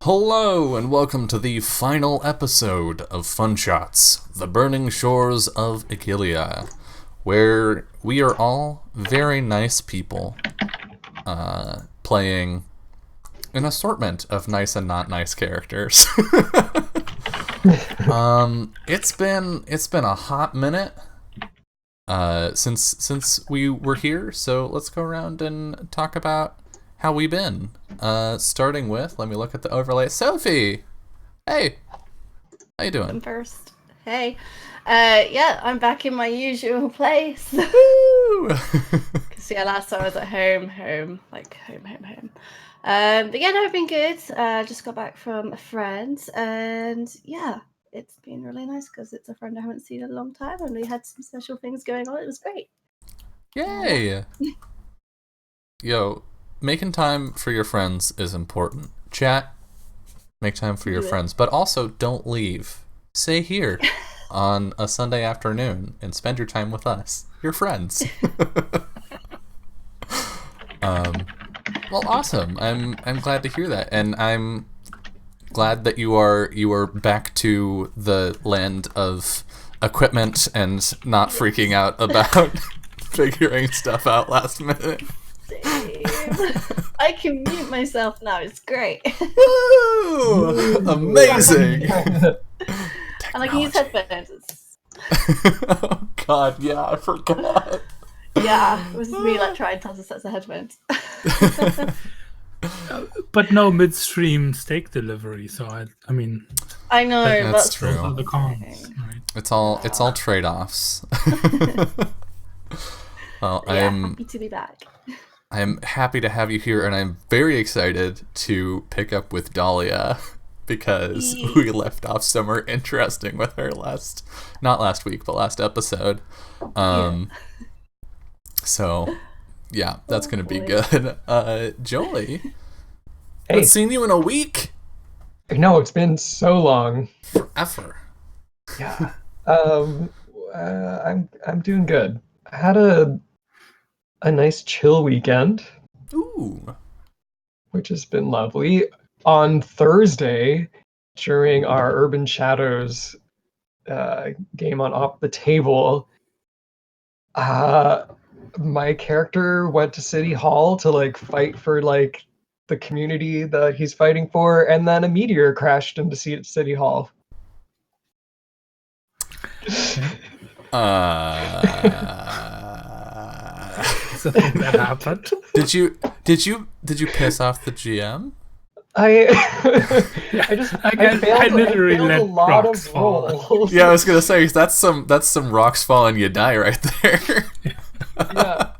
Hello, and welcome to the final episode of Fun Shots, the Burning Shores of Eghilia, where we are all very nice people, playing an assortment of nice and not nice characters. It's been a hot minute since we were here, so let's go around and talk about how we been. Starting with, let me look at the overlay. Sophie! Hey! How you doing? I'm first. Hey. Yeah, I'm back in my usual place. Woo! Because, last time I was at home. But yeah, no, I've been good. Just got back from a friend. And yeah, it's been really nice because it's a friend I haven't seen in a long time. And we had some special things going on. It was great. Yay! Yo, making time for your friends is important. Chat, make time for your friends. But also, don't leave. Stay here on a Sunday afternoon and spend your time with us, your friends. Well, awesome. I'm glad to hear that, and I'm glad that you are back to the land of equipment and not freaking out about figuring stuff out last minute. I can mute myself now. It's great. Woo! Amazing. And I can use headphones. Oh God, yeah, I forgot. Yeah, it was me trying tons of sets of headphones. But no midstream steak delivery, so I mean, I know that's true. Those are the cons, right? It's all trade-offs. Well, Yeah, I'm happy to be back. I'm happy to have you here, and I'm very excited to pick up with Dahlia because we left off somewhere interesting with her not last week, but last episode. So, yeah, that's going to be good. Jolie, Hey. haven't seen you in a week. No, it's been so long. Forever. Yeah. I'm doing good. I had a nice chill weekend, Ooh. which has been lovely. On Thursday, during our Urban Shadows game on Off the Table, my character went to City Hall to fight for the community that he's fighting for, and then a meteor crashed into City Hall. It's a thing that happened. Did you piss off the GM? I I literally failed let a lot rocks of fall. rolls. Yeah, I was gonna say that's some rocks fall and you die right there. Yeah.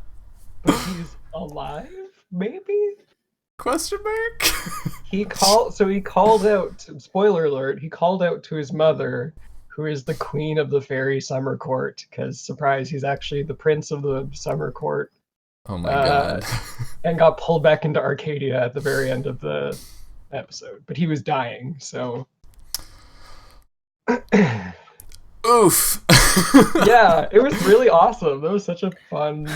But he's alive, maybe? Question mark? He called out, spoiler alert, he called out to his mother, who is the queen of the fairy summer court, because surprise, he's actually the prince of the summer court. Oh my God. And got pulled back into Arcadia at the very end of the episode. But he was dying, so Oof. yeah, it was really awesome. That was such a fun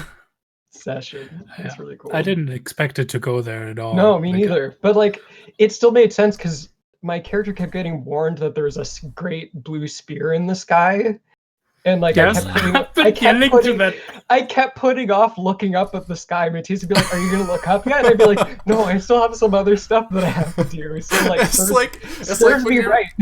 session. It's really cool. I didn't expect it to go there at all. No, me neither. But it still made sense because my character kept getting warned that there was a great blue spear in the sky, and Yes, I kept putting off looking up at the sky. Matisse would be like, "Are you gonna look up yet?" And I'd be like, "No, I still have some other stuff that I have to do." So It's like serves me right.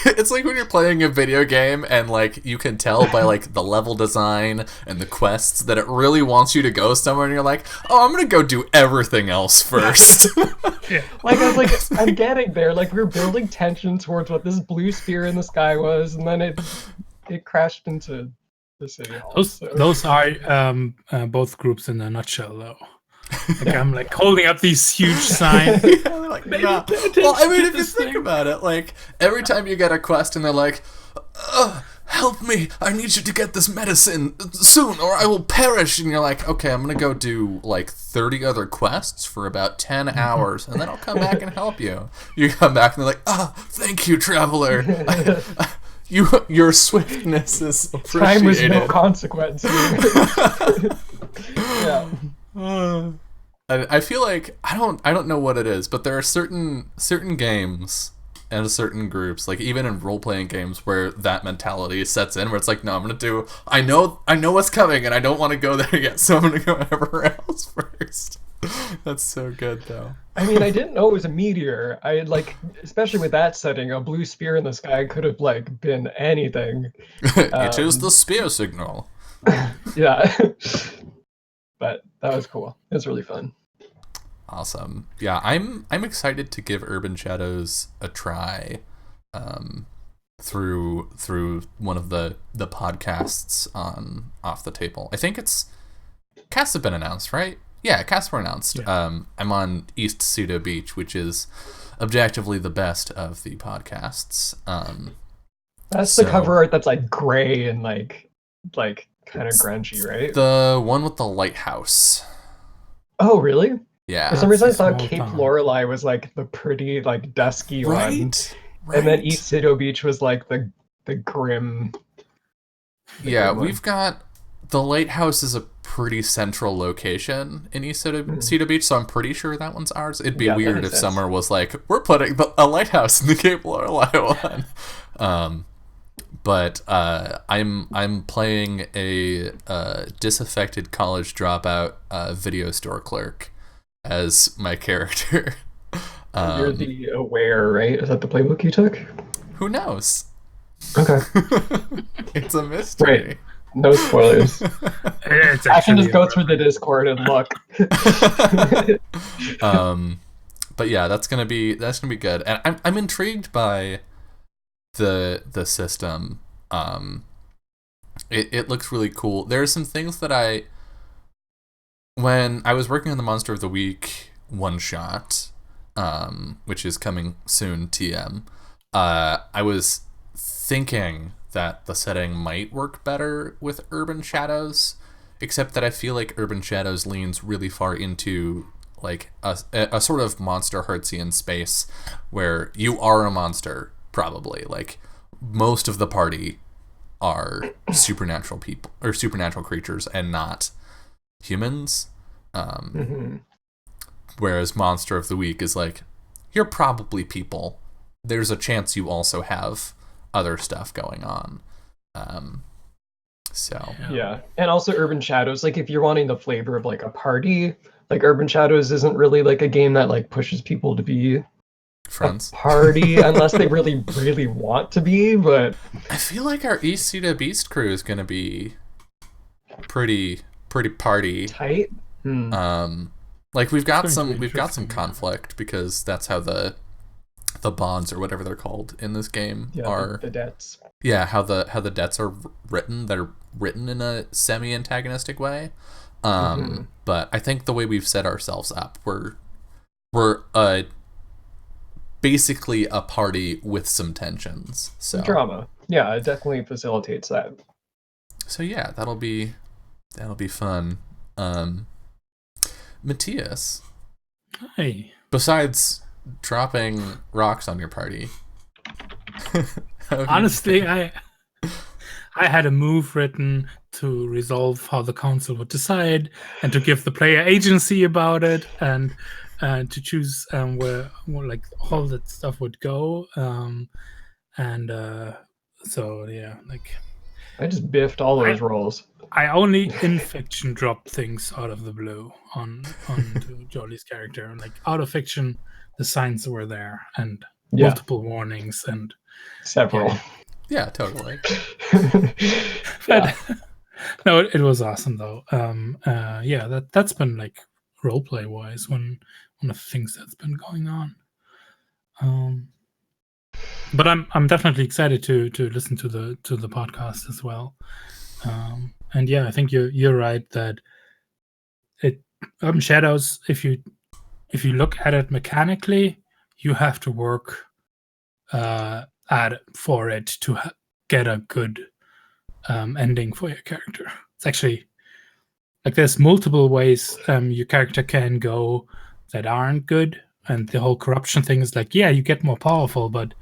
It's like when you're playing a video game and you can tell by the level design and the quests that it really wants you to go somewhere, and you're like, "Oh, I'm gonna go do everything else first." Yeah. I was like, I'm getting there. We were building tension towards what this blue spear in the sky was, and then it crashed into the city hall. Those are both groups in a nutshell, though. I'm holding up these huge signs. Nah. Well, I mean, if you think about it, every time you get a quest and they're like, help me, I need you to get this medicine soon or I will perish, and you're like, okay, I'm gonna go do 30 other quests for about 10 hours and then I'll come back and help you. You come back and they're like, thank you, traveler. Your swiftness is appreciated. Time was no consequence. Yeah. I feel like I don't know what it is, but there are certain games and certain groups, like even in role playing games, where that mentality sets in, where it's like, no, I know what's coming, and I don't want to go there yet, so I'm gonna go everywhere else first. That's so good, though. I mean, I didn't know it was a meteor. I like, especially with that setting, a blue spear in the sky could have like been anything. It is the spear signal. Yeah, but that was cool. It was really fun. Awesome. Yeah, I'm excited to give Urban Shadows a try, through one of the podcasts on Off the Table. I think casts have been announced, right? Yeah, casts were announced. Yeah. I'm on East Pseudo Beach, which is objectively the best of the podcasts. That's the cover art that's like gray and like kind of grungy, right? The one with the lighthouse. Oh, really? Yeah. For some reason, I thought small Cape town. Lorelei was like the pretty, like dusky one, Right. and then East Pseudo Beach was like the grim. Yeah, grim one. we've got the lighthouse is a pretty central location in East Pseudo Beach, so I'm pretty sure that one's ours. It'd be Yeah, that weird makes if sense. Summer was like, we're putting a lighthouse in the Cape Lorelei one. But I'm playing a disaffected college dropout video store clerk as my character. You're the aware, right? Is that the playbook you took? Who knows? Okay. It's a mystery. Right. No spoilers. It's I can just actually go through the Discord and look. But yeah, that's gonna be good, and I'm intrigued by the system. It looks really cool. There are some things that when I was working on the Monster of the Week one shot, which is coming soon, TM, I was thinking that the setting might work better with Urban Shadows, except that I feel like Urban Shadows leans really far into like a sort of Monster Heartsian space where you are a monster, probably. Like, most of the party are supernatural people or supernatural creatures and not humans. Whereas Monster of the Week is like, you're probably people. There's a chance you also have other stuff going on. Yeah, and also Urban Shadows, like if you're wanting the flavor of like a party, like Urban Shadows isn't really like a game that like pushes people to be friends a party unless they really want to be. But I feel like our East Pseudo Beast crew is gonna be pretty party tight. Like we've got It's going to be some interesting. conflict, because that's how the bonds or whatever they're called in this game are. The debts. Yeah, how the debts are written. They're written in a semi-antagonistic way. But I think the way we've set ourselves up, we're basically a party with some tensions. So Drama. Yeah, it definitely facilitates that. So yeah, that'll be fun. Matthias, Hey. besides dropping rocks on your party, Honestly, I had a move written to resolve how the council would decide and to give the player agency about it, and to choose where like all that stuff would go. So yeah, like I just biffed all those rolls. I only in fiction drop things out of the blue onto Jolie's character. Like out of fiction, the signs were there and multiple warnings and several. Yeah, totally. But no, it was awesome though. That's been like roleplay wise one of the things that's been going on. But I'm definitely excited to listen to the podcast as well. And yeah, I think you're right that Urban Shadows, if you look at it mechanically, you have to work for it to get a good ending for your character. It's actually like there's multiple ways your character can go that aren't good, and the whole corruption thing is like, yeah, you get more powerful, but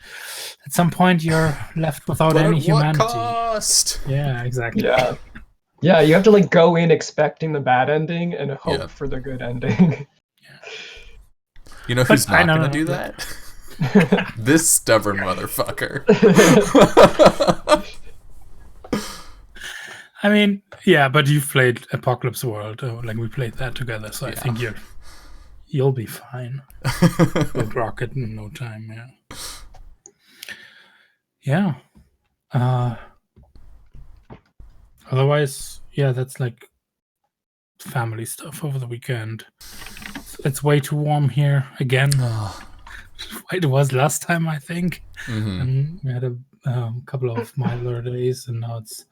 at some point you're left without But any at what humanity. cost? Yeah, exactly. Yeah, you have to like go in expecting the bad ending and hope for the good ending. You know But who's I not know- going to do that? This stubborn motherfucker. I mean, yeah, but you've played Apocalypse World, like we played that together, so I Yeah. think you'll be fine. You'll rock it in no time. Yeah. Otherwise, yeah, that's like family stuff over the weekend. It's way too warm here again. It was last time, I think. Mhm. And we had a couple of milder days, and now it's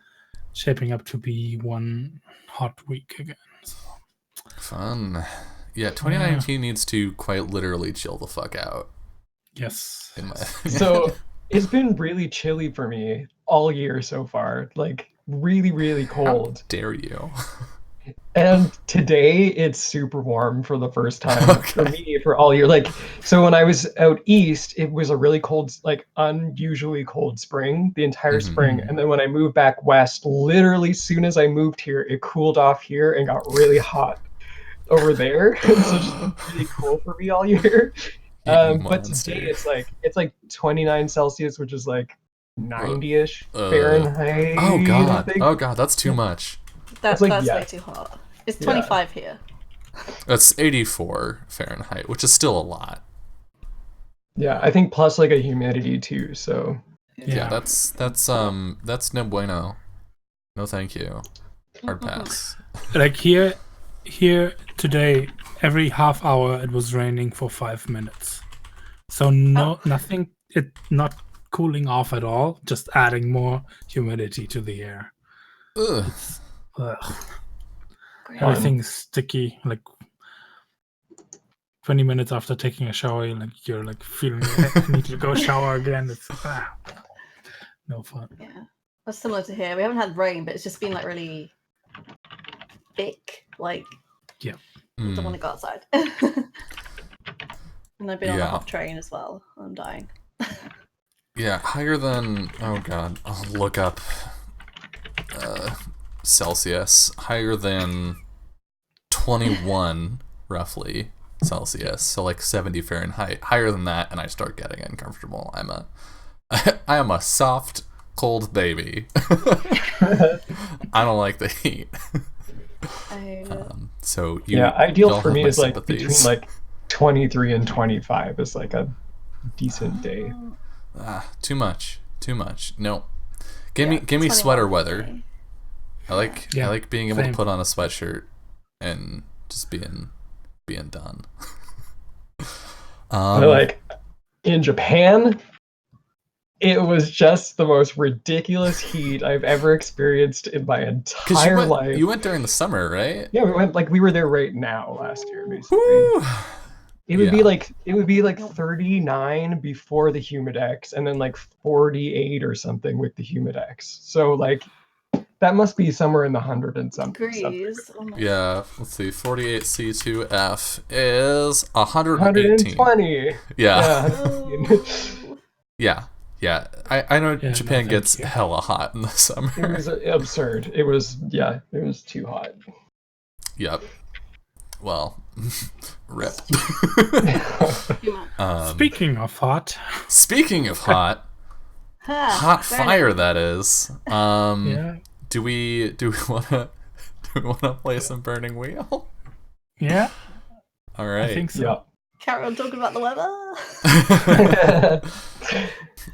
shaping up to be one hot week again. So. Fun. Yeah, 2019 needs to quite literally chill the fuck out. Yes. In my So it's been really chilly for me all year so far. Like really, really How cold. dare you? And today it's super warm for the first time for Okay. me for all year. Like, so when I was out east, it was a really cold, like unusually cold spring the entire Mhm. spring. And then when I moved back west, literally soon as I moved here, it cooled off here and got really hot over there. And so it's just been really cool for me all year. You But monster. today it's like 29 Celsius, which is like 90-ish Uh, Fahrenheit. Oh I god. think. Oh god, that's too much. That's like, that's yeah. way too hot. It's Yeah. 25 here. That's 84 Fahrenheit, which is still a lot. Yeah, I think plus like a humidity too. So Yeah, that's no bueno. No thank you. Hard pass. Like here today, every half hour it was raining for 5 minutes. So nothing. It not cooling off at all. Just adding more humidity to the air. Ugh. Ugh. Everything's sticky. Like 20 minutes after taking a shower, you're like feeling I need to go shower again. It's no fun. Yeah. That's similar to here. We haven't had rain, but it's just been like really thick. Like, Yeah. I don't want to go outside. And I've been on a Yeah. hot train as well. I'm dying. Yeah, higher than, oh god, I'll look up Celsius. Higher than 21 roughly Celsius, so like 70 Fahrenheit. Higher than that and I start getting uncomfortable. I am a soft cold baby. I don't like the heat. So ideal y'all for have me my is like sympathies. between like 23 and 25 is like a decent day. Too much. No. Give me sweater weather. I like being able to put on a sweatshirt and just being done. But like in Japan, it was just the most ridiculous heat I've ever experienced in my entire life. You went during the summer, right? Yeah, we were there right now last year, basically. Woo! It would be like 39 before the Humidex, and then like 48 or something with the Humidex. So like that must be somewhere in the 100 and something. Degrees. Oh my Yeah, let's see. 48 C2F is 118. 120. Yeah. God. Yeah. I know Yeah, Japan no, gets thank you. hella hot in the summer. It was absurd. It was too hot. Yep. Well, rip. Speaking of hot, Speaking of hot, hot fire that is. yeah, Do we want to play some Burning Wheel? yeah, All right. I think so. Carry on talking about the weather.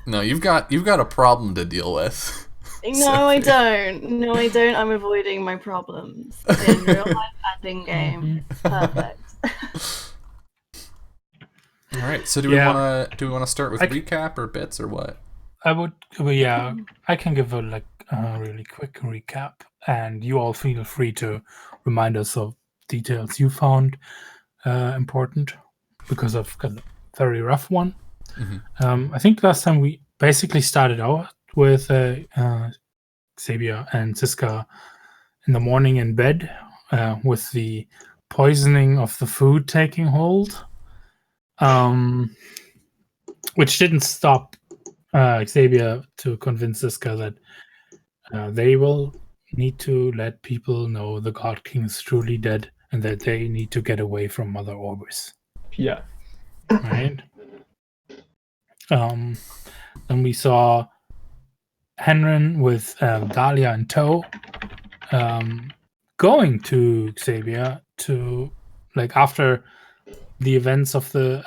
No, you've got a problem to deal with. No, I don't. No, I don't. I'm avoiding my problems in real life and in game. Perfect. All right. So do we want to start with recap or bits or what? I can give a really quick recap, and you all feel free to remind us of details you found important, because I've got a very rough one. Mm-hmm. I think last time we basically started out with Xavier and Siska in the morning in bed with the poisoning of the food taking hold, which didn't stop Xavier to convince Siska that they will need to let people know the God King is truly dead and that they need to get away from Mother Orbis. Yeah. Right. Then we saw Henren with Dahlia in tow, going to Xavier to, like, after the events of the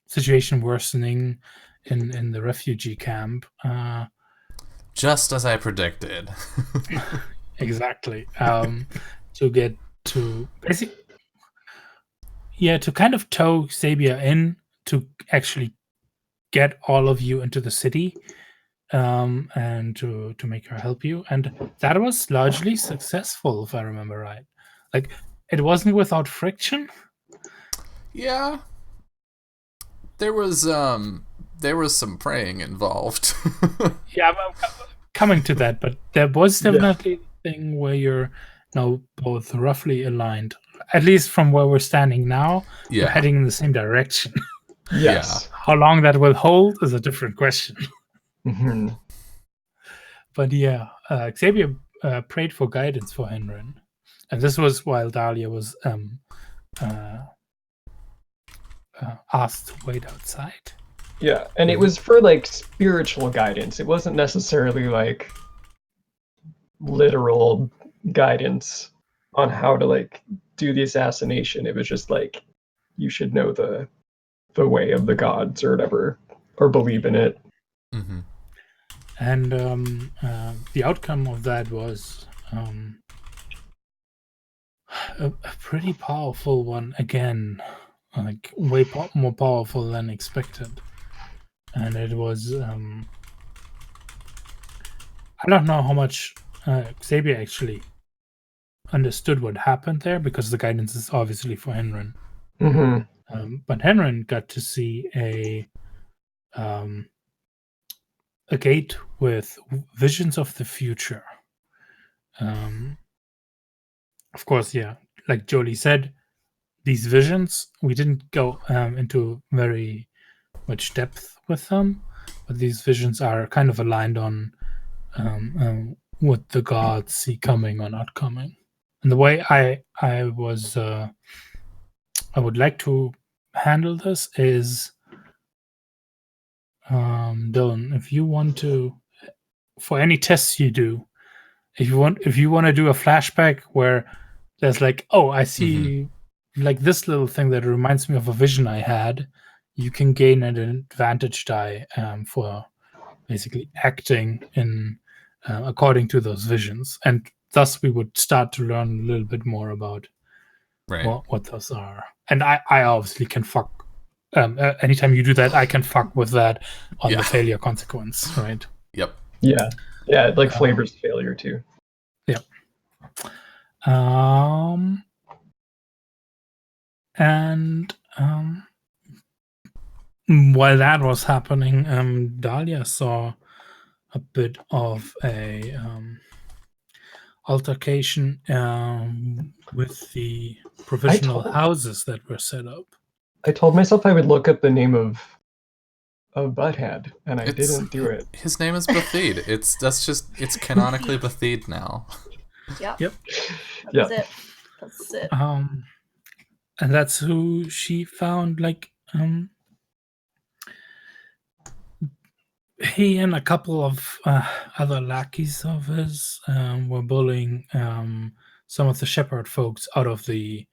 situation worsening in the refugee camp. Just as I predicted. Exactly. To get to to kind of tow Xavier in to actually get all of you into the city, and to make her help you. And that was largely successful, if I remember right. Like, it wasn't without friction. Yeah. There was some praying involved. Yeah, I'm coming to that, but there was definitely a thing where you're now both roughly aligned, at least from where we're standing now. You're heading in the same direction. Yes. How long that will hold is a different question. Mm-hmm. But yeah, Xavier prayed for guidance for Henren, and this was while Dahlia was asked to wait outside. Yeah, and it was for like spiritual guidance. It wasn't necessarily like literal guidance on how to like do the assassination. It was just like, you should know the way of the gods or whatever, or believe in it. Mm-hmm. And the outcome of that was a pretty powerful one again, like way more powerful than expected. And it was I don't know how much Xavier actually understood what happened there, because the guidance is obviously for Henren. Mm-hmm. But Henren got to see a gate with visions of the future. Of course, like Jolie said, these visions, we didn't go into very much depth with them, but these visions are kind of aligned on what the gods see coming or not coming. And the way I would like to handle this is, Dylan, if you want to, for any tests you do, if you want to do a flashback where there's like, oh, I see like this little thing that reminds me of a vision I had, you can gain an advantage die for basically acting in according to those visions, and thus we would start to learn a little bit more about what those are. And I obviously can fuck. Anytime you do that, I can fuck with that on the failure consequence, right? Yep. Yeah. Yeah, it like flavors failure too. Yeah. And while that was happening, Dahlia saw a bit of a altercation with the provisional houses that were set up. I told myself I would look up the name of Butthead, and I didn't do it. His name is Bethede. It's canonically Bethede now. Yep. That's it. And that's who she found. Like, he and a couple of other lackeys of his were bullying some of the shepherd folks out of the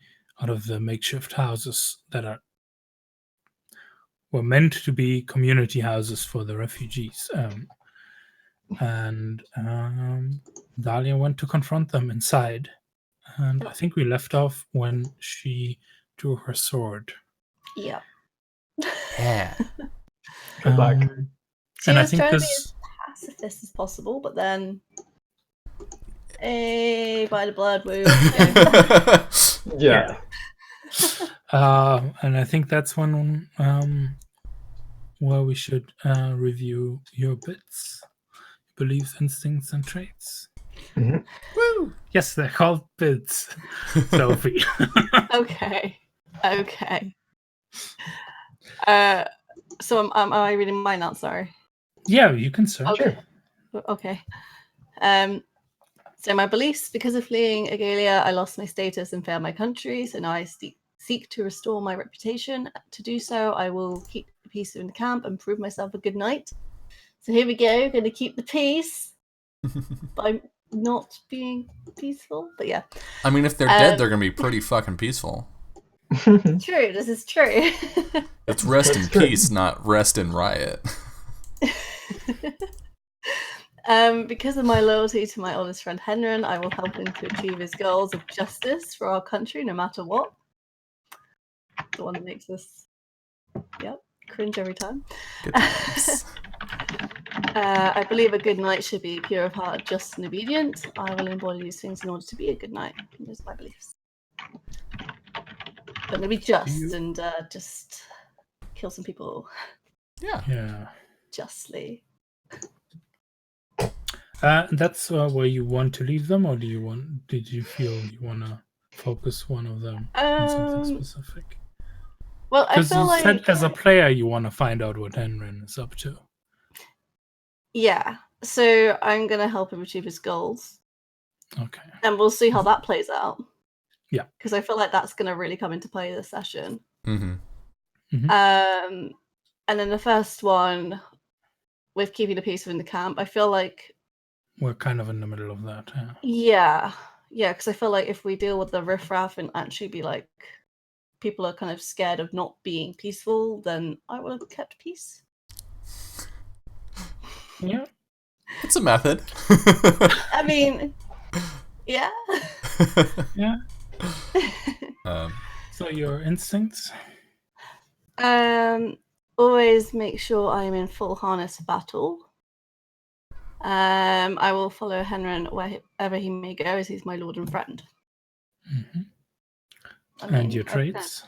makeshift houses that were meant to be community houses for the refugees. And Dahlia went to confront them inside. And I think we left off when she drew her sword. Yeah. Yeah. Good luck. She was trying to be as pacifist as possible, but then, by the blood wound. Yeah. And I think that's when where we should review your bits, beliefs, instincts, and traits. Mm-hmm. Woo! Yes, they're called bits, Sophie. Okay. So am I reading mine now? Sorry. Yeah, you can search. Okay. Okay. So my beliefs: because of fleeing Eghilia, I lost my status and failed my country. So now I seek to restore my reputation. To do so, I will keep the peace in the camp and prove myself a good knight. So here we go. Going to keep the peace by not being peaceful. But yeah. I mean, if they're dead, they're gonna be pretty fucking peaceful. True. This is true. It's rest in That's true. peace, not rest in riot. Because of my loyalty to my oldest friend Henry, I will help him to achieve his goals of justice for our country, no matter what. The one that makes us, cringe every time. Good times. I believe a good knight should be pure of heart, just and obedient. I will embody these things in order to be a good knight. Those are my beliefs. But maybe just and just kill some people Yeah. Yeah. justly. That's where you want to leave them, or did you feel you want to focus one of them on something specific? Well, I Because feel you like said as a player you want to find out what Henrin is up to. yeah. So I'm gonna help him achieve his goals, Okay. and we'll see how that plays out. Yeah. Because I feel like that's gonna really come into play this session. Mm-hmm. And then the first one with keeping the peace within the camp, I feel like We're kind of in the middle of that. Yeah. because I feel like if we deal with the riffraff and actually be like people are kind of scared of not being peaceful, then I would have kept peace. Yeah. It's a method. I mean, yeah. Yeah. Um, So your instincts? Always make sure I am in full harness for battle. I will follow Henry wherever he may go, as he's my lord and friend. Mm-hmm. I mean, And your traits?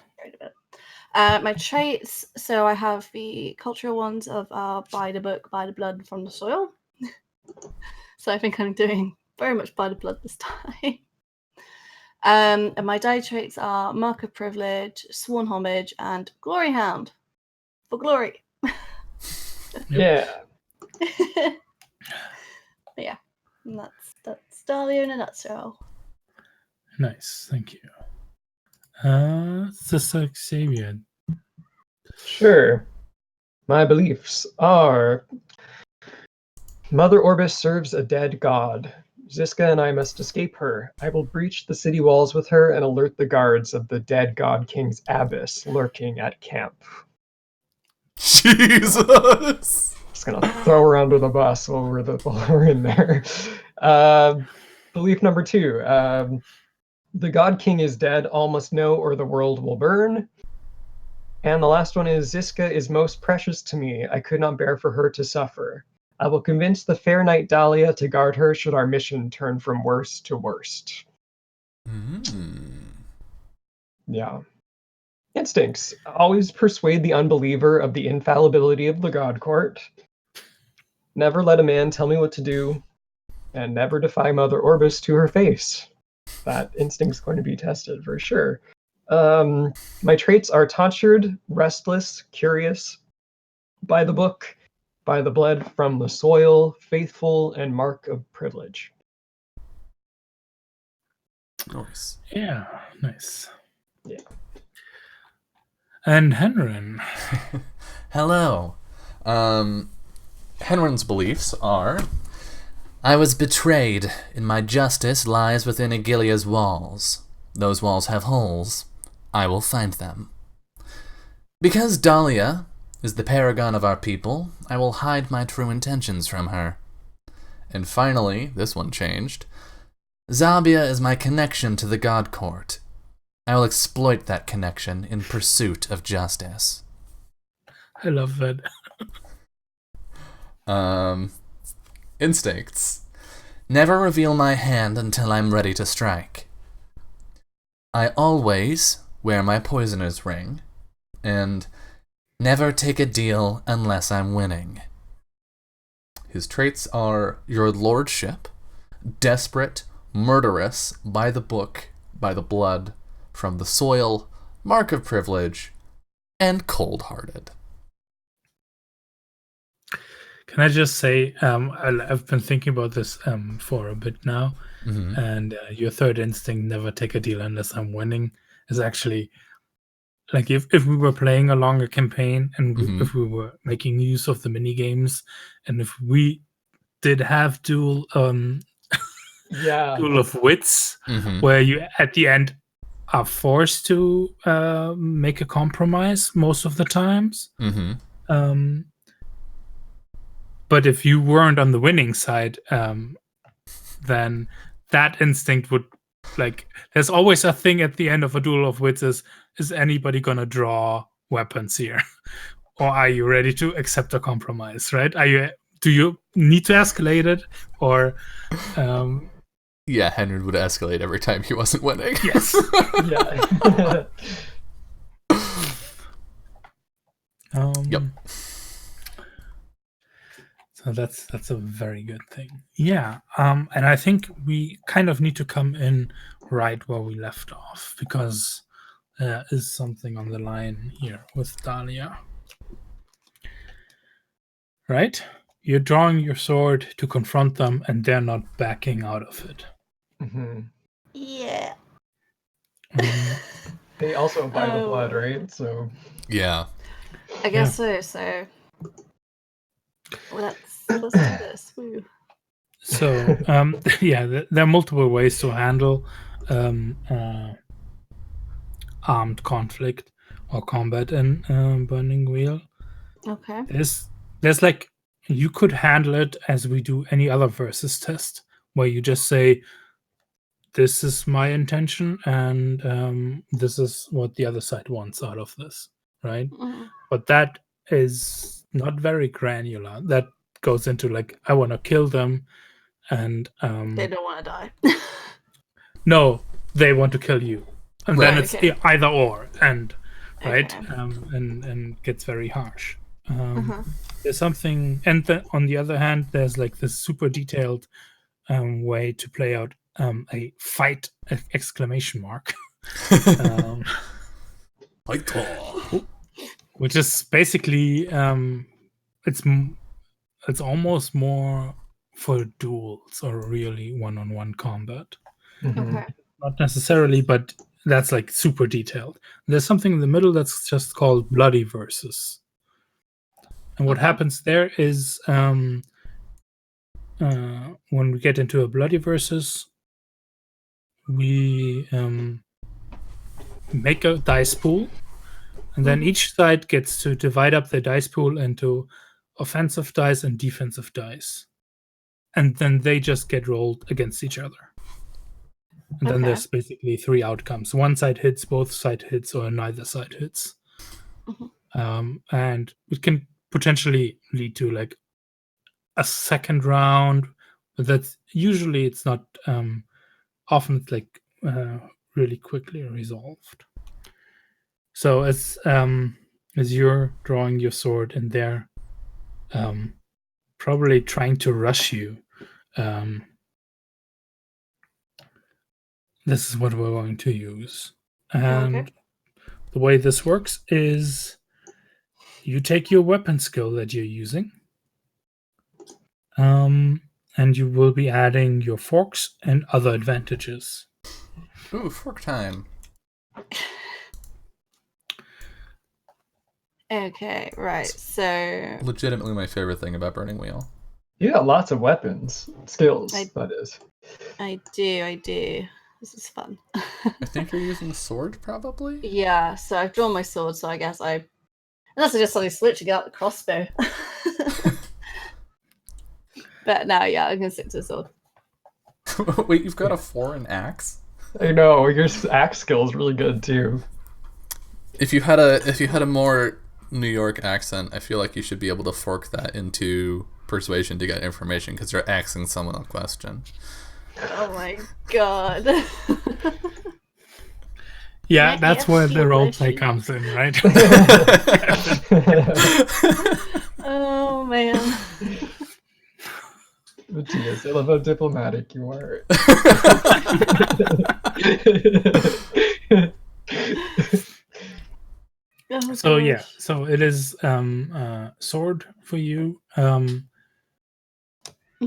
My traits, so I have the cultural ones of by the book, by the blood, from the soil. So I think I'm doing very much by the blood this time. And my die traits are mark of privilege, sworn homage, and glory hound for glory. Yeah. But yeah, and that's Dahlia in a nutshell. Nice, thank you. Sister Xavier. Sure. My beliefs are Mother Orbis serves a dead god. Ziska and I must escape her. I will breach the city walls with her and alert the guards of the dead god king's abyss lurking at camp. Jesus. Just gonna throw her under the bus while we're in there. Belief number 2. The god king is dead, all must know or the world will burn. And the last one is Ziska is most precious to me. I could not bear for her to suffer. I will convince the fair knight Dahlia to guard her should our mission turn from worst to worst. Yeah. Instincts. Always persuade the unbeliever of the infallibility of the god court. Never let a man tell me what to do. And never defy Mother Orbis to her face. That instinct's going to be tested for sure. My traits are tonsured, restless, curious, by the book, by the blood from the soil, faithful, and mark of privilege. Nice. Yeah, nice. Yeah. And Henrin. Hello. Henrin's beliefs are: I was betrayed, and my justice lies within Eghilia's walls. Those walls have holes. I will find them. Because Dahlia is the paragon of our people, I will hide my true intentions from her. And finally, this one changed. Zabia is my connection to the god court. I will exploit that connection in pursuit of justice. I love that. Instincts. Never reveal my hand until I'm ready to strike. I always wear my poisoner's ring. And never take a deal unless I'm winning. His traits are your lordship, desperate, murderous, by the book, by the blood, from the soil, mark of privilege, and cold-hearted. Can I just say, I've been thinking about this for a bit now, and your third instinct, never take a deal unless I'm winning, is actually like if we were playing a longer campaign and if we were making use of the mini games, and if we did have duel of wits, where you at the end are forced to make a compromise most of the times. But if you weren't on the winning side, then that instinct would, like, there's always a thing at the end of a duel of wits is anybody gonna draw weapons here? Or are you ready to accept a compromise, right? Do you need to escalate it? Or yeah, Henry would escalate every time he wasn't winning. Yes. Yeah. Yep. So that's a very good thing. Yeah. And I think we kind of need to come in right where we left off, because there is something on the line here with Dahlia. Right? You're drawing your sword to confront them, and they're not backing out of it. Yeah. They also buy the blood, right? So Yeah. I guess so. So let's do this. Woo. So yeah, there are multiple ways to handle armed conflict or combat in Burning Wheel. Okay. There's like, you could handle it as we do any other versus test, where you just say, this is my intention and this is what the other side wants out of this, right? But that is not very granular. That goes into like, I want to kill them, and They don't want to die. no, they want to kill you, and then it's either or, and right, and gets very harsh. There's something, and on the other hand, there's like this super detailed way to play out a fight exclamation mark, which is basically it's almost more for duels or really one-on-one combat. Okay. Not necessarily, but that's like super detailed. There's something in the middle that's just called bloody versus. And what happens there is when we get into a bloody versus, we make a dice pool, and then each side gets to divide up the dice pool into offensive dice and defensive dice. And then they just get rolled against each other. And then there's basically 3 outcomes. One side hits, both side hits, or neither side hits. And it can potentially lead to like a second round, but that's usually, it's not often, it's like really quickly resolved. So as you're drawing your sword and they're probably trying to rush you, this is what we're going to use. And the way this works is you take your weapon skill that you're using, and you will be adding your forks and other advantages. Ooh, fork time. Okay, right. So Legitimately my favorite thing about Burning Wheel. you got lots of weapons, skills, that is. I do. This is fun. I think you're using the sword, probably? Yeah, so I've drawn my sword, so I guess unless I just suddenly switch and get out the crossbow. But no, yeah, I'm gonna stick to the sword. Wait, you've got a foreign axe? I know, your axe skill is really good too. If you had a more New York accent, I feel like you should be able to fork that into persuasion to get information, because you're asking someone a question. Oh my god. Yeah, that's where the roleplay comes in, right? Oh man. Matthias, I love how diplomatic you are. Oh, so gosh. yeah, so it is sword for you.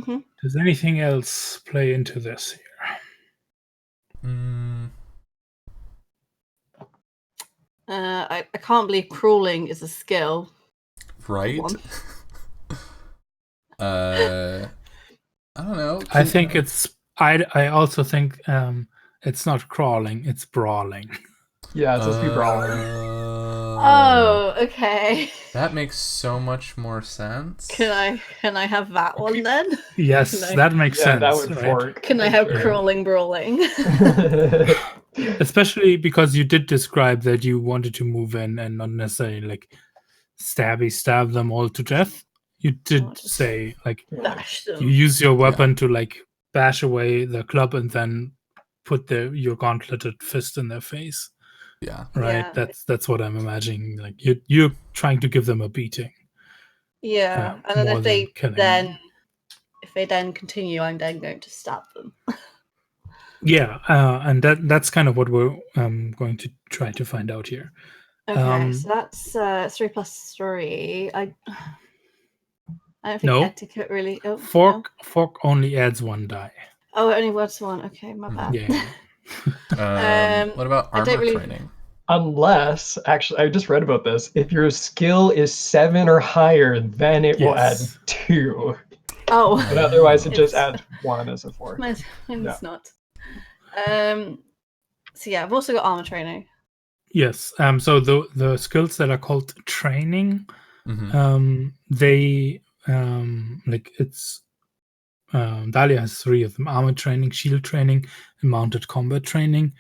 Mhm. Does anything else play into this here? I can't believe crawling is a skill. Right? One. I don't know. I think it's. I also think it's not crawling; it's brawling. Yeah, it's supposed to be brawling. Oh, okay. That makes so much more sense. Can I have that one then? Yes, that makes sense. That would right? fork. Can I have crawling brawling? Especially because you did describe that you wanted to move in and not necessarily like stab them all to death. You did say like Bash them. you use your weapon to like bash away the club and then put your gauntleted fist in their face. Yeah. Right. Yeah. That's what I'm imagining. Like you're trying to give them a beating. Yeah, and then if they then continue, I'm then going to stab them. Yeah, and that's kind of what we're going to try to find out here. Okay, so that's 3 + 3. I don't think etiquette really. Oh, fork only adds 1 die. Oh, it only adds 1. Okay, my bad. Yeah. What about armor training? Unless, actually, I just read about this. If your skill is 7 or higher, then it will add 2. Oh, but otherwise it just adds 1 as a fork. Mine's not. So yeah, I've also got armor training. Yes. So the skills that are called training, they like it's Dahlia has 3 of them: armor training, shield training, and mounted combat training.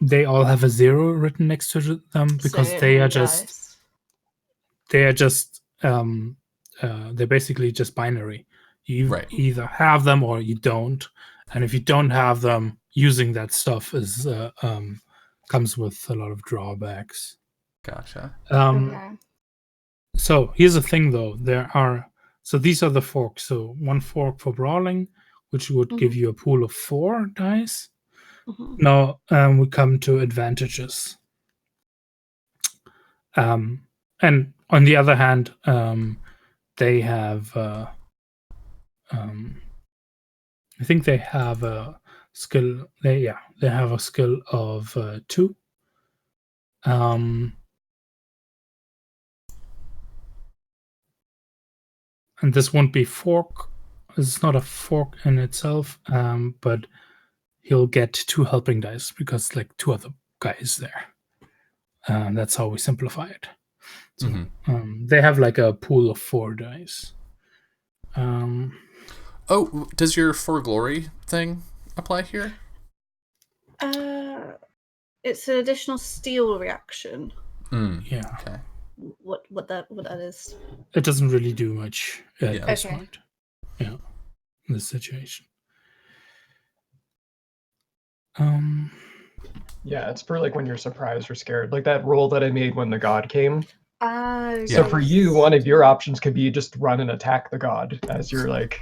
They all have a 0 written next to them because they're basically just binary. You either have them or you don't, and if you don't have them, using that stuff is comes with a lot of drawbacks. Gotcha. So here's the thing, though. These are the forks. So 1 fork for brawling, which would give you a pool of 4 dice. Now we come to advantages. And on the other hand, they have I think they have a skill. They have a skill of 2. And this won't be fork. It's not a fork in itself, but he'll get 2 helping dice because like 2 other guys there. That's how we simplify it. So they have like a pool of 4 dice. Does your For Glory thing apply here? It's an additional steel reaction. Yeah. Okay. What that is? It doesn't really do much at this point. Yeah, in this situation. Yeah, it's for like when you're surprised or scared, like that roll that I made when the god came. So for you, one of your options could be just run and attack the god as your like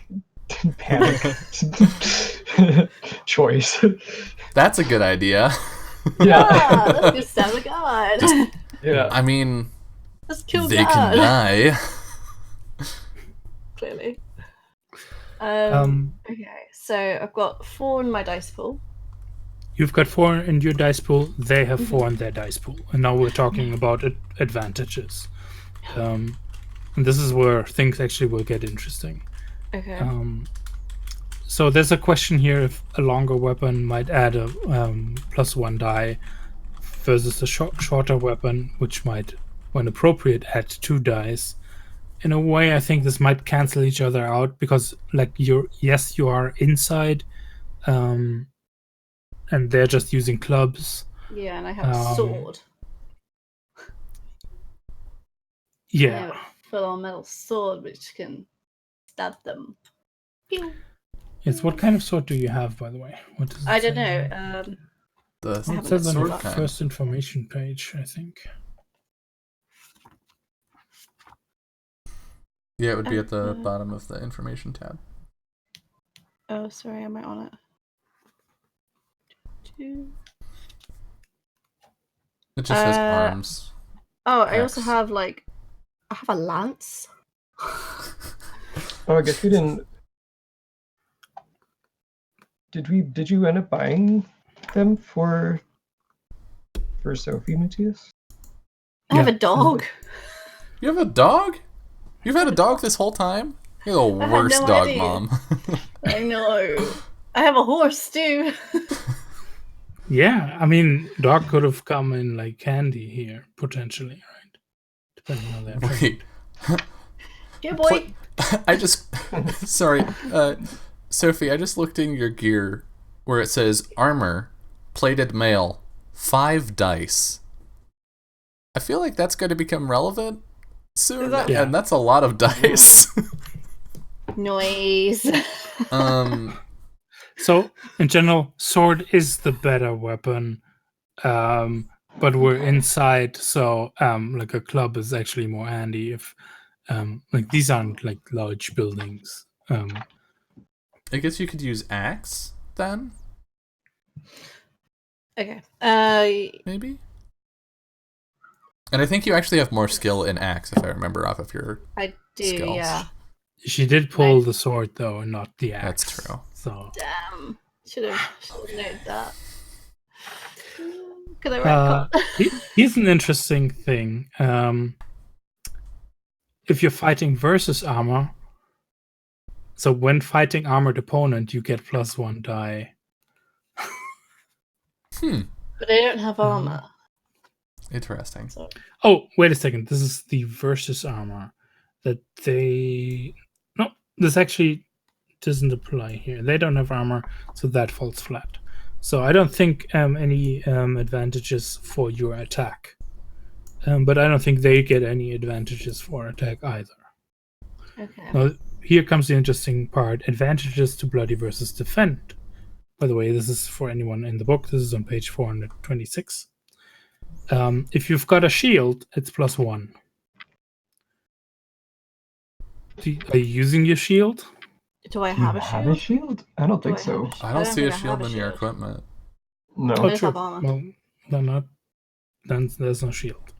panic choice. That's a good idea. Let's just stab the god. I mean, let's kill they god. Can die. Clearly. Okay, so I've got 4 in my dice pool. You've got 4 in your dice pool. They have 4 in their dice pool, and now we're talking about advantages. And this is where things actually will get interesting. Okay. So there's a question here if a longer weapon might add a +1 die versus a shorter weapon, which might, when appropriate, add 2 dice. In a way, I think this might cancel each other out because, like, you are inside, and they're just using clubs. Yeah, and I have a sword. Yeah. I have a full-on metal sword which can stab them. Pew. Yes. What kind of sword do you have, by the way? What does it I don't say? know. It says on the first information page, I think. Yeah, it would be at the bottom of the information tab. Oh, sorry, am I on it? 2. It just says arms. Oh, I also have I have a lance. I guess we didn't Did you end up buying them for Sophie, Matthias? I have a dog. You have a dog? You've had a dog this whole time? You're the worst no dog idea. mom. I know. I have a horse too. Yeah, I mean, dog could have come in like candy here, potentially, right? Depending on that. Wait. Yeah, boy. I just... Sorry. Sophie, I just looked in your gear where it says armor, plated mail, 5 dice. I feel like that's going to become relevant soon, Yeah. and that's a lot of dice. Noise. So, in general, sword is the better weapon, but we're inside, so like a club is actually more handy if like these aren't like large buildings. I guess you could use axe then, Okay. maybe. And I think you actually have more skill in axe, if I remember off of your I do. skills. Yeah. She did pull the sword though, and not the axe. That's true. So Damn. Should have noted that. Could I here's an interesting thing. If you're fighting versus armor, so when fighting armored opponent, you get +1 die. But I don't have armor. Interesting. So. Oh, wait a second. This is the versus armor that they. No, this actually doesn't apply here. They don't have armor, so that falls flat. So I don't think any advantages for your attack. But I don't think they get any advantages for attack either. Okay. Now, here comes the interesting part. Advantages to bloody versus defend. By the way, this is for anyone in the book. This is on page 426. If you've got a shield, it's +1. Are you using your shield? Do I have a Have shield? a shield? I don't think so. I don't see a think I shield have in a your shield. equipment. No. Oh, just true. have armor. Well, then there's no shield.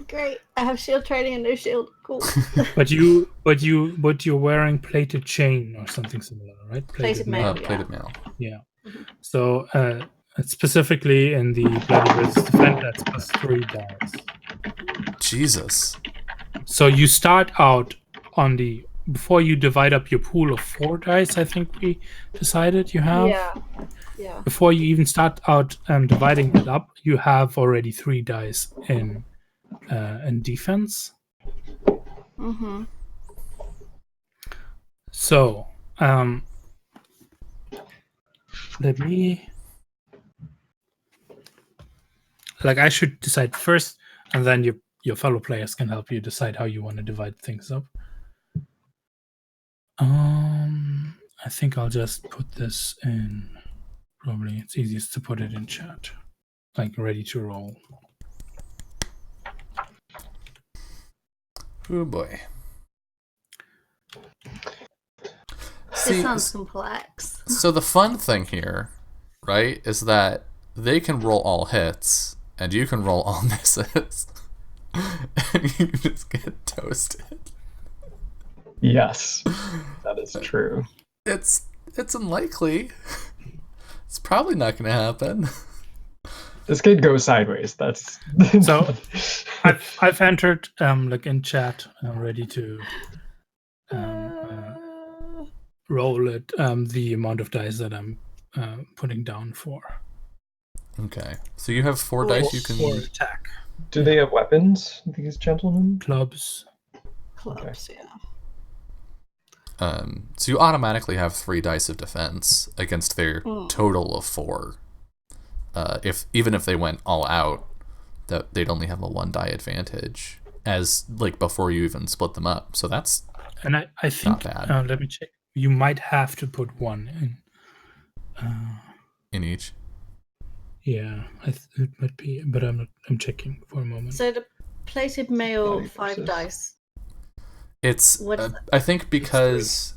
Great. I have shield training and no shield. Cool. But you're wearing plated chain or something similar, right? Plated mail. Plated mail. Yeah. So specifically in the bloody versus defend, that's +3 dice. Jesus. So you start out on the before you divide up your pool of 4 dice. I think we decided you have. Yeah. Before you even start out dividing it up, you have already 3 dice in defense. Mm-hmm. So let me. Like I should decide first, and then your fellow players can help you decide how you want to divide things up. I think I'll just put this in. Probably it's easiest to put it in chat, like ready to roll. Oh boy. This sounds complex. So the fun thing here, right, is that they can roll all hits, and you can roll all misses. And you just get toasted. Yes, that is true. It's unlikely. It's probably not going to happen. This could go sideways. That's So I've entered like in chat. I'm ready to roll it. The amount of dice that I'm putting down for. Okay, so you have 4 dice you can. For attack. Do they have weapons, these gentlemen? Clubs. Clubs, yeah. So you automatically have 3 dice of defense against their total of 4. Even if they went all out, that they'd only have a 1 die advantage as like before you even split them up. So that's And I think not bad. let me check. You might have to put 1 in. In each. Yeah, it might be, but I'm checking for a moment. So the plated mail, Bloody 5 versus. dice. It's What is I think because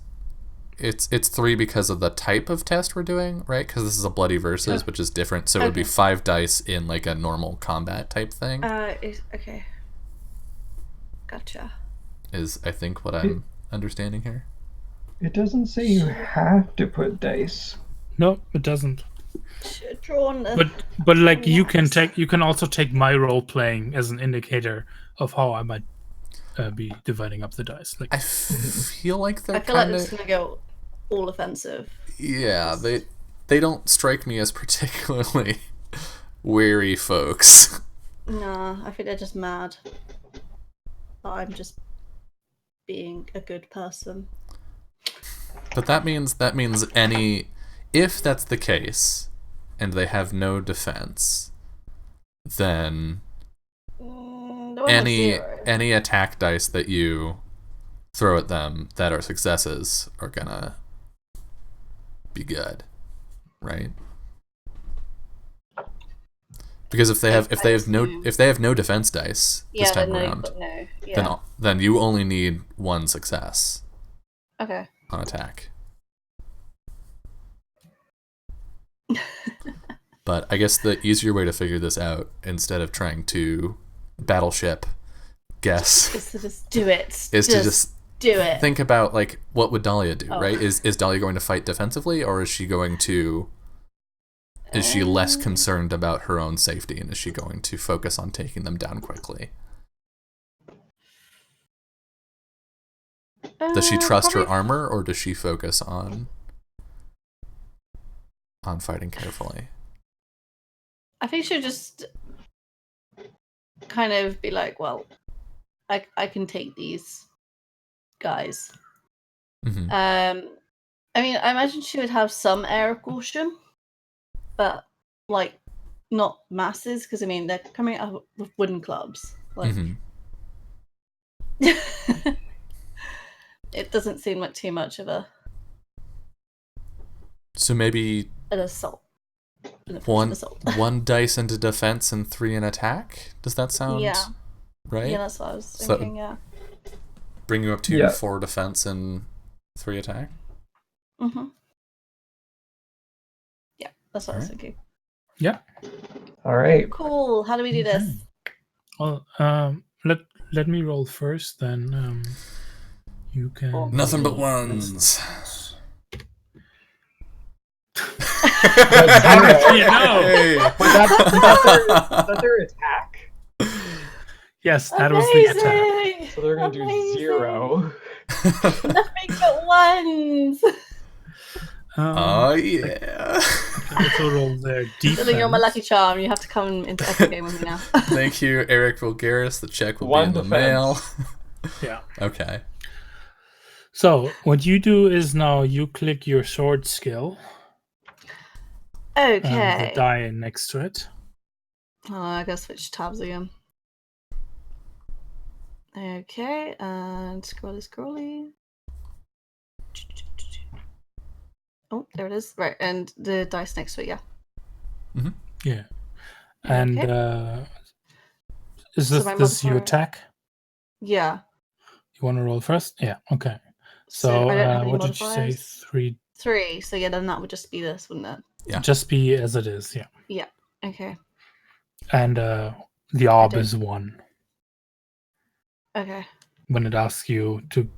it's 3 because of the type of test we're doing, right? Because this is a bloody versus, which is different. So it would be Okay. 5 dice in like a normal combat type thing. Okay. Gotcha. Is I think what I'm understanding here. It doesn't say you have to put dice. No, it doesn't. Should have drawn a... But like you Yes. can also take my role playing as an indicator of how I might be dividing up the dice. Like I feel like they're I feel like kind this is of... gonna go all offensive. Yeah, they don't strike me as particularly wary folks. Nah, I think they're just mad. But I'm just being a good person. But that means if that's the case, and they have no defense, then any attack dice that you throw at them that are successes are gonna be good, right? Because if they have no defense dice this time around, then you only need one success. Okay. On attack. But I guess the easier way to figure this out, instead of trying to battleship guess, is to just do it. Is to just do it. Think about, like, what would Dahlia do, right? Is Dahlia going to fight defensively, or is she going to... Is she less concerned about her own safety, and is she going to focus on taking them down quickly? Does she trust her armor, or does she focus on fighting carefully? I think she'll just kind of be like, well, I can take these guys. Mm-hmm. I mean, I imagine she would have some air of caution, but like not masses, because I mean they're coming out with wooden clubs. Like it doesn't seem like too much of So maybe an assault. One dice into defense and 3 in attack? Does that sound right? Yeah, that's what I was thinking, yeah. Bring you up to 4 defense and 3 attack? Mm-hmm. Yeah, that's what I was thinking. Yeah. All right. Cool. How do we do this? Well, let me roll first, then you can... Nothing but ones. How did you know? Hey. Was that their attack? Yes, that was the attack. So they're going to do 0. Nothing but ones. Oh, yeah. Also roll their defense. You're my lucky charm. You have to come into every game with me now. Thank you, Eric Vulgaris. The check will be in the mail. Yeah. Okay. So, what you do is now you click your sword skill. Okay. The die next to it. Oh, I gotta switch tabs again. Okay, and scrolly. Oh, there it is. Right, and the dice next to it, yeah. Mm-hmm. Yeah. And is this your attack? Yeah. You want to roll first? Yeah, okay. So what did you say? 3? 3, so yeah, then that would just be this, wouldn't it? Yeah. Just be as it is, yeah. Yeah, okay. And the orb is 1. Okay. When it asks you to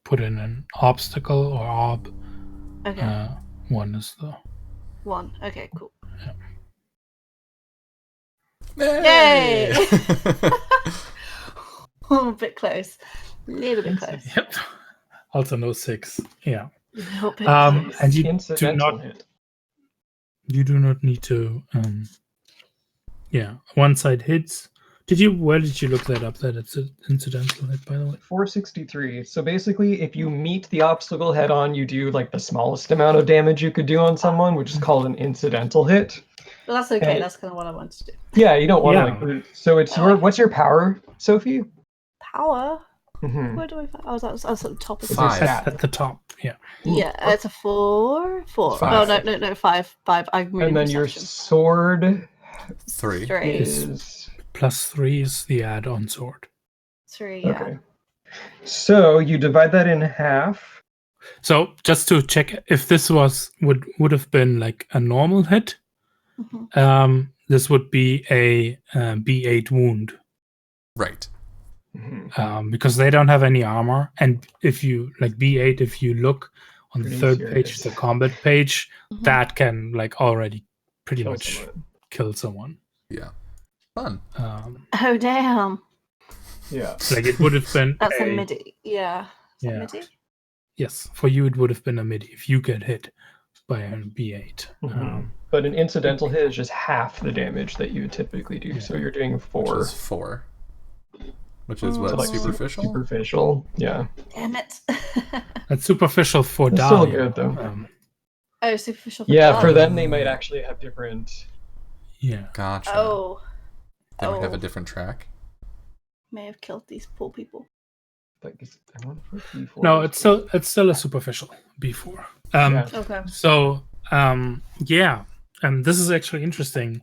put in an obstacle or orb, okay. 1 is the 1. Okay, cool. Yeah. Yay! Oh, a bit close. A little bit close. Yep. Also no 6. Yeah. And you do not need to. One side hits. Where did you look that up? That it's an incidental hit, by the way. 463. So basically, if you meet the obstacle head on, you do like the smallest amount of damage you could do on someone, which is called an incidental hit. Well, that's okay. That's kind of what I wanted to do. Yeah, you don't want to So it's what's your power, Sophie? Power. Mm-hmm. Where do I find? I was at the top of the 5. At the top, yeah. Yeah, it's a 4. 4. 5. Oh no, 5. 5. I'm reading and then your sword 3 is +3 is the add-on sword. 3. Yeah. Okay. So you divide that in half. So just to check, if this would have been like a normal hit, this would be a B8 wound. Right. Mm-hmm. because they don't have any armor. And if you like B8, if you look on the Pretty third serious. page, the combat page, Mhm. that can like already pretty Kill much someone. kill someone. Yeah. Fun. Oh damn! Yeah. Like it would have been That's a midi. Yeah. Is that Yeah. midi? Yes, for you it would have been a midi if you get hit by a B8. Mhm. But an incidental hit is just half the damage that you would typically do. Yeah. So you're doing Which 4. is 4. Which is Mm. what, So, like, superficial? Superficial. Yeah. Damn it! That's superficial for It's still Dahlia. good, though. Oh, superficial. For Yeah, for Dahlia. them they might actually have different. Yeah. Gotcha. Oh. They might have a Oh. different track. May have killed these poor people. Like, I wonder if B4 No, is it's still a superficial B4. Yeah. Okay. So yeah, and this is actually interesting.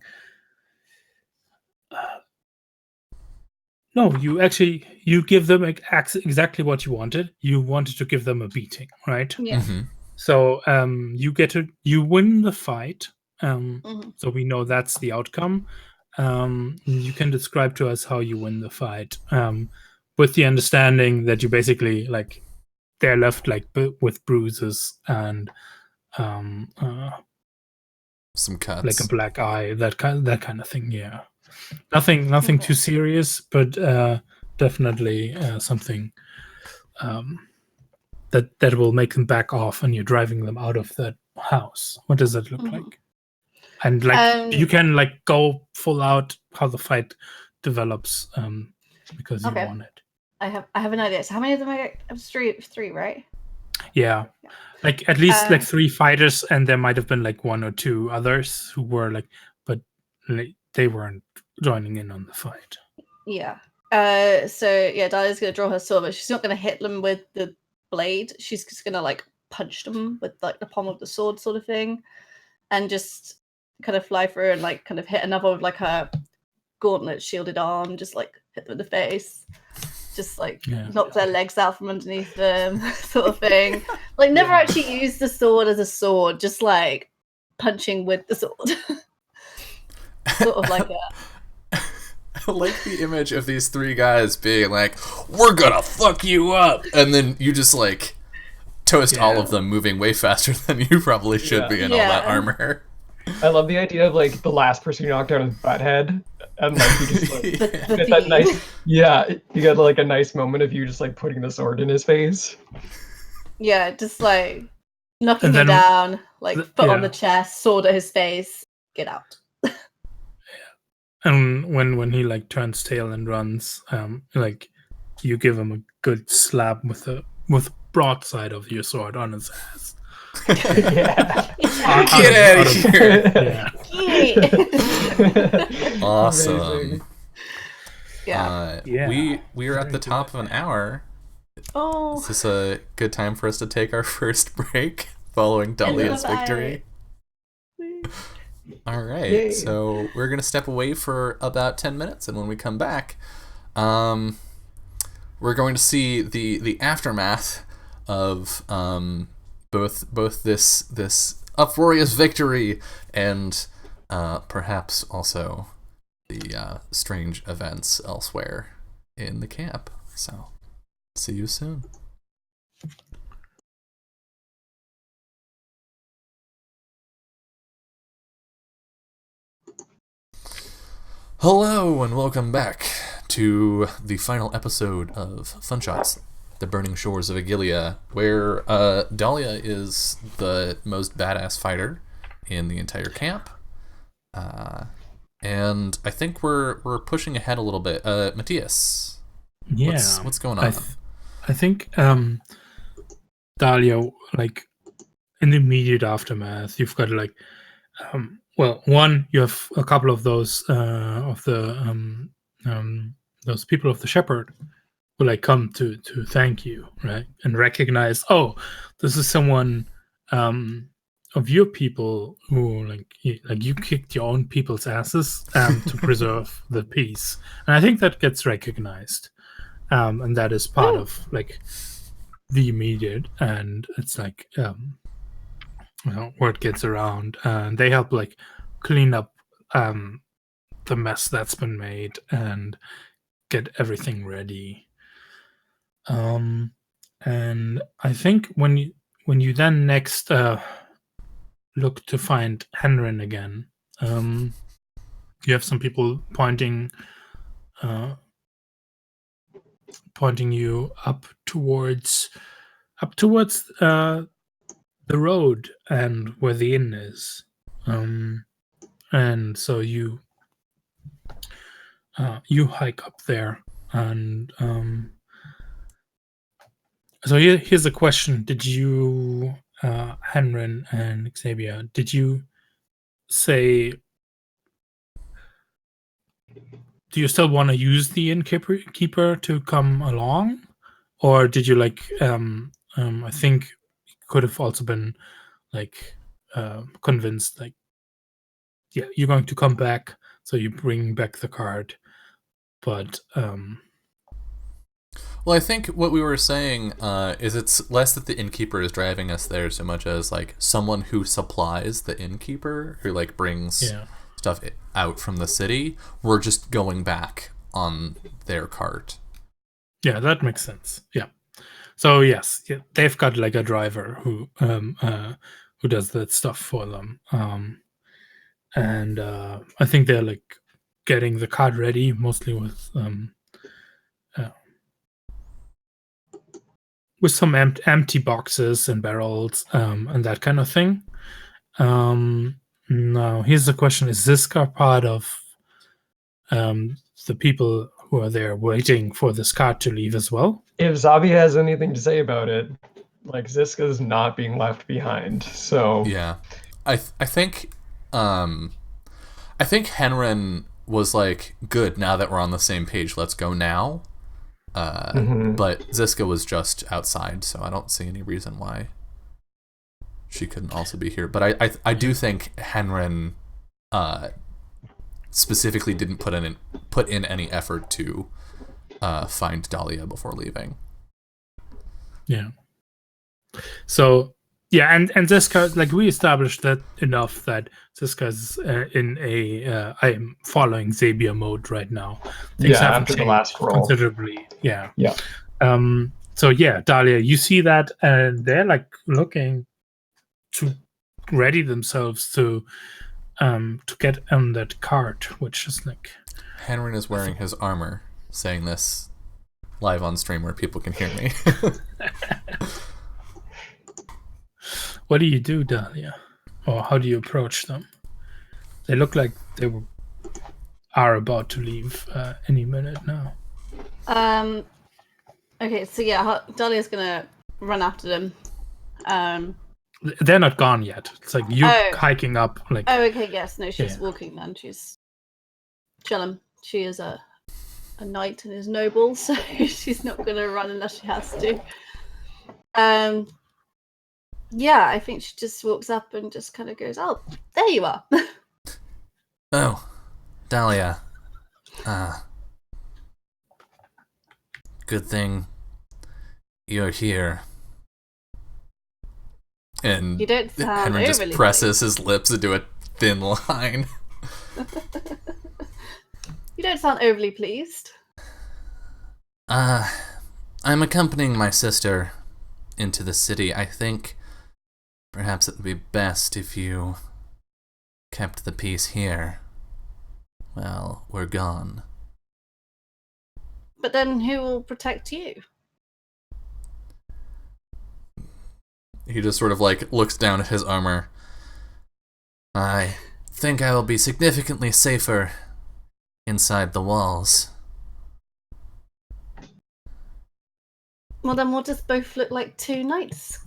No, you give them exactly what you wanted. You wanted to give them a beating, right? Yeah. Mm-hmm. So you win the fight. Mhm. So we know that's the outcome. You can describe to us how you win the fight, with the understanding that you basically like they're left like with bruises and Some cuts. like a black eye, that kind of thing. Yeah, nothing Okay. too serious, but definitely something that will make them back off, and you're driving them out of that house. What does that look Mhm. like? And like you can like go full out how the fight develops, because you Okay. want it. I have an idea. So how many of them I got? Three, right? Yeah, like at least like Um, 3 fighters, and there might have been like 1 or 2 others who were like, but like, they weren't joining in on the fight. Yeah. So yeah, Dahlia's gonna draw her sword, but she's not gonna hit them with the blade. She's just gonna like punch them with like the palm of the sword, sort of thing, and just kind of fly through and like kind of hit another with like her gauntlet shielded arm, just like hit them in the face, just like knock their legs out from underneath them, sort of thing. Like never actually use the sword as a sword, just like punching with the sword. Sort of like a I like the image of these 3 guys being like, we're gonna fuck you up, and then you just like toast all of them, moving way faster than you probably should be in all that armor. I love the idea of like the last person you knocked out is Butthead, and like you just like the get that nice, you got like a nice moment of you just like putting the sword in his face. Yeah, just like knocking And him then- down, like foot on the chest, sword at his face, get out. And when he like turns tail and runs, like you give him a good slap with the broadside of your sword on his ass. Yeah. Get out of here! Yeah. Awesome. Amazing. Yeah. We are at the top of an hour. Oh. Is this a good time for us to take our first break following Dahlia's Bye. victory? All right, Yay. so we're gonna step away for about 10 minutes, and when we come back, we're going to see the aftermath of both this uproarious victory and perhaps also the strange events elsewhere in the camp. So, see you soon. Hello and welcome back to the final episode of Fun Shots, the Burning Shores of Eghilia, where Dahlia is the most badass fighter in the entire camp. And I think we're pushing ahead a little bit. Matthias, Yeah. what's going on? I think Dahlia, like in the immediate aftermath, you've got like well, one, you have a couple of those those people of the shepherd who like come to thank you, right, and recognize, oh, this is someone of your people who like you kicked your own people's asses to preserve the peace, and I think that gets recognized, and that is part of like the immediate, and it's like word gets around, and they help like clean up the mess that's been made and get everything ready. And I think when you then next look to find Henrin again, you have some people pointing you up towards the road and where the inn is. And so you hike up there, and so here's a question: did you, Henrin and Xavier, did you say? Do you still want to use the innkeeper to come along, or did you I think it could have also been convinced, yeah, you're going to come back, so you bring back the card, but Well, I think what we were saying is it's less that the innkeeper is driving us there so much as someone who supplies the innkeeper, who brings stuff out from the city. We're just going back on their cart. Yeah, that makes sense. Yeah. So yes, they've got a driver who does that stuff for them, and I think they're getting the cart ready, mostly with some empty boxes and barrels and that kind of thing. Now, here's the question: is Ziska part of the people who are there waiting for this cart to leave as well? If Zavi has anything to say about it, Ziska's not being left behind. So yeah, I think Henrin was good, now that we're on the same page, let's go now. But Ziska was just outside, so I don't see any reason why she couldn't also be here. But I do think Henrin specifically didn't put in any effort to find Dahlia before leaving. Yeah. So yeah, and Ziska, we established that enough that Ziska's in a I'm following Xavier mode right now. Things haven't after changed the last roll considerably. Yeah. Yeah. So yeah, Dahlia, you see that, and they're looking to ready themselves to get on that cart, which is Henrin is wearing his armor, saying this live on stream where people can hear me. What do you do, Dahlia? Or how do you approach them? They look like they are about to leave any minute now. Okay, so yeah, Dahlia's gonna run after them. They're not gone yet. It's you hiking up. Oh, okay, yes. No, she's walking then. She's chilling. She is a knight and is noble, so she's not gonna run unless she has to. Yeah, I think she just walks up and just kind of goes, "Oh, there you are." Oh, Dahlia. Good thing you're here. And you don't sound Henry just presses his lips into a thin line. You don't sound overly pleased. I'm accompanying my sister into the city. I think perhaps it would be best if you kept the peace here. Well, we're gone. But then who will protect you? He just sort of looks down at his armor. I think I will be significantly safer inside the walls. Well, then we'll just both look like two knights,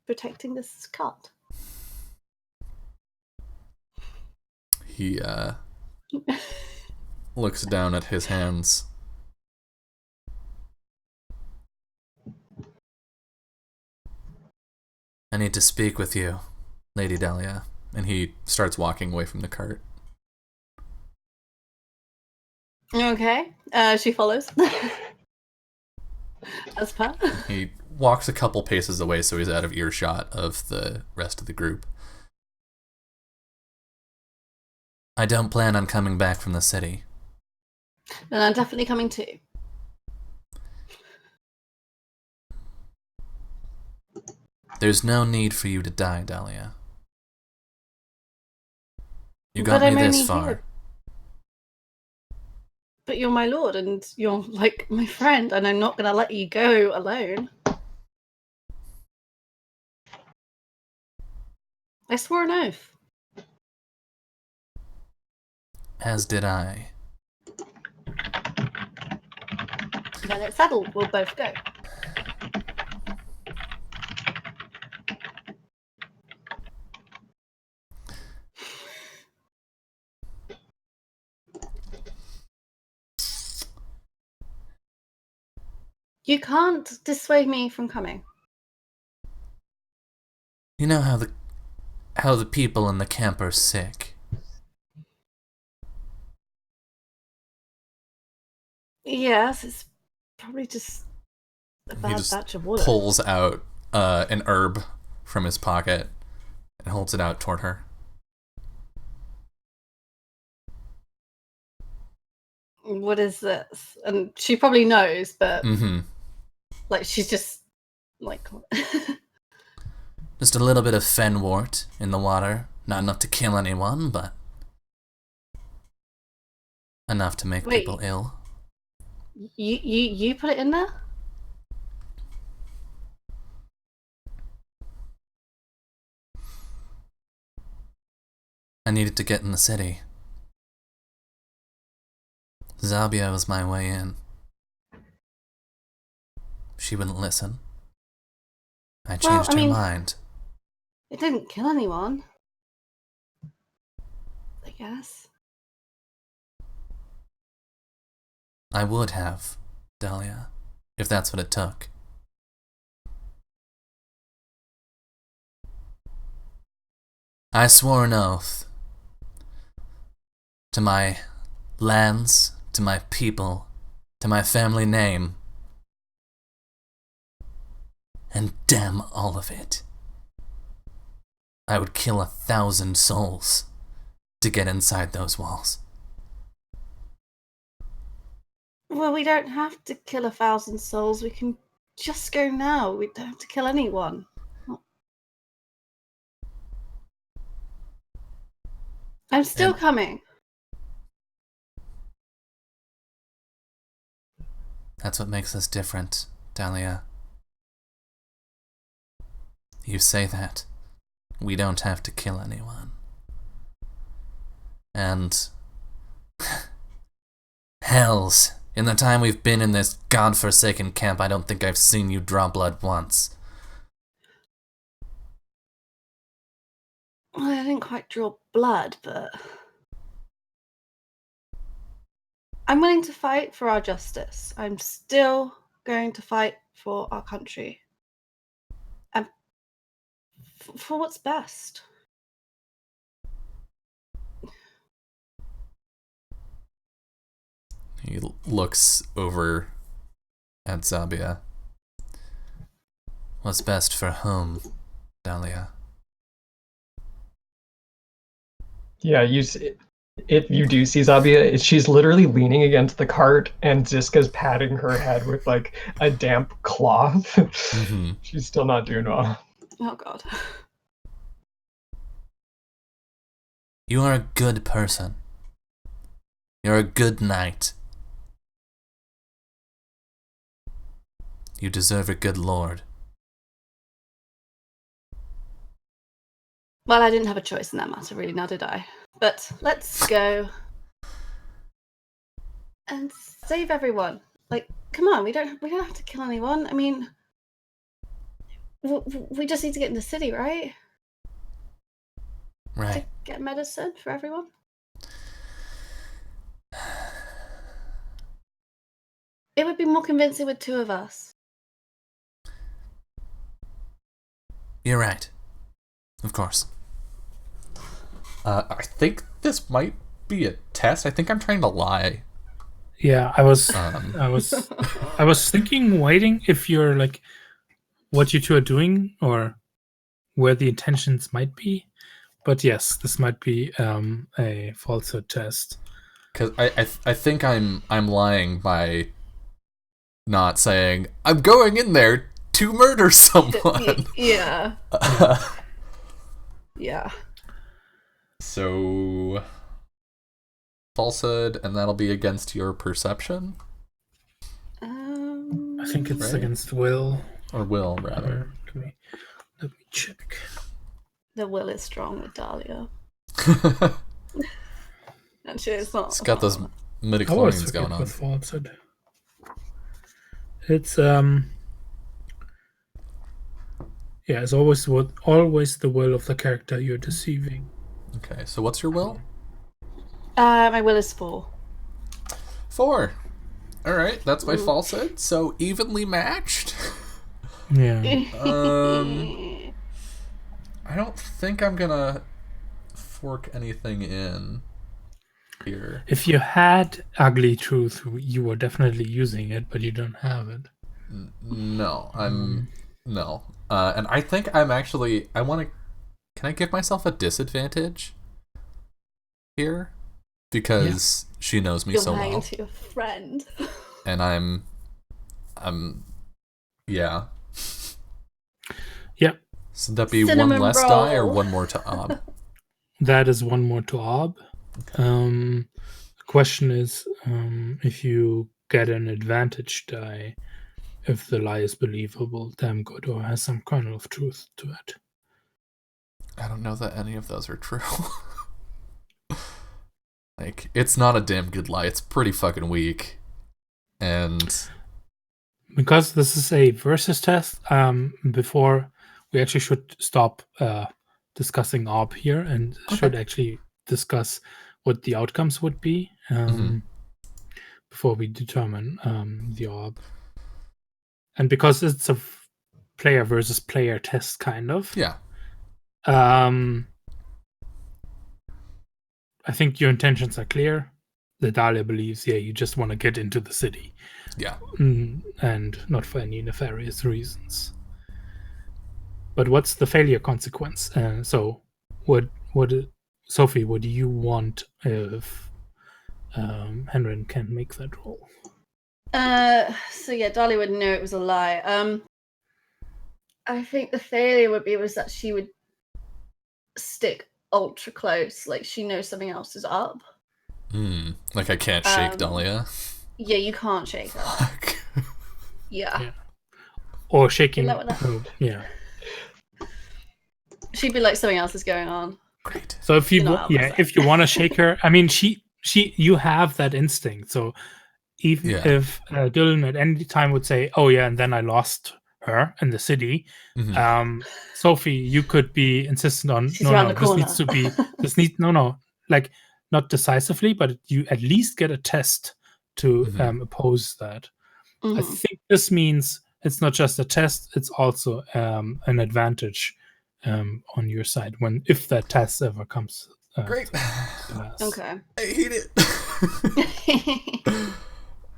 protecting this cart. He looks down at his hands. I need to speak with you, Lady Dahlia. And he starts walking away from the cart. Okay. She follows. That's fun. He walks a couple paces away so he's out of earshot of the rest of the group. I don't plan on coming back from the city. Then I'm definitely coming too. There's no need for you to die, Dahlia. You got But me I'm this only far. here. But you're my lord, and you're like my friend, and I'm not going to let you go alone. I swore an oath. As did I. Then it's settled. We'll both go. You can't dissuade me from coming. You know how the people in the camp are sick. Yes, it's probably just a He bad just batch of water. pulls out an herb from his pocket and holds it out toward her. What is this? And she probably knows, but like she's just like Just a little bit of fenwort in the water. Not enough to kill anyone, but enough to make people ill. You put it in there? I needed to get in the city. Zabia was my way in. She wouldn't listen. I changed her mind. It didn't kill anyone. I guess. I would have, Dahlia, if that's what it took. I swore an oath to my lands, to my people, to my family name, and damn all of it. I would kill 1,000 souls to get inside those walls. Well, we don't have to kill 1,000 souls. We can just go now. We don't have to kill anyone. I'm still coming. That's what makes us different, Dahlia. You say that. We don't have to kill anyone. And hells, in the time we've been in this godforsaken camp, I don't think I've seen you draw blood once. Well, I didn't quite draw blood, but I'm willing to fight for our justice. I'm still going to fight for our country. And for what's best. He looks over at Zabia. What's best for whom, Dahlia? Yeah, if you do see Zabia, she's literally leaning against the cart, and Ziska's patting her head with like a damp cloth. She's still not doing well. Oh god. You are a good person. You're a good knight. You deserve a good lord. Well, I didn't have a choice in that matter, really, now did I? But let's go and save everyone. Like, come on, we don't have to kill anyone. I mean, we just need to get in the city, right? Right. To get medicine for everyone. It would be more convincing with two of us. You're right. Of course. I think this might be a test. I think I'm trying to lie. Yeah, I was thinking, waiting if you're like what you two are doing or where the intentions might be. But yes, this might be a falsehood test. Because I think I'm lying by not saying I'm going in there to murder someone. Yeah. Yeah. So falsehood, and that'll be against your perception. I think it's Right? against will. Or will, rather. Let me check. The will is strong with Dahlia. Actually, it's not. It's got those I midichlorians always forget going on. with falsehood. It's it's always the will of the character you're deceiving. Okay, so what's your will? My will is 4. 4. All right, that's my falsehood. So evenly matched. Yeah. I don't think I'm gonna fork anything in here. If you had ugly truth, you were definitely using it, but you don't have it. No, no. And I think I'm actually. Can I give myself a disadvantage here? Because she knows me You're so lying well, to your friend. and I'm. Yeah. Yep. So that'd be Cinnamon one less roll. die or one more to ob. That is one more to ob. The question is if you get an advantage die, if the lie is believable, damn good, or has some kind of truth to it. I don't know that any of those are true. Like, it's not a damn good lie. It's pretty fucking weak. And Because this is a versus test, before we actually should stop discussing ob here and should actually discuss what the outcomes would be before we determine the ob. And because it's a player versus player test, kind of. yeah. I think your intentions are clear. The Dahlia believes, you just want to get into the city. Yeah. And not for any nefarious reasons. But what's the failure consequence? So, Sophie, what do you want if Henry can make that roll? So Dahlia would know it was a lie. I think the failure was that she would stick ultra close, like she knows something else is up. Like I can't shake Dahlia. Yeah, you can't shake her. Fuck. Yeah. Or shaking. Yeah. She'd be like, something else is going on. Great. So if if you want to shake her, I mean, you have that instinct. So even if Dylan at any time would say, "Oh yeah," and then I lost her in the city, Sophie, you could be insistent on like not decisively, but you at least get a test to oppose that. I think this means it's not just a test; it's also an advantage on your side if that test ever comes. Great. Okay. I hate it.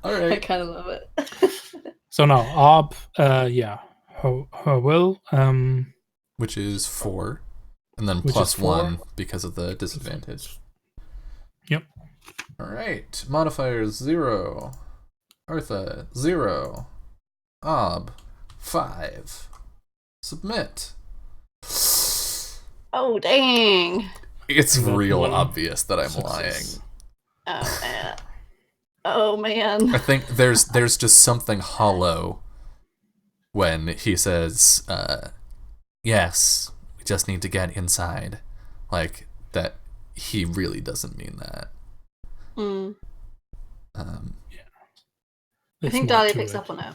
All right. I kind of love it. So now, ob, her will, which is 4, and then plus 1 because of the disadvantage. Yep. All right. Modifiers 0. Artha 0. Ob 5. Submit. Oh dang! It's real obvious that I'm lying. Oh man. Oh man. I think there's just something hollow when he says, yes, we just need to get inside. Like, that he really doesn't mean that. I think Dahlia picks up on it.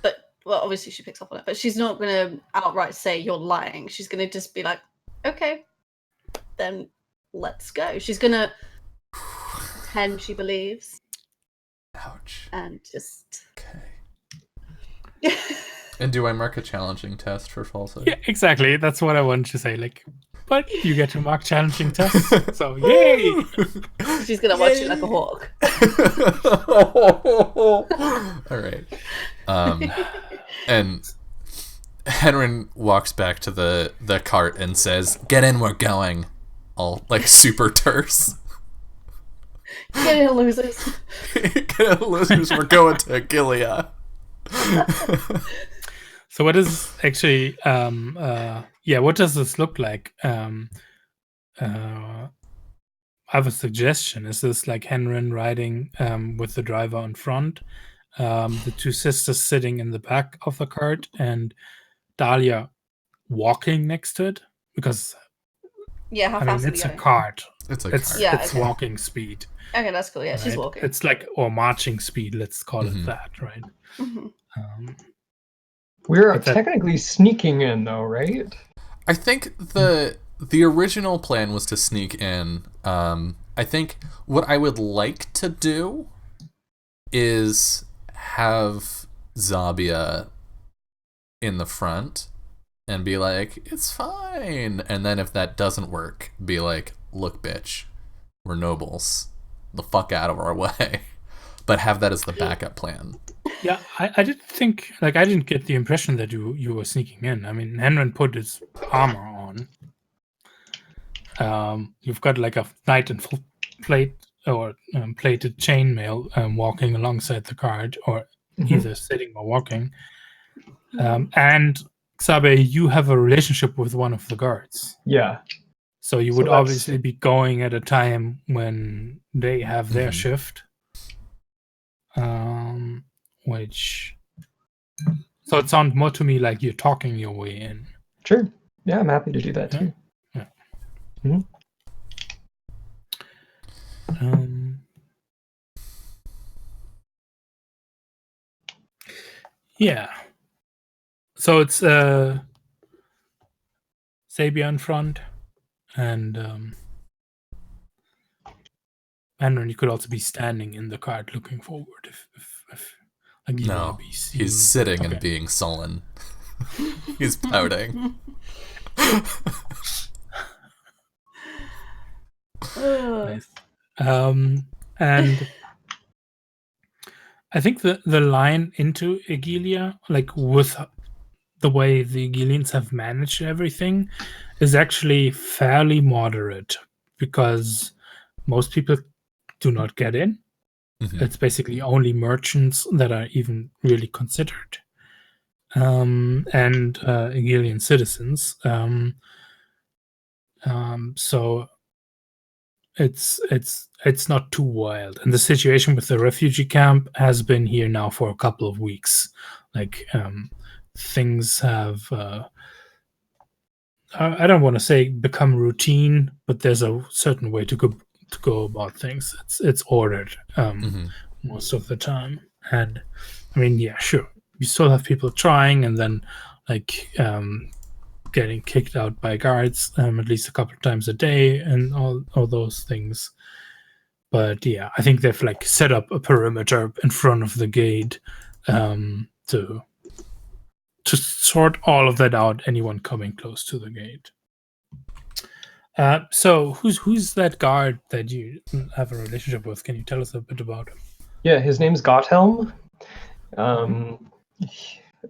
But, well, obviously she picks up on it, but she's not going to outright say you're lying. She's going to just be like, okay, then let's go. She's going to pretend she believes. Ouch. And just... Okay. And do I mark a challenging test for falsehood? Yeah, exactly. That's what I wanted to say. Like, but you get to mark challenging tests. So, yay! She's going to watch it like a hawk. All right. And Henry walks back to the cart and says, "Get in, we're going." All like super terse. Get in, losers. Get in, losers, we're going to Eghilia. So what is actually what does this look like? I have a suggestion. Is this like Henrin riding with the driver in front, the two sisters sitting in the back of the cart, and Dahlia walking next to it? Because Yeah, how fast are we it's a going? cart. It's a It's cart. Yeah, it's okay. walking speed. Okay, that's cool. Yeah, she's right? walking. It's like or marching speed. Let's call Mhm. it that, right? Mhm. We're But that- technically sneaking in, though, right? I think the original plan was to sneak in. I think what I would like to do is have Zabia in the front and be like, it's fine. And then if that doesn't work, be like, look, bitch, we're nobles. The fuck out of our way. But have that as the backup plan. Yeah, I didn't think I didn't get the impression that you were sneaking in. I mean, Henrin put his armor on. You've got like a knight in full plate or plated chainmail walking alongside the cart, or either sitting or walking. And Xabe, you have a relationship with one of the guards. Yeah. So you So would that's- obviously be going at a time when they have their shift. Which so it sounds more to me like you're talking your way in. Sure. Yeah, I'm happy to do that too. Yeah. Mhm. Yeah. So it's Sabia in front, and Henrin, you could also be standing in the cart looking forward if like you want No, to be seen. he's sitting and Okay. being sullen. He's pouting. Nice. And I think the line into Eghilia, like with the way the Egilians have managed everything, is actually fairly moderate because most people do not get in. It's basically only merchants that are even really considered, and Egilian citizens. So it's not too wild, and the situation with the refugee camp has been here now for a couple of weeks. Like things have I don't want to say become routine, but there's a certain way to go about things. It's ordered most of the time, and I mean, yeah, sure, you still have people trying, and then like getting kicked out by guards at least a couple of times a day, and all those things. But yeah, I think they've like set up a perimeter in front of the gate to sort all of that out. Anyone coming close to the gate. So who's that guard that you have a relationship with? Can you tell us a bit about him? Yeah, his name's Gotthelm.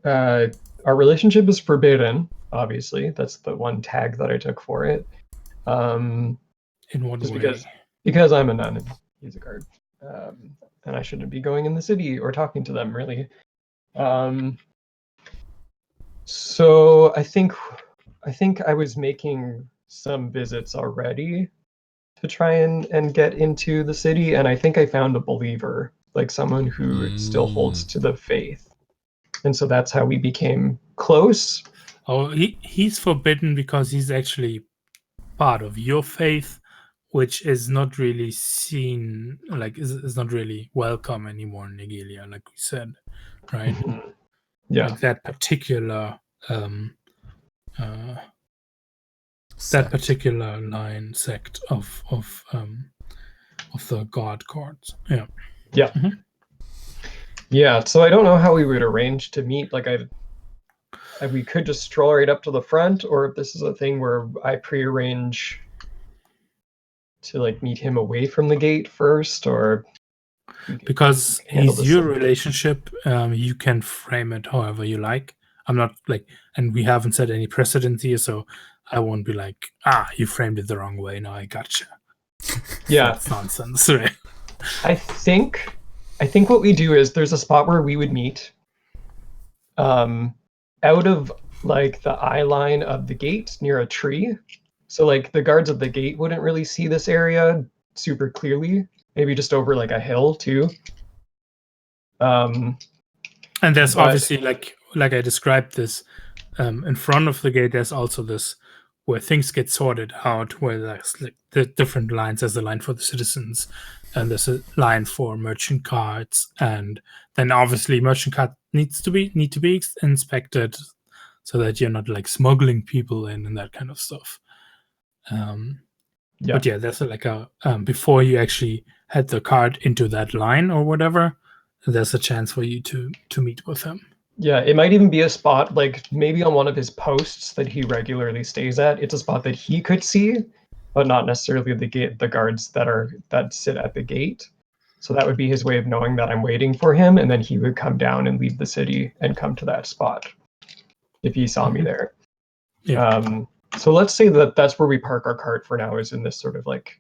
Our relationship is forbidden, obviously. That's the one tag that I took for it. In what just way? Because I'm a nun and he's a guard. And I shouldn't be going in the city or talking to them, really. So I think I was making some visits already to try and get into the city, and I think I found a believer, like someone who still holds to the faith. And so that's how we became close. Oh, he's forbidden because he's actually part of your faith, which is not really seen, like is not really welcome anymore in Eghilia, like we said, right? Yeah. Like that particular line sect of the god cards. Yeah. Yeah. Mm-hmm. Yeah. So I don't know how we would arrange to meet. Like we could just stroll right up to the front, or if this is a thing where I prearrange to like meet him away from the gate first, or because he's your relationship, you can frame it however you like. I'm not like, and we haven't set any precedent here, so I won't be like, you framed it the wrong way. No, I gotcha. Yeah, that's nonsense, right? I think what we do is there's a spot where we would meet. out of like the eye line of the gate near a tree. So like the guards at the gate wouldn't really see this area super clearly. Maybe just over like a hill too. And there's but- obviously like I described this, in front of the gate. There's also this where things get sorted out, where there's like the different lines. There's a line for the citizens, and there's a line for merchant carts, and then obviously merchant cart need to be inspected, so that you're not like smuggling people in and that kind of stuff. Yeah. But yeah, there's like a before you actually head the cart into that line or whatever, there's a chance for you to meet with him. Yeah, it might even be a spot like maybe on one of his posts that he regularly stays at. It's a spot that he could see, but not necessarily the guards that sit at the gate. So that would be his way of knowing that I'm waiting for him, and then he would come down and leave the city and come to that spot if he saw me there. Yeah. So let's say that that's where we park our cart for now, is in this sort of like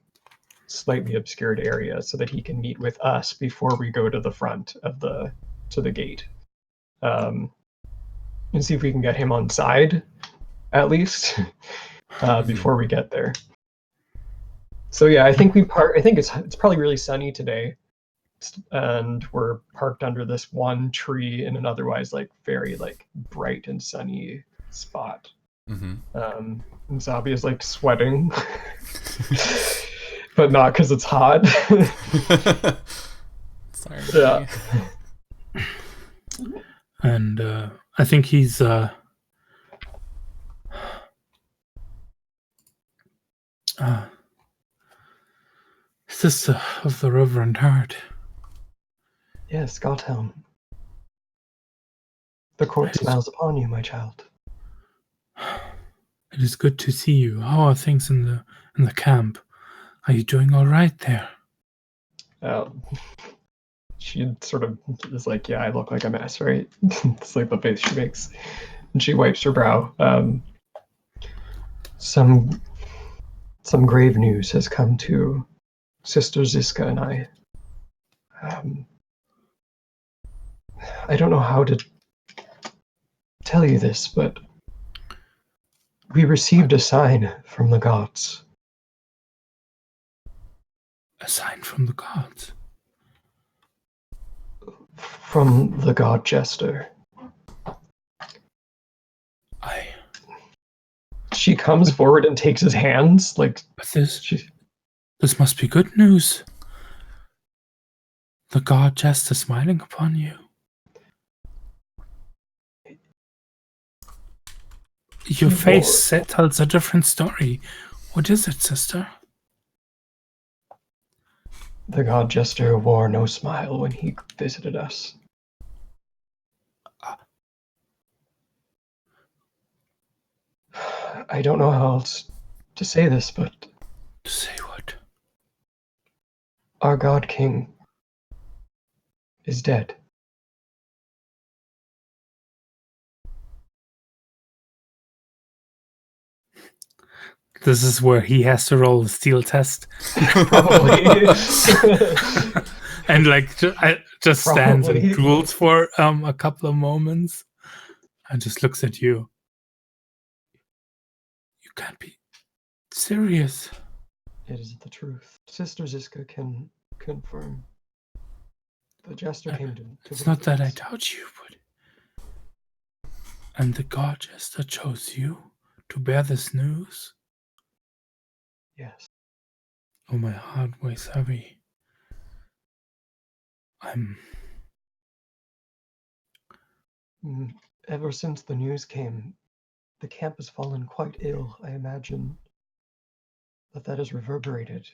slightly obscured area, so that he can meet with us before we go to the front of the gate. And see if we can get him on side, at least, before we get there. So yeah, I think I think it's probably really sunny today, and we're parked under this one tree in an otherwise like very like bright and sunny spot. And Zabi is like sweating, but not because it's hot. Sorry. Yeah. And I think he's sister of the Reverend Hart. Yes, Gotthelm. The court smiles upon you, my child. It is good to see you. How are things in the camp? Are you doing all right there? She sort of is like, yeah, I look like a mess, right? It's like the face she makes. And she wipes her brow. Some grave news has come to Sister Ziska and I. I don't know how to tell you this, but we received a sign from the gods. A sign from the gods? From the god Jester. She comes forward and takes his hands, like. But this must be good news. The god Jester smiling upon you. Your face tells a different story. What is it, sister? The god Jester wore no smile when he visited us. I don't know how else to say this, but... To say what? Our god king is dead. This is where he has to roll the steel test. Probably. And like just stands and drools for a couple of moments and just looks at you. You can't be serious. It is the truth. Sister Ziska can confirm. The Jester came to it's not that I doubt you, but... And the god Jester chose you to bear this news? Yes. Oh, my heart weighs heavy. Ever since the news came, the camp has fallen quite ill. I imagine that has reverberated.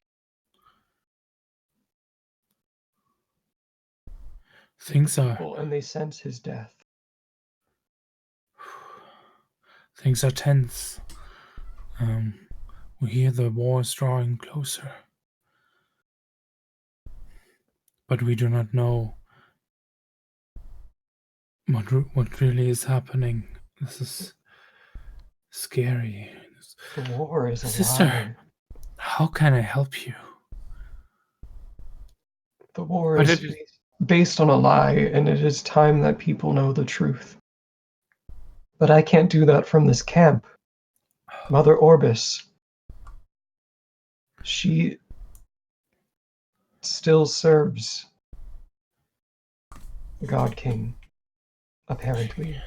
Things are... And they sense his death. Things are tense. We hear the war is drawing closer. But we do not know what really is happening. This is scary. The war is a Sister, lie. How can I help you? The war is based on a lie, and it is time that people know the truth. But I can't do that from this camp. Mother Orbis. She still serves the God King, apparently.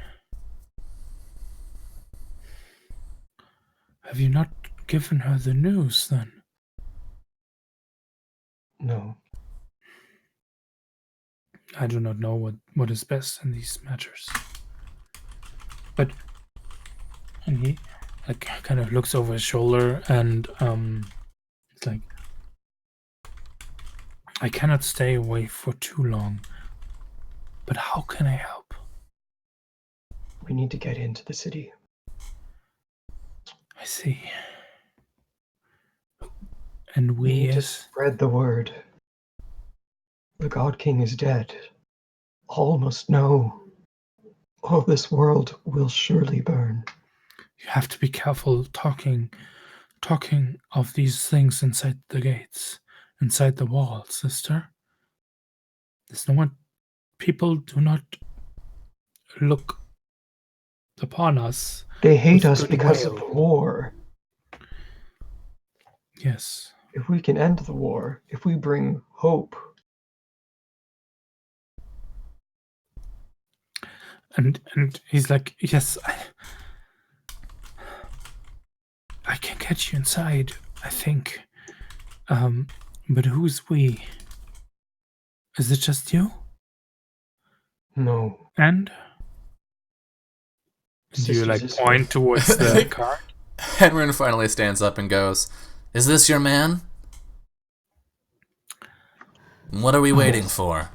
Have you not given her the news, then? No. I do not know what is best in these matters. But... And he like kind of looks over his shoulder and it's like, I cannot stay away for too long. But how can I help? We need to get into the city. I see. And We need to as... spread the word. The God King is dead. All must know. All this world will surely burn. You have to be careful talking of these things inside the gates, inside the walls, sister. There's no one. People do not look upon us. They hate us goodwill. because of the war. Yes. If we can end the war, if we bring hope. And he's like, yes, I can get you inside, I think. But who's we? Is it just you? No. And do you like point towards the car? Henry finally stands up and goes, "Is this your man? What are we waiting for?"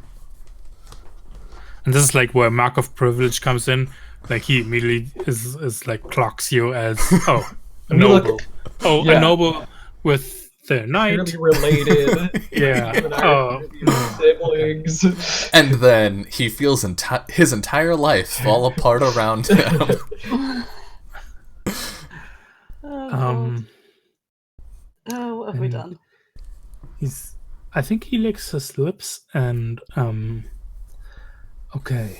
And this is like where mark of privilege comes in. Like he immediately is like clocks you as a noble. A noble with the knight. Clearly related. Yeah. Siblings. And then he feels his entire life fall apart around him. What have we done? I think he licks his lips and okay.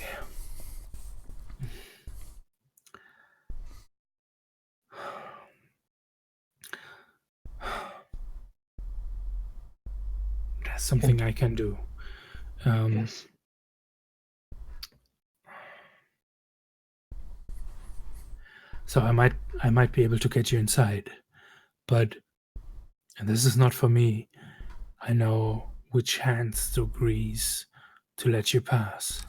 There's something I can do. Yes. So I might be able to get you inside, but and this is not for me. I know which hands to grease to let you pass.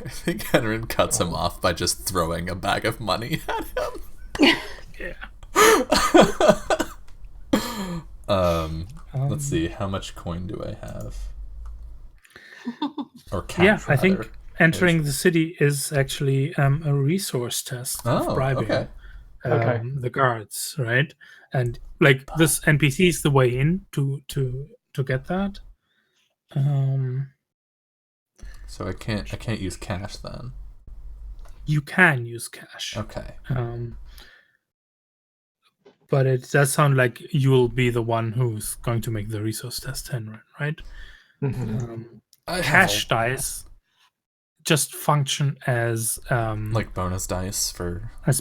I think Henry cuts him off by just throwing a bag of money at him. Yeah. Let's see, how much coin do I have? Or cash, yeah, I think rather. entering the city is actually a resource test of bribing the guards, right? And like this NPC is the way in to get that. So I can't use cash then. You can use cash. Okay. But it does sound like you'll be the one who's going to make the resource test, Henry, right? Mm-hmm. Cash dice just function as like bonus dice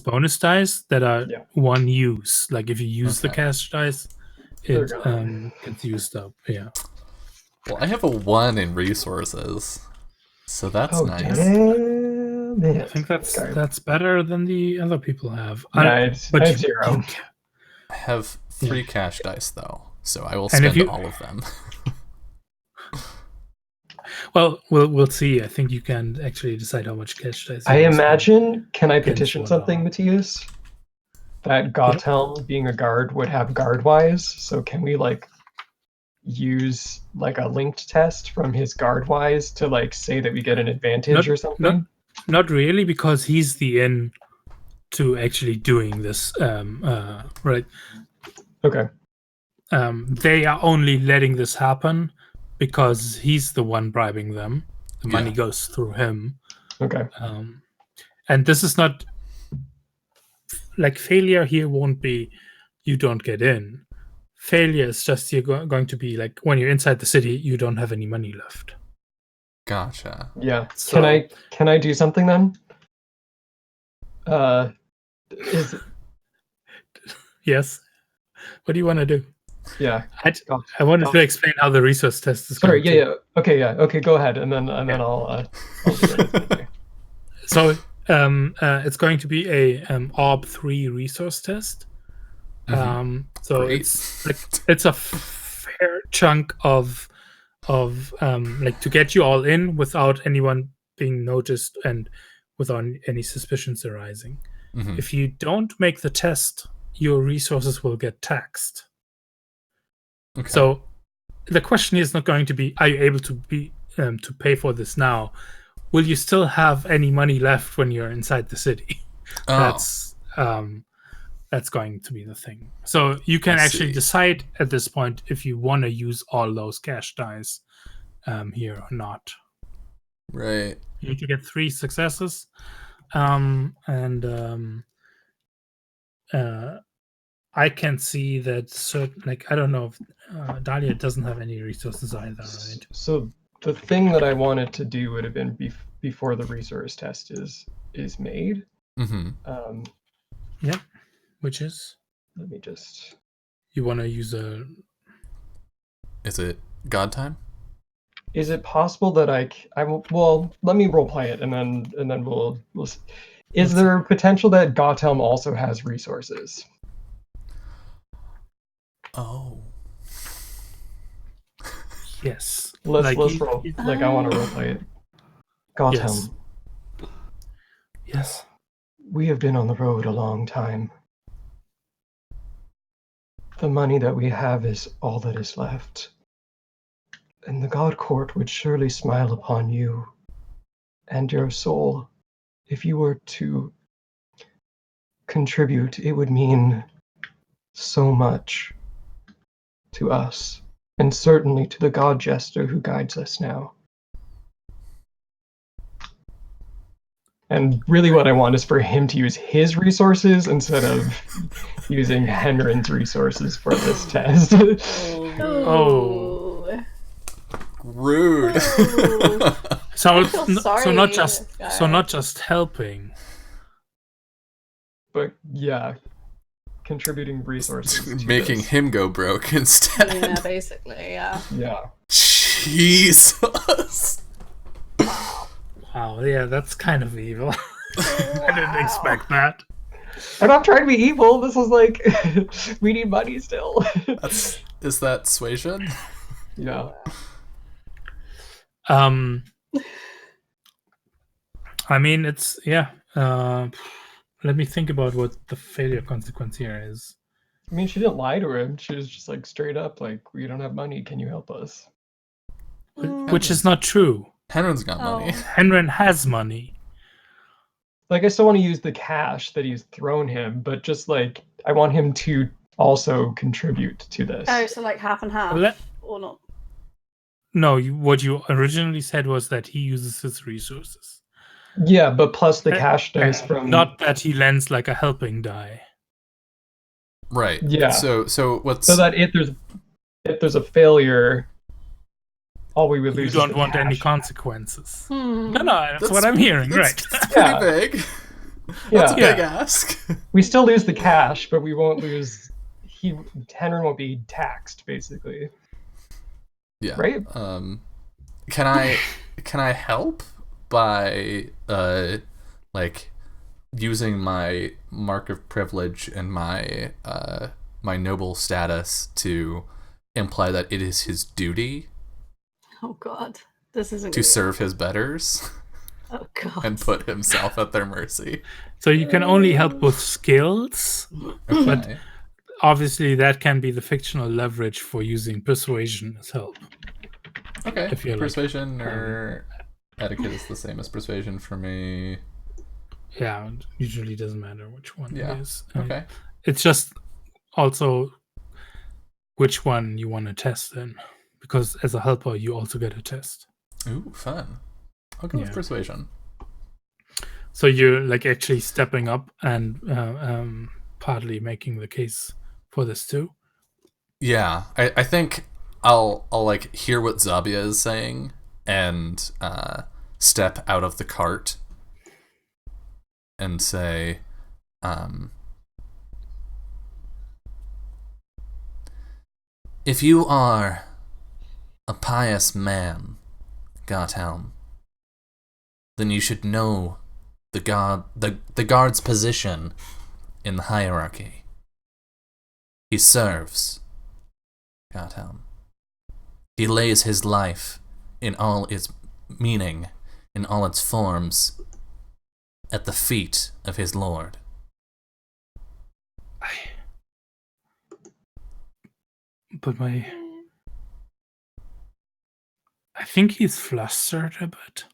bonus dice that are one use. Like if you use the cash dice, it gets used up. Yeah. Well, I have a 1 in resources, so that's nice. Damn it. I think that's better than the other people have. I have 0. I have 3 cash dice though, so I will spend all of them. Well, we'll see. I think you can actually decide how much cash dice. I imagine. Can I petition something, Matthias? That Gotham, being a guard, would have guard wise. So can we like use like a linked test from his guard wise to like say that we get an advantage or something? Not really, because he's the in to actually doing this. Right. Okay. They are only letting this happen because he's the one bribing them. The money goes through him. Okay. And this is not like failure here won't be you don't get in. Failure is just you're going to be like when you're inside the city, you don't have any money left. Gotcha. Yeah. So, can I do something then? Is Yes. What do you want to do? yeah. I wanted to explain how the resource test is Sorry. going Yeah. Okay. Go ahead, and then I'll do what it's gonna do. So it's going to be a ORB3 resource test. So Great. it's a fair chunk of like to get you all in without anyone being noticed and without any suspicions arising. Mhm. If you don't make the test, your resources will get taxed. Okay. So the question is not going to be, are you able to to pay for this now? Will you still have any money left when you're inside the city? Oh. That's going to be the thing. So you can actually decide at this point if you want to use all those cash dice here or not. Right. You need to get 3 successes, I can see that certain, like, I don't know if Dahlia doesn't have any resources either, right? So the thing that I wanted to do would have been before the resource test is made. Mm-hmm. Yep. Which is? Let me just. You want to use a. Is it God time? Is it possible that I will? Well, let me roleplay it, and then we'll. Is there a potential that Gotham also has resources? Oh. Yes. Let's roll. Like I want to roleplay it. Gotham. Yes. We have been on the road a long time. The money that we have is all that is left. And the God Court would surely smile upon you and your soul. If you were to contribute, it would mean so much to us, and certainly to the God Jester who guides us now. And really what I want is for him to use his resources instead of using Henrin's resources for this test. Oh. Rude. So sorry, not just helping. But yeah, contributing resources. Making him go broke instead. Yeah, basically, yeah. Yeah. Jesus. Wow, yeah, that's kind of evil. I didn't expect that. I'm not trying to be evil. This is like, we need money still. Is that suasion? Yeah. I mean, it's let me think about what the failure consequence here is. I mean, she didn't lie to him. She was just like straight up, like, we don't have money. Can you help us? Which is not true. Henrin's got money. Henrin has money. Like, I still want to use the cash that he's thrown him, but just like, I want him to also contribute to this. Oh, so like half and half, or not? No, what you originally said was that he uses his resources. Yeah, but plus the cash dice from. Not that he lends like a helping die. Right. Yeah. So what's so that if there's a failure, all we would lose. You don't want cash. any consequences. No, that's what I'm hearing. That's Right. pretty big. Yeah. That's a big ask. We still lose the cash, but we won't lose. Henrin won't be taxed, basically. Yeah. Right. Can I help by like using my mark of privilege and my my noble status to imply that it is his duty? Oh God, this isn't to serve his betters. Oh God. And put himself at their mercy. So you can only help with skills, okay. But obviously that can be the fictional leverage for using persuasion as help. Okay. If you're persuasion like, or etiquette is the same as persuasion for me. Yeah, it usually doesn't matter which one it is. Okay. It's just also which one you want to test then, because as a helper you also get a test. Ooh, fun. I'll go with persuasion. So you're like actually stepping up and partly making the case for this too. Yeah, I think I'll like hear what Zabia is saying and step out of the cart and say, if you are a pious man, Gothelm, then you should know the guard's position in the hierarchy. He serves Gothelm. He lays his life in all its meaning, in all its forms, at the feet of his lord. But I think he's flustered a bit.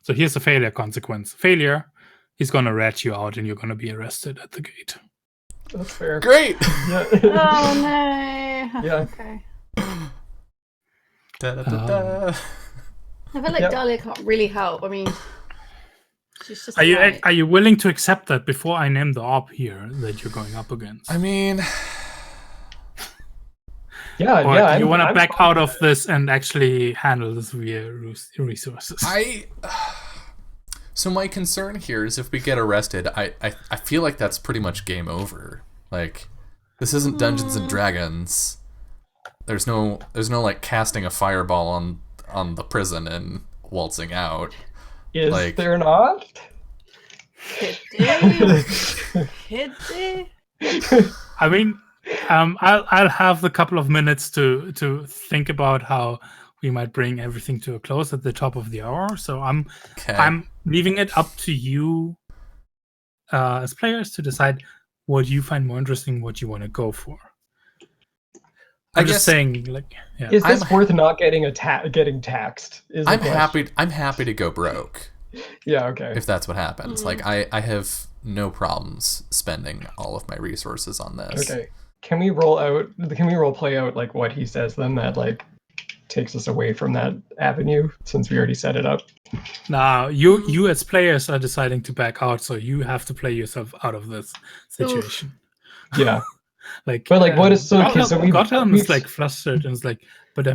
So here's the failure consequence. Failure, he's gonna rat you out and you're gonna be arrested at the gate. That's fair. Great! Yeah. Oh no. Yeah. Okay. Da-da-da-da. I feel like Dahlia can't really help. I mean, she's just. Are you willing to accept that before I name the op here that you're going up against? I mean, or yeah. do you want to I'm back fine out with of this and actually handle this via resources? So my concern here is if we get arrested, I feel like that's pretty much game over. Like, this isn't Dungeons and Dragons. There's no like casting a fireball on the prison and waltzing out. Is like, there not? Could do. I mean, I'll have a couple of minutes to think about how we might bring everything to a close at the top of the hour. So I'm leaving it up to you as players to decide what you find more interesting, what you want to go for. I'm just saying, like, yeah. Is this worth not getting getting taxed? I'm happy to go broke. Yeah, okay. If that's what happens. Like, I have no problems spending all of my resources on this. Okay. Can we role play out like what he says then that like takes us away from that avenue since we already set it up? Now you as players are deciding to back out, so you have to play yourself out of this situation. Yeah. Like, but like, what is so? Okay, so Gothelm is like flustered and is like, but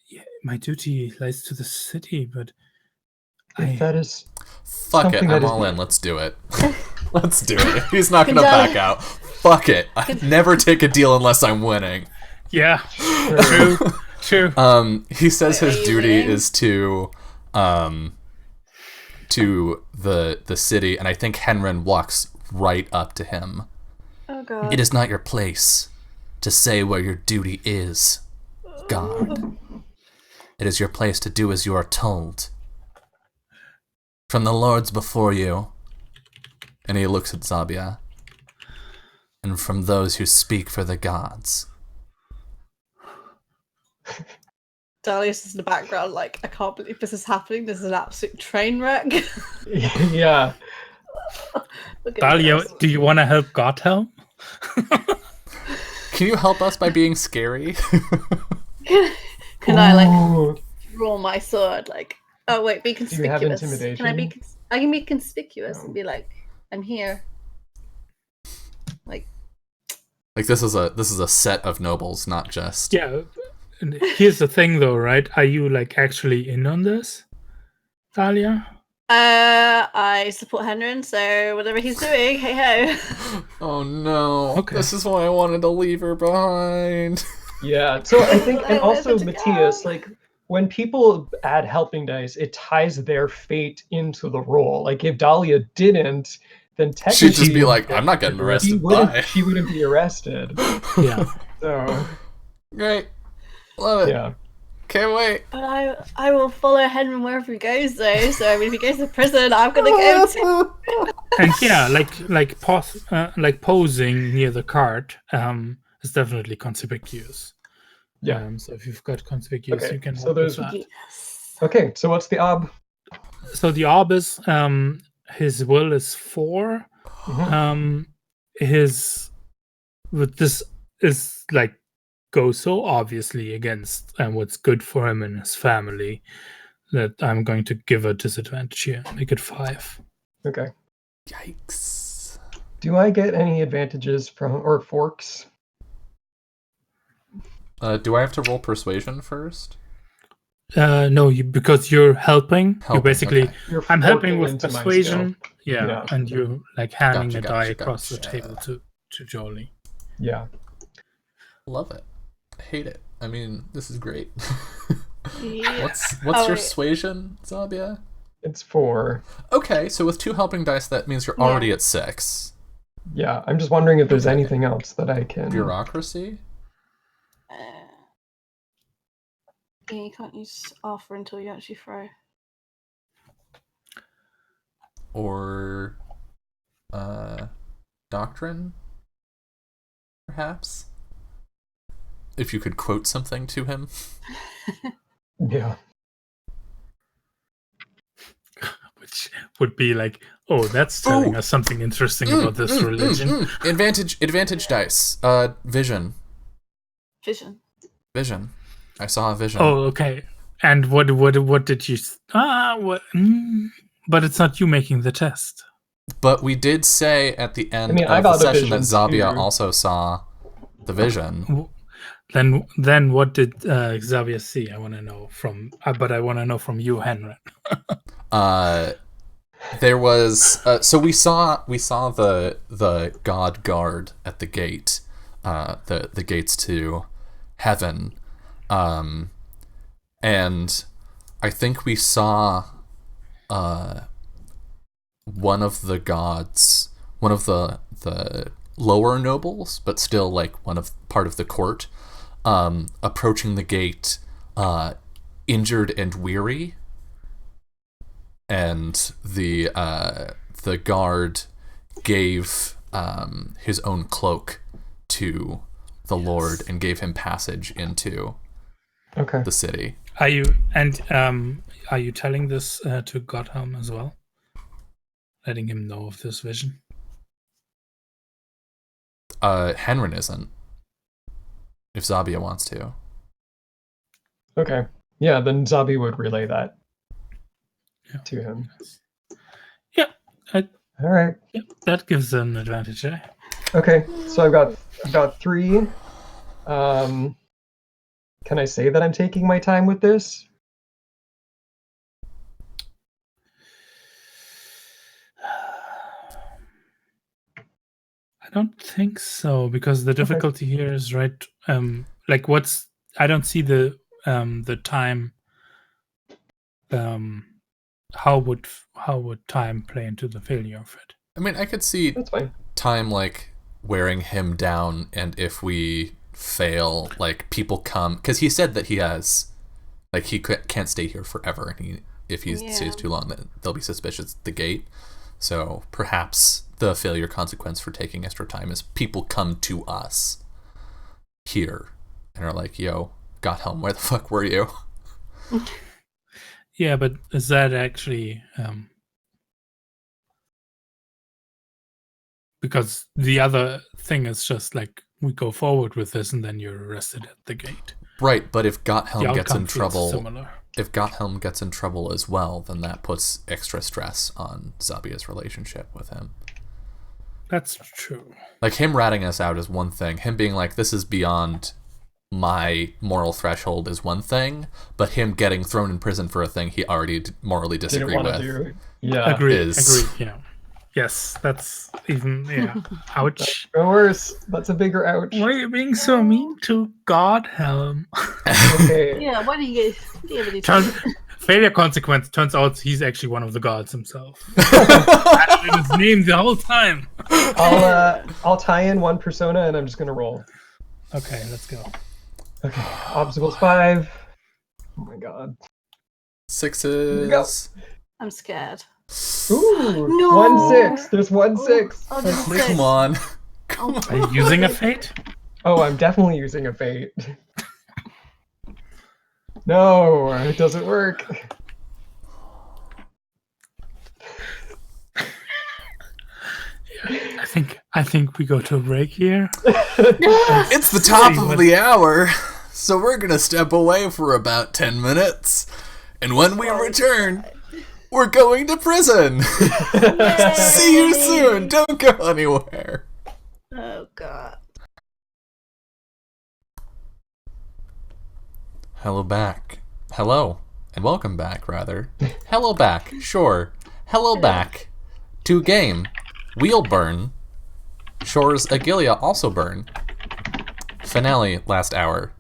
yeah, my duty lies to the city, but that is. Fuck it, I'm all in. Let's do it. Let's do it. If he's not gonna back out, fuck it. I never take a deal unless I'm winning. Yeah, true. He says his duty is to the city, and I think Henrin walks right up to him. Oh god. It is not your place to say where your duty is, guard. It is your place to do as you are told. From the lords before you, and he looks at Zabia, and from those who speak for the gods. Dahlia's in the background, like, I can't believe this is happening. This is an absolute train wreck. Yeah. Dahlia, do you want to help Gothelm? Can you help us by being scary? Can I like draw my sword? Like, oh wait, be conspicuous. Do you have intimidation? Can I be? I can be conspicuous and be like, I'm here. Like this is a set of nobles, not just. Yeah. And here's the thing, though, right? Are you like actually in on this, Dahlia? I support Henrin, so whatever he's doing, hey ho. Oh no! Okay. This is why I wanted to leave her behind. Yeah. So I think, and also Matthias, like when people add helping dice, it ties their fate into the roll. Like if Dahlia didn't, then technically she'd just be like, "I'm not getting arrested." She wouldn't be arrested. Yeah. So great, love it. Yeah. Can't wait. But I will follow Henry wherever he goes, though. So I mean, if he goes to prison, I'm gonna go too. And yeah, like posing near the cart is definitely conspicuous. Yeah. So if you've got conspicuous, Okay, you can. so there's- that. Yes. Okay. So what's the ob? So the orb is his will is 4. His with this is like goes so obviously against what's good for him and his family that I'm going to give a disadvantage here. Make it 5. Okay. Yikes. Do I get any advantages from or forks? Do I have to roll persuasion first? No, because you're helping. You're basically, okay. I'm helping forking with into my persuasion. skill. Yeah, Yeah. and you're like handing Gotcha, a die gotcha, across the gotcha. table to Jolie. Yeah. Love it. Hate it. I mean, this is great. Yeah. What's Oh, your wait. suasion, Zabia? It's 4. Okay, so with 2 helping dice, that means you're already at 6. Yeah, I'm just wondering if there's Okay. anything else that I can. Bureaucracy? Yeah, you can't use offer until you actually throw. Or doctrine? Perhaps? If you could quote something to him. Yeah. Which would be like, oh, that's telling us something interesting about this religion. Advantage dice. Vision. Vision. I saw a vision. Oh, okay. And what did you? What? But it's not you making the test. But we did say at the end I of the got a session that vision, Zabia too. also saw the vision. Then what did Xavier see? I want to know from. But I want to know from you, Henry. There was so we saw the god guard at the gate, the gates to heaven, and I think we saw one of the gods, one of the lower nobles, but still like part of the court, approaching the gate, injured and weary. And the guard gave his own cloak to the Lord and gave him passage into the city. Are you telling this to Godhelm as well? Letting him know of this vision? Henrin isn't. If Zabia wants to. Okay. Yeah, then Zabi would relay that to him. Yeah. All right. Yep, that gives an advantage, eh? Okay, so I've got 3. Can I say that I'm taking my time with this? I don't think so, because the difficulty here is right. Like, I don't see the time. How would time play into the failure of it? I mean, I could see That's fine. time like wearing him down, and if we fail, like people come, because he said that he has, like he can't stay here forever, and if he stays too long, then they'll be suspicious at the gate. So perhaps the failure consequence for taking extra time is people come to us here and are like, "Yo, Godhelm, where the fuck were you?" Yeah, but is that actually because the other thing is just like we go forward with this and then you're arrested at the gate. Right, but if The Godhelm gets in outcome feels trouble, similar. if Godhelm gets in trouble as well, then that puts extra stress on Zabia's relationship with him. That's true. Like him ratting us out is one thing. Him being like, "This is beyond my moral threshold" is one thing, but him getting thrown in prison for a thing he already morally disagree with. Yeah. Agreed. Yeah. Yes, that's even ouch. Or worse. That's a bigger ouch. Why are you being so mean to Godhelm? Okay. Yeah, why do you get Failure consequence turns out he's actually one of the gods himself. Had it in his name the whole time. I'll tie in one persona and I'm just gonna roll. Okay, let's go. Okay. Obstacles 5. Oh my god. 6s. I'm scared. Ooh, No. 1 6. There's 1 6. Oh, just Come six. on. Oh, Are you using a fate? Oh, I'm definitely using a fate. No, it doesn't work. I think we go to a break here. It's the top of the hour, so we're gonna step away for about 10 minutes. And when we return, we're going to prison. See you soon. Don't go anywhere. Oh god. Hello back. hello, and welcome back, rather. Hello back, sure. Hello back to game. Wheel burn. Shores Eghilia also burn. Finale last hour.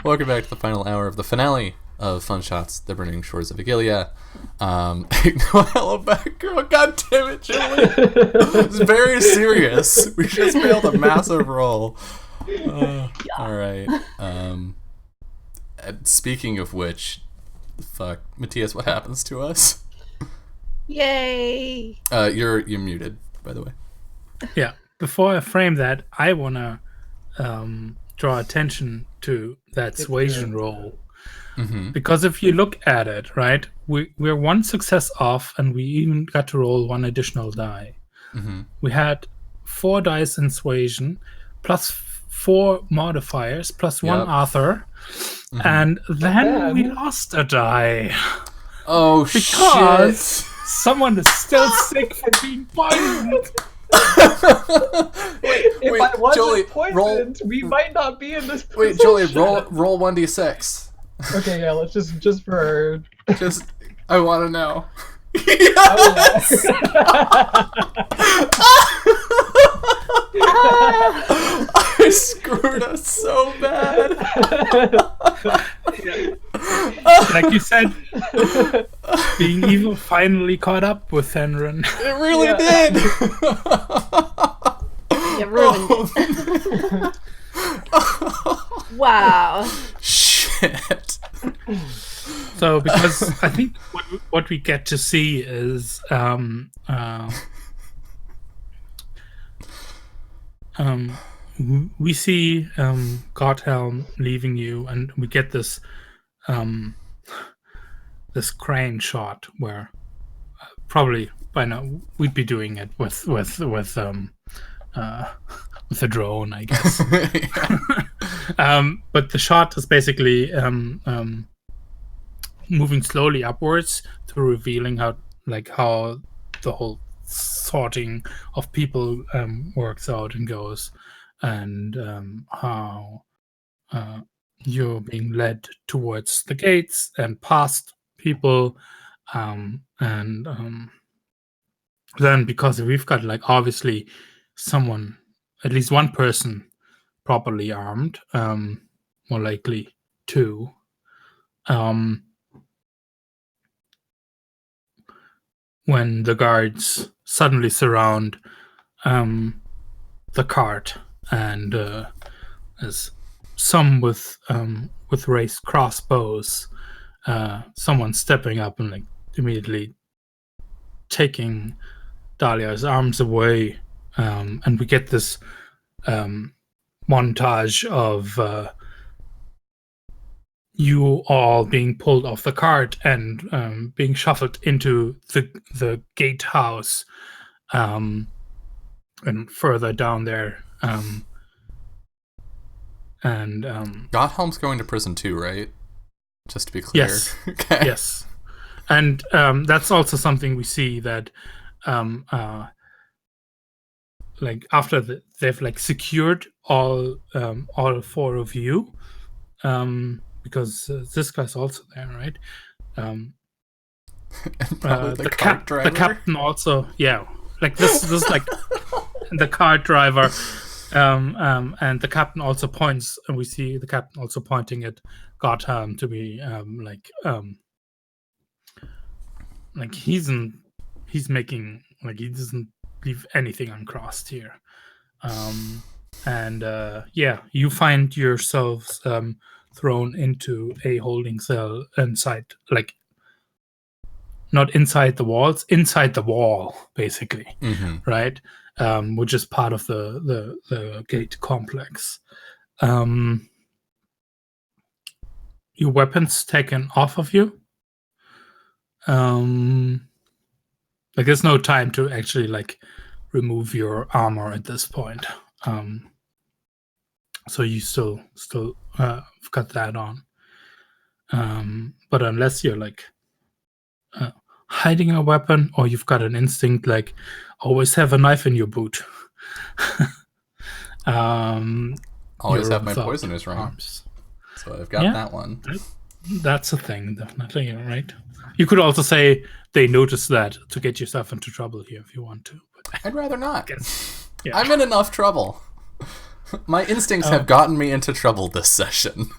Welcome back to the final hour of the finale of Fun Shots, the Burning Shores of Eghilia. Hello back, girl. God damn it, Julie. It's very serious. We just failed a massive roll. All right. And speaking of which, fuck, Matthias, what happens to us? Yay! You're muted, by the way. Yeah. Before I frame that, I wanna draw attention to that suasion roll. Mm-hmm. Because if you look at it, right, we're one success off, and we even got to roll one additional die. Mm-hmm. We had 4 dice in suasion, plus 4 modifiers, plus 1 author, and then we lost a die. Oh, because shit. Someone is still sick from being poisoned. If I wasn't Julie, poisoned, we might not be in this position. Wait, Julie, roll 1d6. Okay, yeah, let's just for... Just, I want to know. Yes! I screwed us so bad. Like you said, being evil finally caught up with Fenrir. It really did. You ruined it. Wow. Shit. So, because I think what we get to see is we see Godhelm leaving you, and we get this this crane shot where probably by now we'd be doing it with a drone, I guess. But the shot is basically moving slowly upwards to revealing how the whole sorting of people works out and goes, and how you're being led towards the gates and past people, and then because we've got obviously someone, at least one person properly armed, more likely 2, when the guards suddenly surround the cart, and there's some with raised crossbows, someone stepping up and immediately taking Dahlia's arms away, and we get this montage of you all being pulled off the cart and being shuffled into the gatehouse, and further down there. Godhelm's going to prison too, right? Just to be clear. Yes. Okay. Yes. And that's also something we see that after they've secured all 4 of you, because this guy's also there, right? And probably the captain also, this is the cart driver, and the captain also points, and we see the captain also pointing at Godhelm to be he's making he doesn't leave anything uncrossed here, and you find yourselves thrown into a holding cell inside, not inside the walls, inside the wall, basically, right? Which is part of the gate complex. Your weapons taken off of you. There's no time to actually remove your armor at this point. So you still got that on. But unless you're hiding a weapon, or you've got an instinct always have a knife in your boot. Always have my poisonous ring. So I've got that one. That's a thing, definitely, right? You could also say they notice that to get yourself into trouble here if you want to. But I'd rather not. Yeah. I'm in enough trouble. My instincts have gotten me into trouble this session.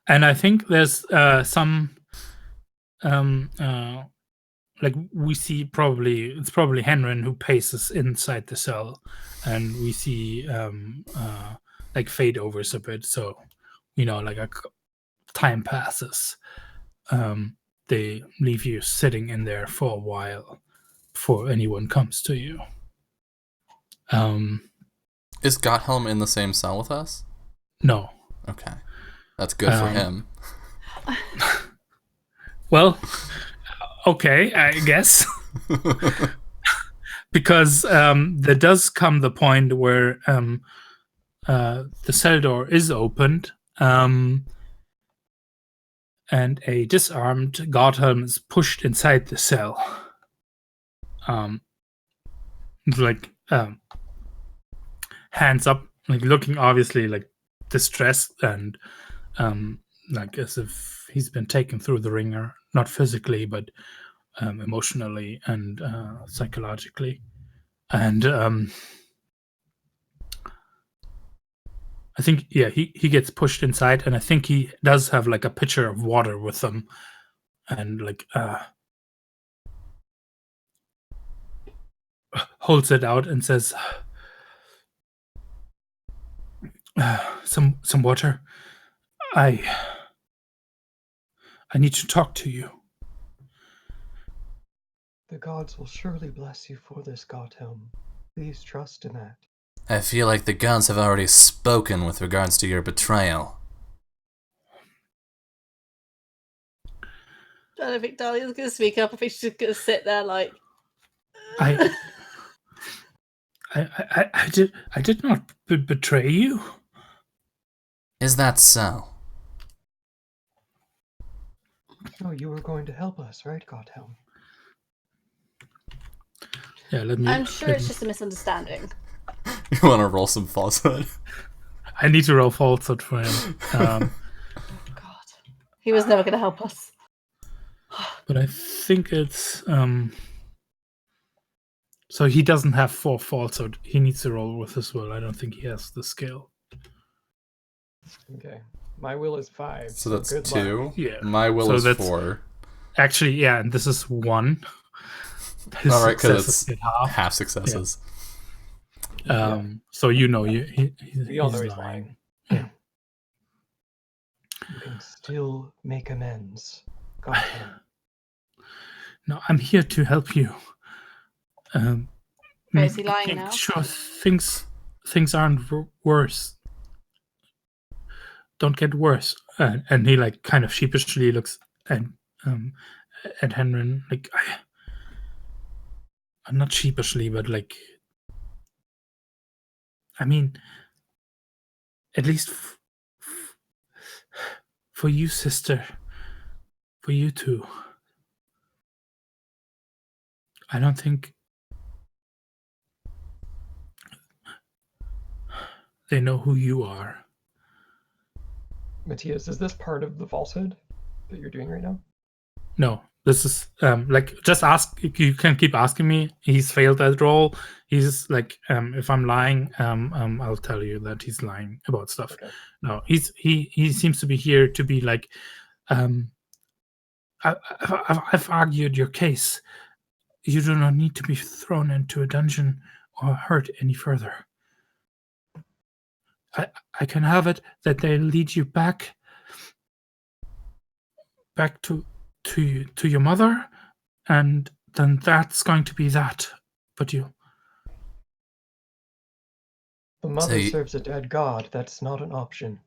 And I think there's some like we see it's probably Henry who paces inside the cell, and we see like fade overs a bit, so like time passes. They leave you sitting in there for a while before anyone comes to you. Is Gotthelm in the same cell with us? No. Okay. That's good for him. Well, okay, I guess. Because there does come the point where the cell door is opened, and a disarmed Gotthelm is pushed inside the cell. Like hands up, like looking obviously like distressed and like as if he's been taken through the ringer, not physically but emotionally and psychologically. And I think he gets pushed inside, and I think he does have like a pitcher of water with him, and like holds it out and says, some water. I need to talk to you. The gods will surely bless you for this, Gotthelm. Please trust in that. I feel like the gods have already spoken with regards to your betrayal. I don't think Dahlia's going to speak up. I think she's just going to sit there like... I did not betray you. Is that so? No, you were going to help us, right, Gotthelm? Yeah, I'm sure it's just a misunderstanding. You want to roll some falsehood? I need to roll falsehood for him. God. He was never going to help us. But I think it's... So he doesn't have 4 falsehood. He needs to roll with his will. I don't think he has the skill. Okay. My will is 5. So that's good 2. luck. Yeah. My will So is that's- 4. Actually, yeah, and this is 1. His All right, because successes it's get half successes. So we all he's know he's lying. Yeah. You can still make amends, Gotthelm. No, I'm here to help you. Is he lying make now? Sure, things aren't worse. Don't get worse. And he like kind of sheepishly looks at Henry, like I'm not sheepishly, but like I mean, at least for you, sister, for you two. I don't think they know who you are. Matthias, is this part of the falsehood that you're doing right now? No, this is like just ask. You can keep asking me. He's failed that role. He's like, if I'm lying, I'll tell you that he's lying about stuff. Okay. No, he seems to be here to be like, I've argued your case. You do not need to be thrown into a dungeon or hurt any further. I can have it that they lead you back to your mother, and then that's going to be that. But The mother serves a dead god. That's not an option.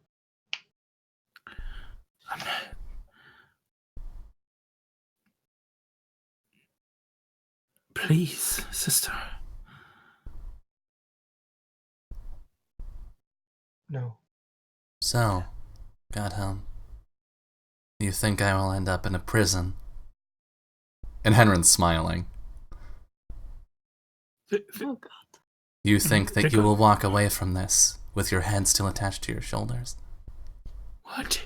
Please, sister. No. So, Gotthelm, you think I will end up in a prison? And Henrin's smiling. Oh God. You think that you will walk away from this with your head still attached to your shoulders? What?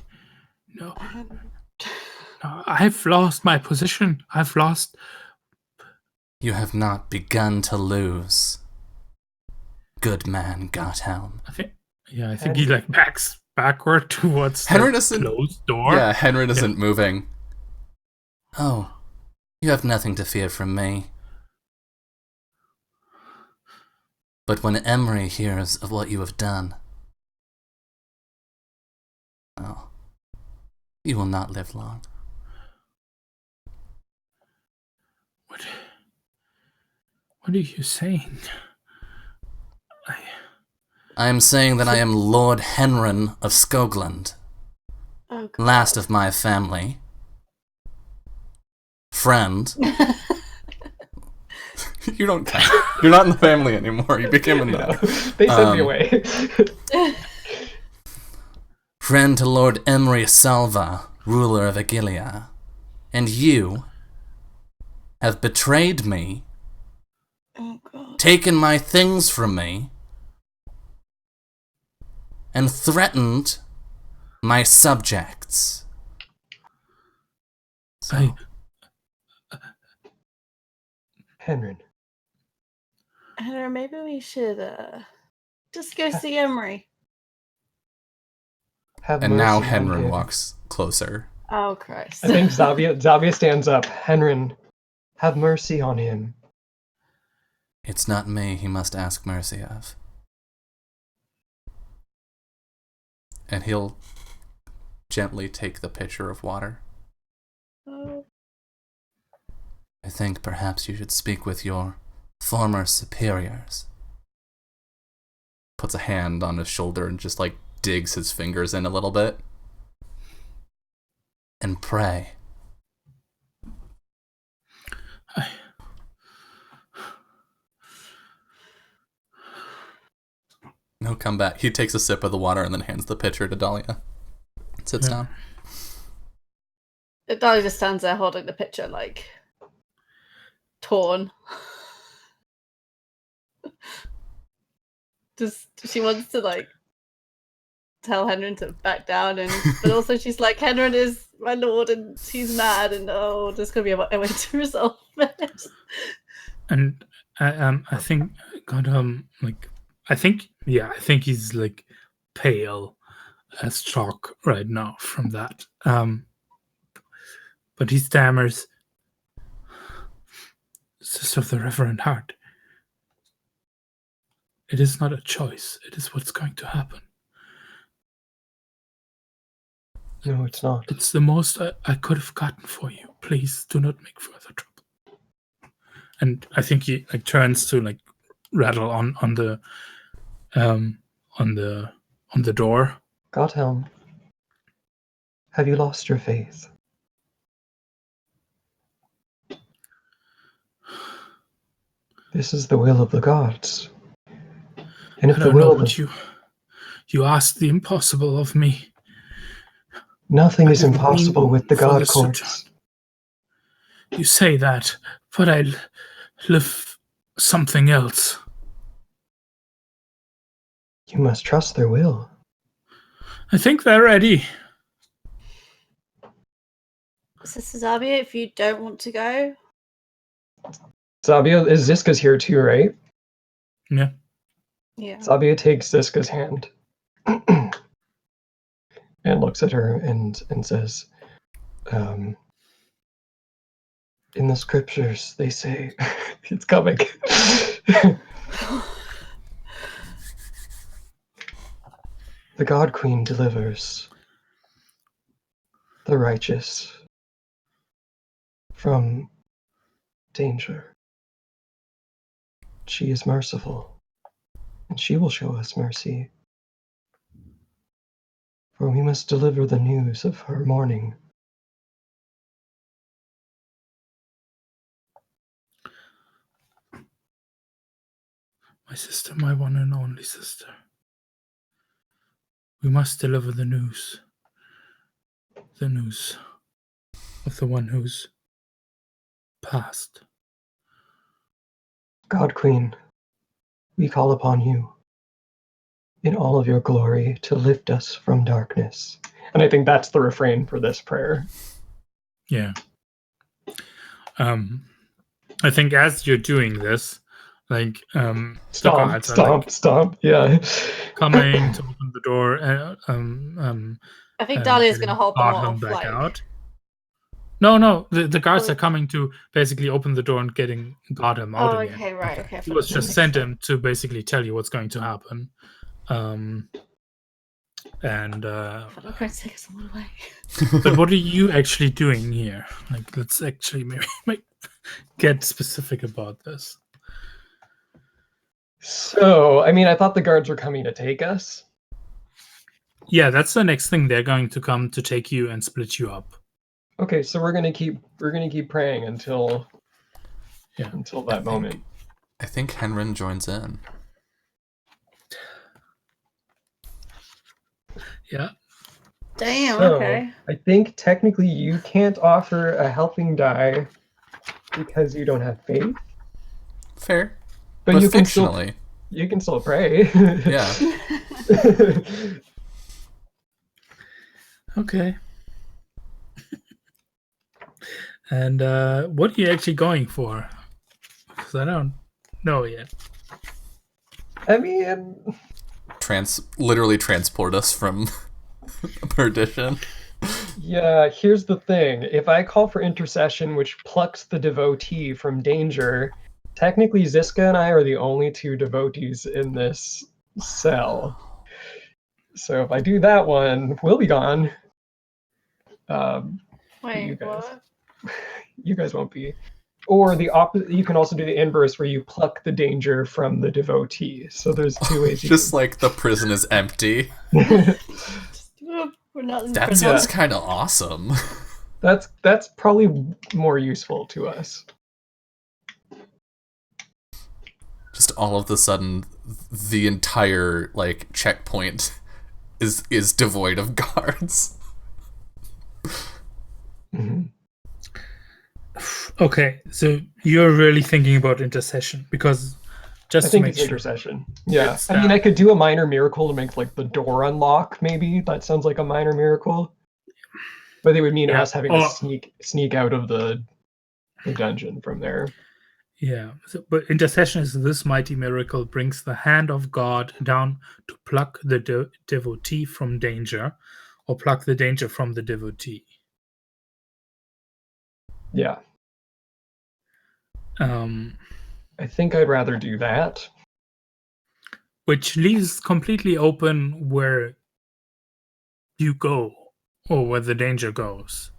No. No, I've lost my position. I've lost... You have not begun to lose. Good man, Gotthelm. I think he like backs backward towards Henry the doesn't... closed door. Yeah, Henry isn't moving. Oh, you have nothing to fear from me. But when Emery hears of what you have done, oh, you will not live long. What are you saying? I am saying that I am Lord Henrin of Skogland, last of my family. Friend. You don't count. You're not in the family anymore. You became in that. They sent me away. Friend to Lord Emery Salva, ruler of Eghilia. And you have betrayed me, taken my things from me, and threatened my subjects. So, Henry, maybe we should just go see Emery. and now Henry walks closer. Oh, Christ. I think Zavia stands up. Henry, have mercy on him. It's not me he must ask mercy of. And he'll gently take the pitcher of water. Oh. I think perhaps you should speak with your former superiors. Puts a hand on his shoulder and just like digs his fingers in a little bit. And pray. He'll come back. He takes a sip of the water and then hands the pitcher to Dahlia. Sits down. Dahlia just stands there holding the pitcher, like, torn. She wants to, like, tell Henry to back down, but also she's like, Henry is my lord and he's mad, and there's gonna be a way to resolve it. And I think I think he's like pale as chalk right now from that. But he stammers, Sister of the Reverend Heart, it is not a choice, it is what's going to happen. No, it's not. It's the most I could have gotten for you. Please do not make further trouble. And I think he like turns to like rattle on the door. Gotthelm, have you lost your faith? This is the will of the gods. And if I the don't will know what you asked the impossible of me. Nothing is impossible with the god courts. You say that, but I live something else. You must trust their will. I think they're ready. Sister Zavia, if you don't want to go. Zavia, Ziska's here too, right? Yeah. Yeah. Zavia takes Ziska's hand and looks at her and says, in the scriptures, they say, it's coming. The God Queen delivers the righteous from danger. She is merciful, and she will show us mercy. For we must deliver the news of her mourning. My sister, my one and only sister. We must deliver the news. The news of the one who's passed. God Queen, we call upon you in all of your glory to lift us from darkness. And I think that's the refrain for this prayer. Yeah. I think as you're doing this, like the guards are like Stomp. Yeah. coming to open the door. I think Dahlia's going to hold them guard off. back Like, out. No. The guards are coming to basically open the door and getting guard him out again. okay, right. Okay. He was just sent him to basically tell you what's going to happen. And I'm not going to take someone away. but what are you actually doing here? Like, let's actually maybe get specific about this. So, I mean, I thought the guards were coming to take us. Yeah, that's the next thing. They're going to come to take you and split you up. Okay, so we're gonna keep praying until that moment. I think Henrin joins in. Yeah. Damn. So, Okay. I think technically you can't offer a helping die because you don't have faith. Fair. But you fictionally. you can still pray. Yeah. Okay. And what are you actually going for? Because I don't know yet. I mean, literally transport us from perdition. Yeah, here's the thing. If I call for intercession, which plucks the devotee from danger, technically Ziska and I are the only two devotees in this cell. So if I do that one, we'll be gone. Wait, what? You guys won't be. Or the opposite. You can also do the inverse, where you pluck the danger from the devotee. So there's two ways. Just like the prison is empty. We're not in That prison. sounds kind of awesome. That's probably more useful to us. Just all of a sudden, the entire like checkpoint is devoid of guards. Mm-hmm. Okay, so you're really thinking about intercession because just I think to make it's sure. intercession. Yeah, I mean, I could do a minor miracle to make like the door unlock. Maybe that sounds like a minor miracle, but it would mean us having to sneak out of the dungeon from there. Yeah, but intercession is this mighty miracle brings the hand of God down to pluck the devotee from danger, or pluck the danger from the devotee. Yeah. I think I'd rather do that. Which leaves completely open where you go or where the danger goes.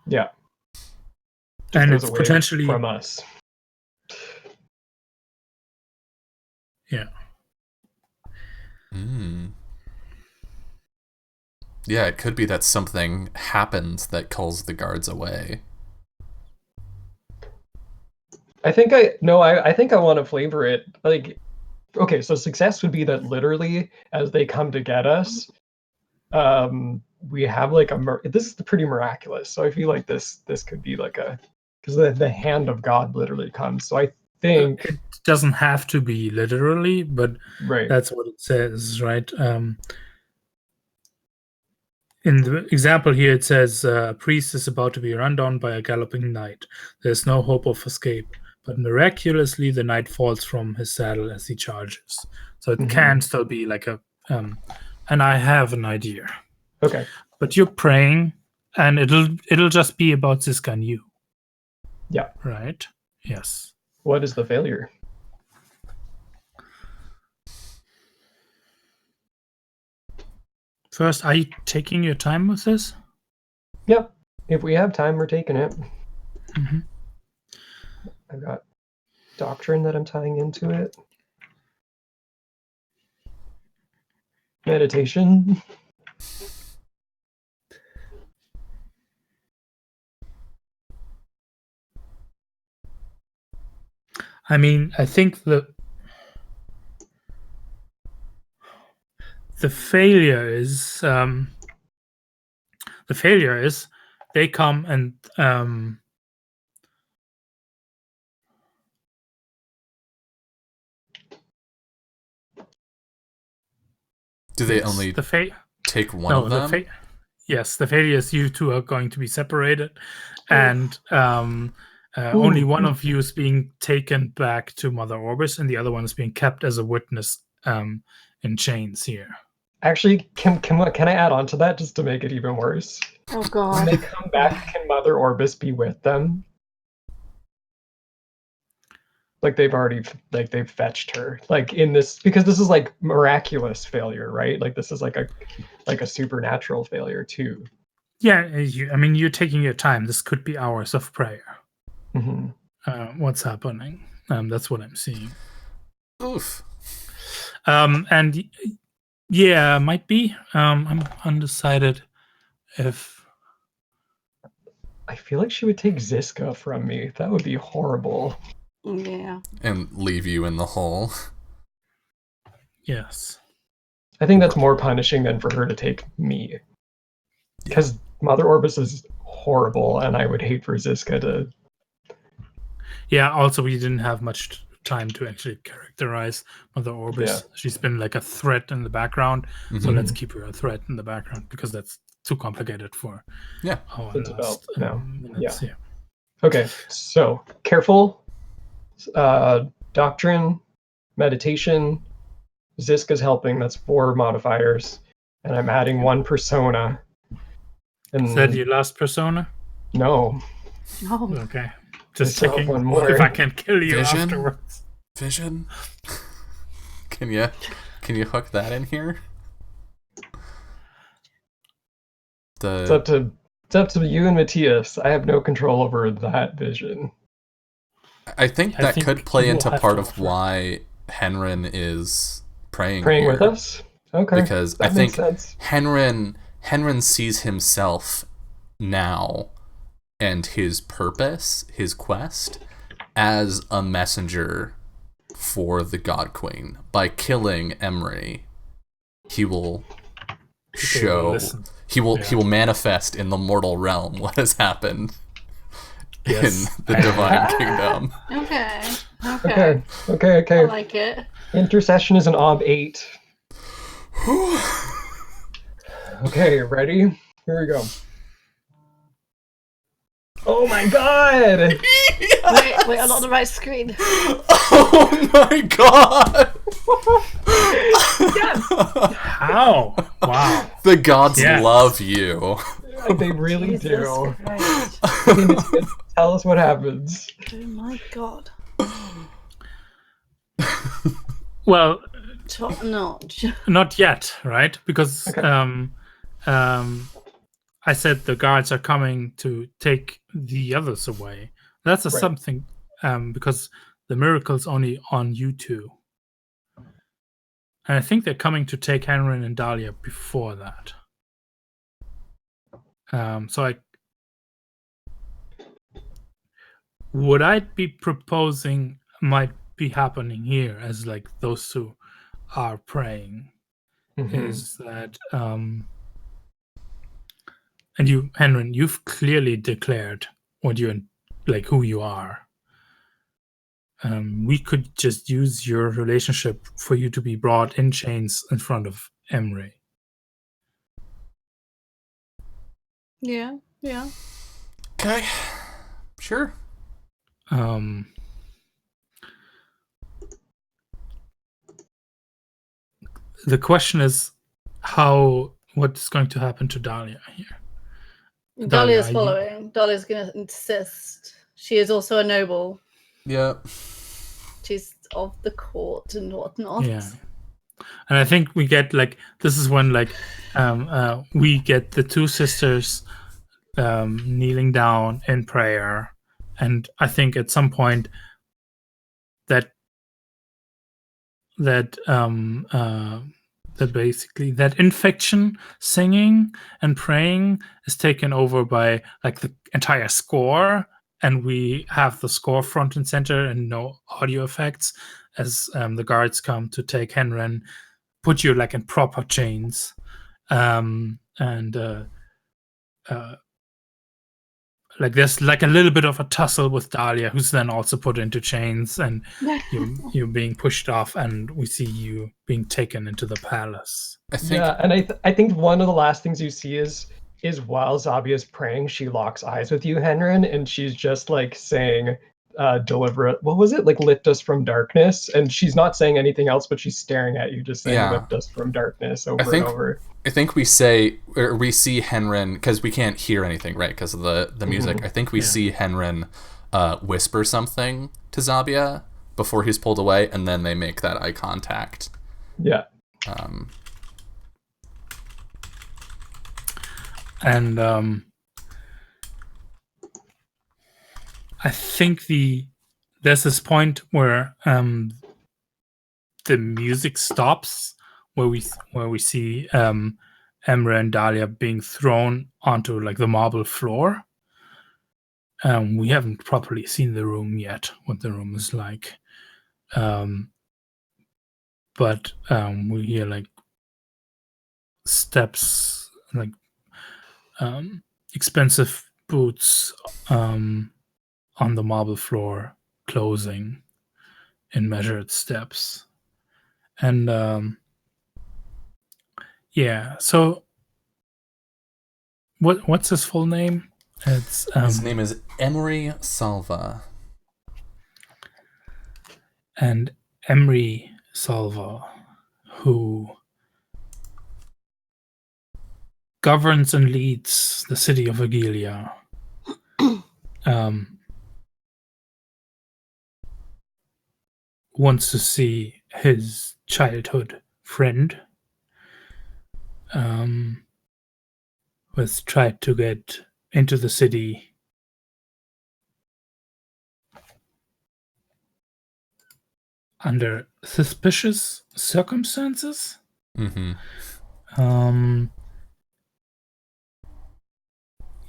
Yeah. And it's potentially from us. Yeah. Yeah, it could be that something happens that calls the guards away. I think I want to flavor it like, okay, so success would be that literally as they come to get us, we have like this is pretty miraculous. So I feel like this could be like because the hand of God literally comes. So I think it doesn't have to be literally, but right. That's what it says, right? In the example here, it says, a priest is about to be run down by a galloping knight. There's no hope of escape, but miraculously the knight falls from his saddle as he charges. So it can still be like a... and I have an idea. Okay. But you're praying, and it'll just be about Ziska and you. Yeah. Right? Yes. What is the failure? First, are you taking your time with this? Yep. If we have time, we're taking it. Mm-hmm. I've got doctrine that I'm tying into it. Meditation. I mean, I think the failure is they come and Do they only take one of them? Yes, the fate is you two are going to be separated, and only one of you is being taken back to Mother Orbis, and the other one is being kept as a witness in chains here. Actually, can I add on to that just to make it even worse? Oh god. When they come back, can Mother Orbis be with them? Like they've fetched her. Like in this, because this is like miraculous failure, right? Like this is like a supernatural failure too. Yeah, you're taking your time. This could be hours of prayer. Mm-hmm. What's happening? That's what I'm seeing. Oof. And yeah, might be. I'm undecided if. I feel like she would take Ziska from me. That would be horrible. Yeah. And leave you in the hole. Yes. I think that's more punishing than for her to take me. Because Mother Orbis is horrible, and I would hate for Ziska to... Yeah, also we didn't have much time to actually characterize Mother Orbis. Yeah. She's been like a threat in the background, so let's keep her a threat in the background, because that's too complicated for our last minutes. Yeah. Okay, so careful, doctrine, meditation, Ziska's helping, that's 4 modifiers, and I'm adding 1 persona. And is that your last persona? No. No. Okay. Just checking one more. if I can kill you afterwards. Vision? Can you hook that in here? It's up to you and Matthias. I have no control over that vision. I think that could play into part of why Henrin is praying with us. Okay, because I think Henrin sees himself now and his purpose, his quest, as a messenger for the God Queen. By killing Emry, he will show, he will manifest in the mortal realm what has happened in the Divine Kingdom. Okay. Okay. I like it. Intercession is an ob 8. Okay, ready? Here we go. Oh my god! Wait, I'm on the right screen. Oh my god! Yes! How? Wow. The gods love you. They really do. Christ. Tell us what happens. Oh my god. Well, Top notch. Not yet, right? Because I said the guards are coming to take the others away. That's something because the miracle's only on you two. And I think they're coming to take Henrin and Dahlia before that. So what I'd be proposing might be happening here as like those two are praying is that and you, Henrin, you've clearly declared what you're like, who you are. We could just use your relationship for you to be brought in chains in front of Emry. Yeah. Okay. Sure. The question is what's going to happen to Dahlia here? Dahlia's following. Dahlia's going to insist. She is also a noble. Yeah. She's of the court and whatnot. Yeah. And I think we get this is when we get the two sisters kneeling down in prayer, and I think at some point that basically that infection singing and praying is taken over by the entire score, and we have the score front and center and no audio effects as the guards come to take Henrin, put you in proper chains, and like there's like a little bit of a tussle with Dahlia, who's then also put into chains, and you being pushed off, and we see you being taken into the palace. And I think one of the last things you see is while Zabia is praying, she locks eyes with you, Henrin, and she's just like saying, deliver, what was it? Like, lift us from darkness. And she's not saying anything else, but she's staring at you, just saying, lift us from darkness over and over. I think we see Henrin, because we can't hear anything, right, because of the music. I think we see Henrin whisper something to Zabia before he's pulled away, and then they make that eye contact. Yeah. And I think there's this point where the music stops, where we see Emra and Dahlia being thrown onto like the marble floor. We haven't properly seen the room yet, what the room is like. But we hear like steps, like expensive boots on the marble floor closing in measured steps. And so what's his full name? It's his name is Emery Salva. And Emery Salva, who governs and leads the city of Eghilia. Wants to see his childhood friend, who has tried to get into the city under suspicious circumstances. Mm-hmm.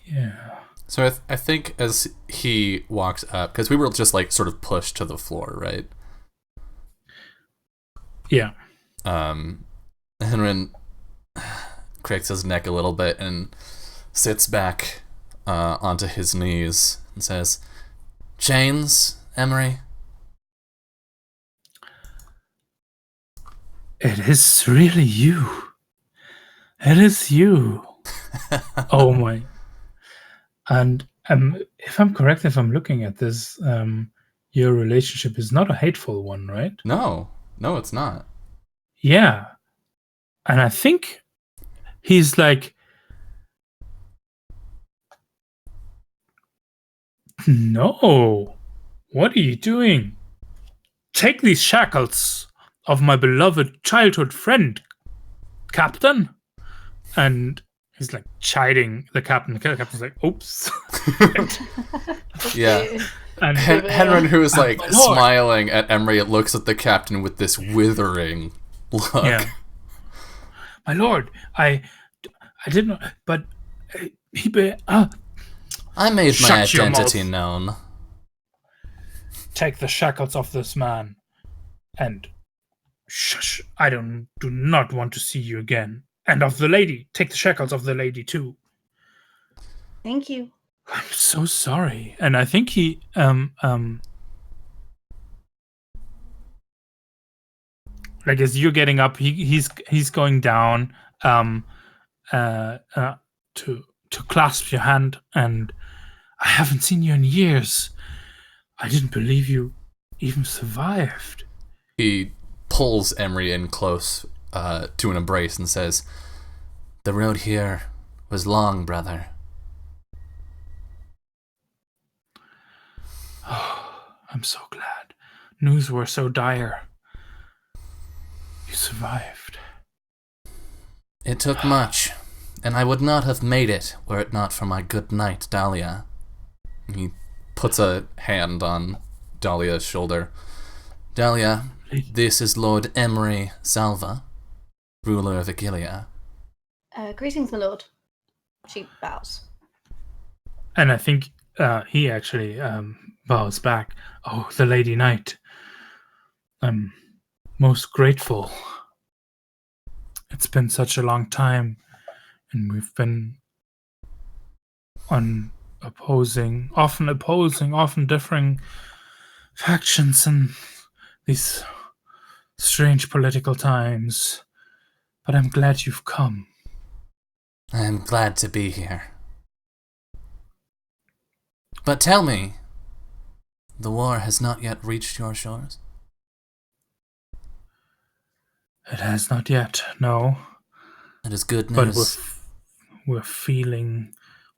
Yeah. So I think as he walks up, because we were just like sort of pushed to the floor, right? Yeah. Henrin cracks his neck a little bit and sits back onto his knees and says, "Chains, Emery?" It is really you. It is you. Oh my. And if I'm correct, if I'm looking at this, your relationship is not a hateful one, right? No, it's not. Yeah. And I think he's like, no, what are you doing? Take these shackles of my beloved childhood friend, Captain. And he's like chiding the captain. The captain's like, oops. Yeah. And Henrin, who is like smiling at Emery, looks at the captain with this withering look. Yeah. My lord, I didn't, but I made my identity known. Take the shackles off this man, and shush! I do not want to see you again. And of the lady, take the shackles of the lady too. Thank you. I'm so sorry. And I think he like as you're getting up, he's going down to clasp your hand, and I haven't seen you in years. I didn't believe you even survived. He pulls Emery in close to an embrace and says, "The road here was long, brother." Oh, I'm so glad. News were so dire. You survived. It took much, and I would not have made it were it not for my good knight, Dahlia. He puts a hand on Dahlia's shoulder. "Dahlia, this is Lord Emery Salva, ruler of Eghilia." Greetings, my lord. She bows. And I think he actually bows back. Oh, the Lady Knight. I'm most grateful. It's been such a long time, and we've been on often differing factions in these strange political times. But I'm glad you've come. I'm glad to be here. But tell me, the war has not yet reached your shores? It has not yet, no. That is good But news. we are feeling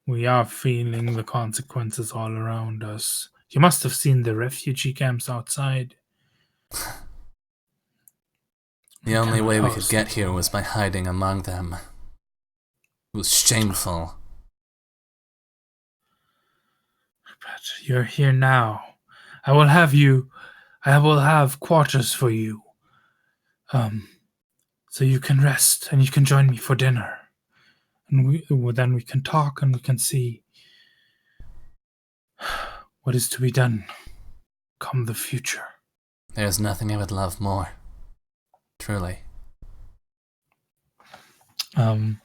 the consequences all around us. You must have seen the refugee camps outside. The only way we could get here was by hiding among them. It was shameful. But you're here now. I will have quarters for you. So you can rest and you can join me for dinner. And then we can talk and we can see what is to be done come the future. There's nothing I would love more. Truly. Oh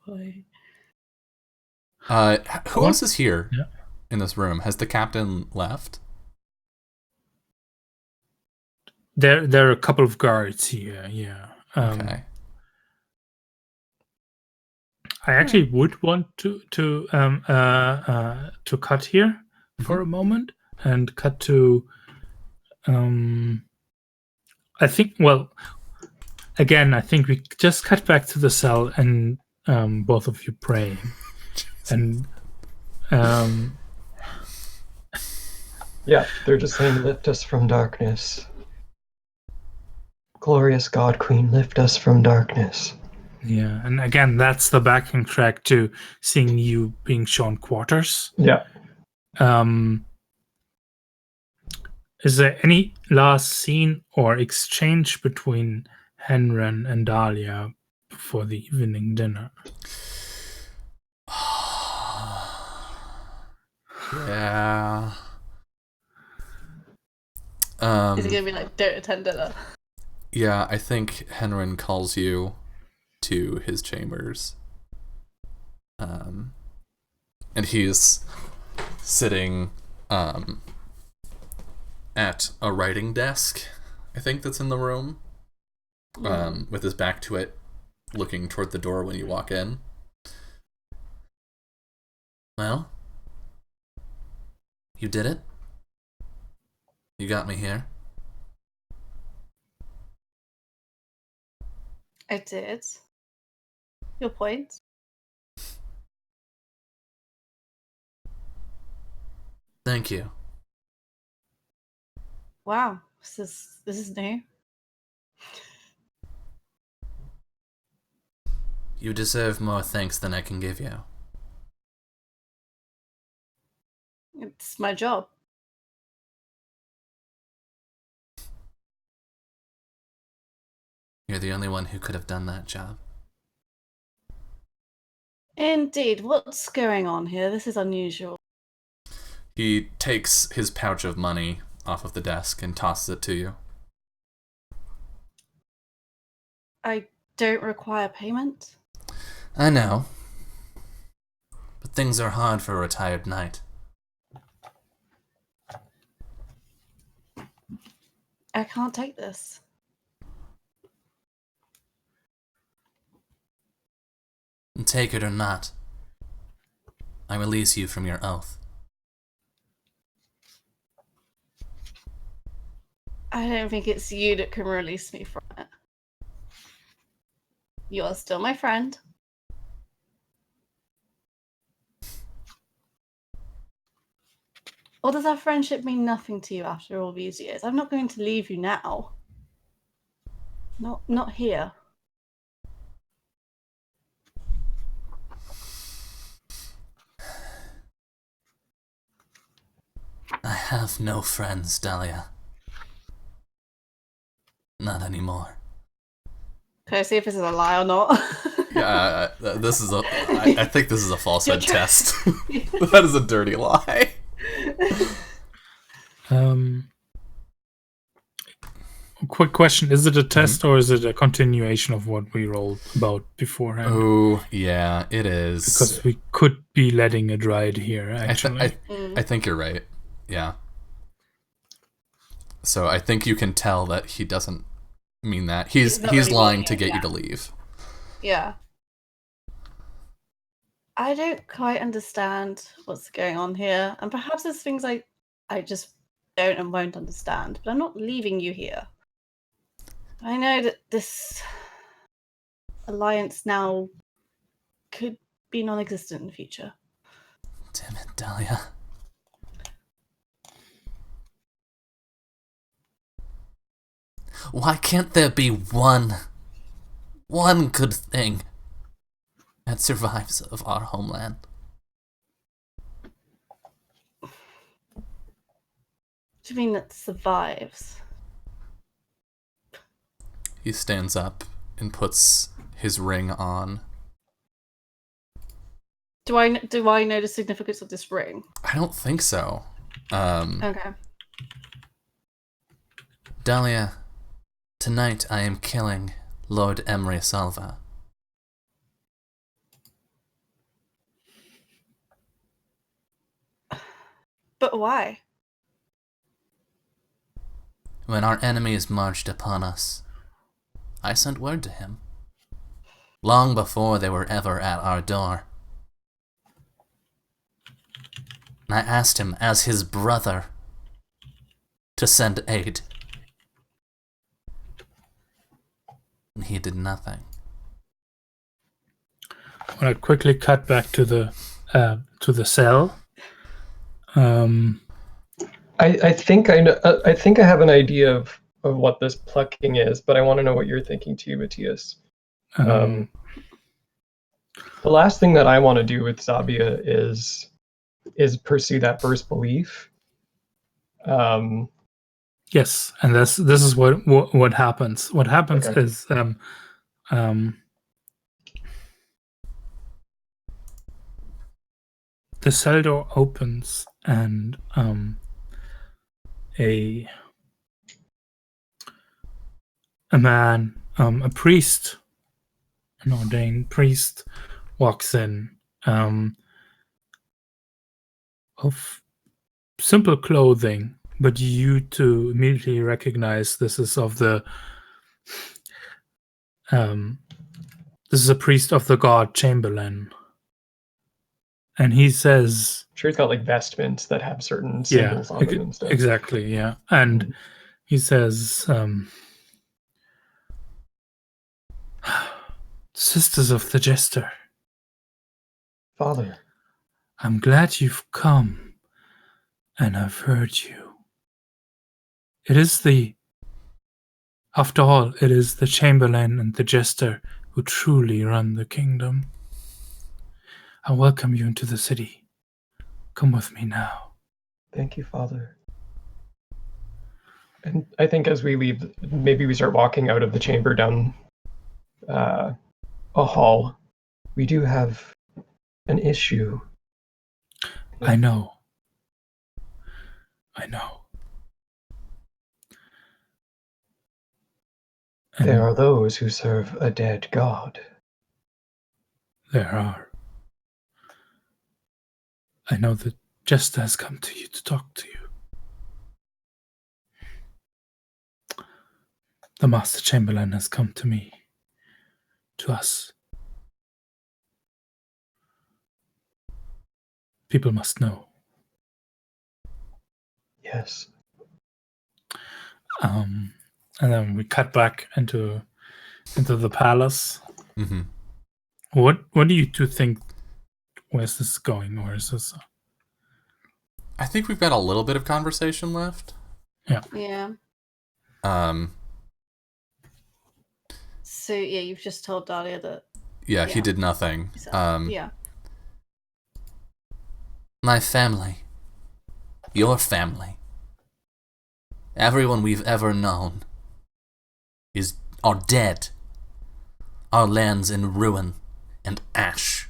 boy. Who else is here Yeah. in this room? Has the captain left? There are a couple of guards here, yeah. Okay. I actually would want to cut here for a moment and cut to I think we just cut back to the cell and both of you praying. And yeah, they're just saying, lift us from darkness. Glorious God Queen, lift us from darkness. Yeah, and again, that's the backing track to seeing you being shown quarters. Yeah. Is there any last scene or exchange between Henren and Dahlia before the evening dinner? Yeah. Is it gonna be like, don't attend dinner? Yeah, I think Henren calls you to his chambers. And he's sitting at a writing desk, I think, that's in the room, with his back to it, looking toward the door when you walk in. Well, you did it. You got me here. I did. Your point? Thank you. Wow, this is new. You deserve more thanks than I can give you. It's my job. You're the only one who could have done that job. Indeed. What's going on here? This is unusual. He takes his pouch of money off of the desk and tosses it to you. I don't require payment. I know. But things are hard for a retired knight. I can't take this. Take it or not, I release you from your oath. I don't think it's you that can release me from it. You are still my friend. Or does our friendship mean nothing to you after all these years? I'm not going to leave you now. Not here. I have no friends, Dahlia. Not anymore. Can I see if this is a lie or not? Yeah, this is I think this is a falsehood test. That is a dirty lie. quick question: is it a test or is it a continuation of what we rolled about beforehand? Oh, yeah, it is. Because we could be letting it ride here. Actually, I think you're right. Yeah. So I think you can tell that he doesn't mean that. He's not really lying meaning to it, get yeah. you to leave. Yeah. I don't quite understand what's going on here, and perhaps there's things I just don't and won't understand, but I'm not leaving you here. I know that this alliance now could be non-existent in the future. Damn it, Dahlia. Why can't there be one good thing that survives of our homeland? What do you mean that survives? He stands up and puts his ring on. Do I know the significance of this ring? I don't think so. Okay. Dahlia, tonight I am killing Lord Emery Salva. But why? When our enemies marched upon us, I sent word to him, long before they were ever at our door. And I asked him, as his brother, to send aid. And he did nothing. I'm gonna quickly cut back to the cell. I think I know. I think I have an idea of what this plucking is, but I want to know what you're thinking too, Matthias. The last thing that I want to do with Zabia is pursue that first belief. Yes, and this is what happens. What happens Okay. is the cell door opens and a man, a priest, an ordained priest, walks in, of simple clothing, but you two immediately recognize this is of the this is a priest of the god Chamberlain, and he says, I'm sure he's got like vestments that have certain symbols on them and stuff. exactly, yeah, and he says, "Sisters of the Jester, Father, I'm glad you've come, and I've heard you. After all, it is the Chamberlain and the Jester who truly run the kingdom. I welcome you into the city. Come with me now." thank you, Father. And I think as we leave, maybe we start walking out of the chamber down a hall. We do have an issue. I know. And There are those who serve a dead god. there are. I know the Jester has come to you to talk to you. The Master Chamberlain has come to me. To us. People must know. Yes. And then we cut back into the palace. Mm-hmm. What do you two think? Where's this going? Or is this? I think we've got a little bit of conversation left. Yeah. So yeah, you've just told Dahlia that. Yeah, he did nothing. Yeah. My family, your family, everyone we've ever known are dead. Our land's in ruin and ash.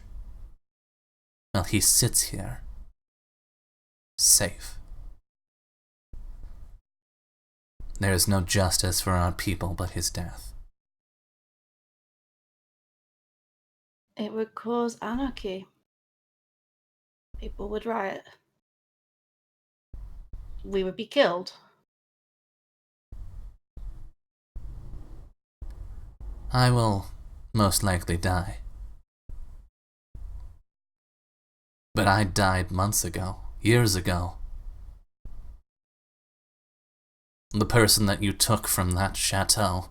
While he sits here, safe. There is no justice for our people but his death. It would cause anarchy. People would riot. We would be killed. I will most likely die. But I died months ago, years ago. The person that you took from that chateau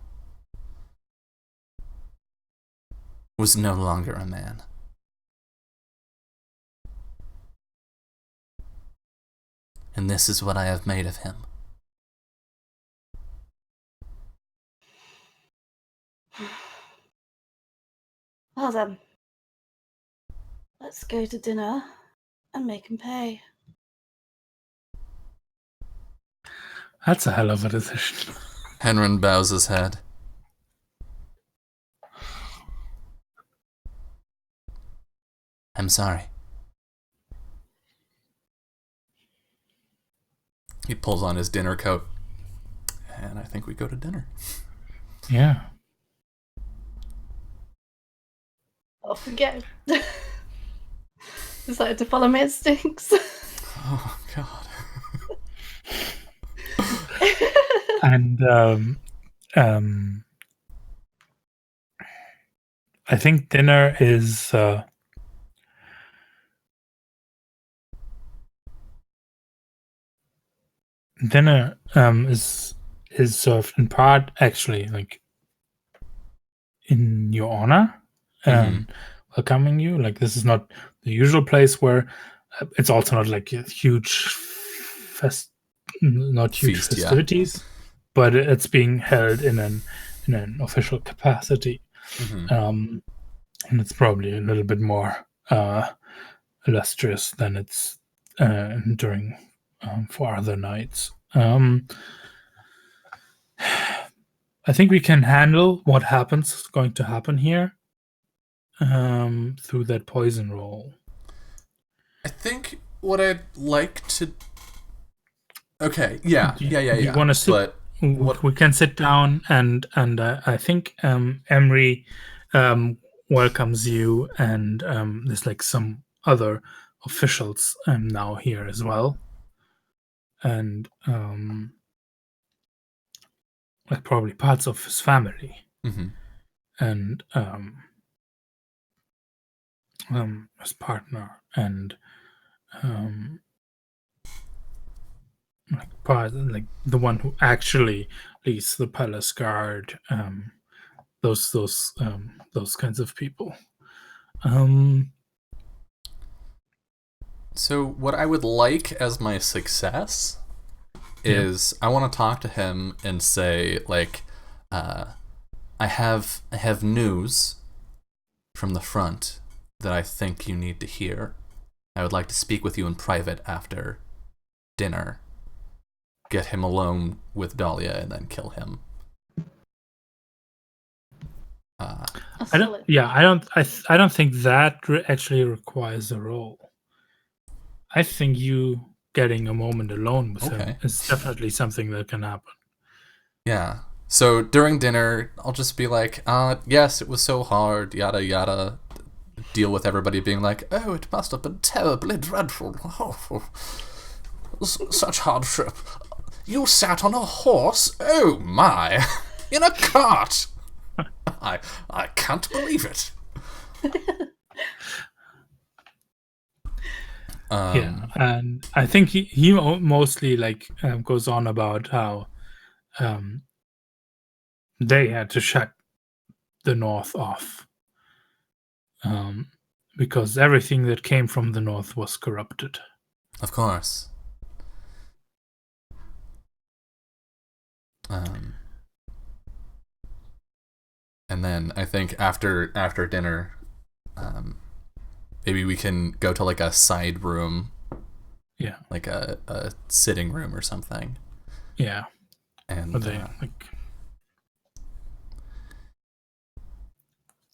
was no longer a man. And this is what I have made of him. Well then, let's go to dinner and make him pay. That's a hell of a decision. Henrin bows his head. I'm sorry. He pulls on his dinner coat, and I think we go to dinner. Yeah. Off we go. Decided to follow my instincts. Oh, God. And I think dinner is is served in part actually like in your honor, welcoming you. Like, this is not the usual place where it's also not like a huge Feast, festivities, but it's being held in an official capacity. And it's probably a little bit more illustrious than it's during for other nights. I think we can handle what happens going to happen here through that poison roll. I think what I'd like to... Okay, yeah. You want to sit? We can sit down, and I think Emery welcomes you, and there's like some other officials now here as well, and like probably parts of his family, and his partner, and like the one who actually leads the palace guard, those kinds of people. So what I would like as my success is I want to talk to him and say, like, I have news from the front that I think you need to hear. I would like to speak with you in private after dinner. Get him alone with Dahlia and then kill him. I don't think that actually requires a roll. I think you getting a moment alone with him is definitely something that can happen. Yeah. So during dinner, I'll just be like, yes, it was so hard, yada yada. Deal with everybody being like, oh, it must have been terribly dreadful. Oh, such hardship. You sat on a horse? Oh my! In a cart! I can't believe it. Yeah, and I think he mostly like goes on about how they had to shut the north off because everything that came from the north was corrupted. Of course. And then I think after dinner, maybe we can go to like a side room. Yeah. Like a sitting room or something. Yeah. And like...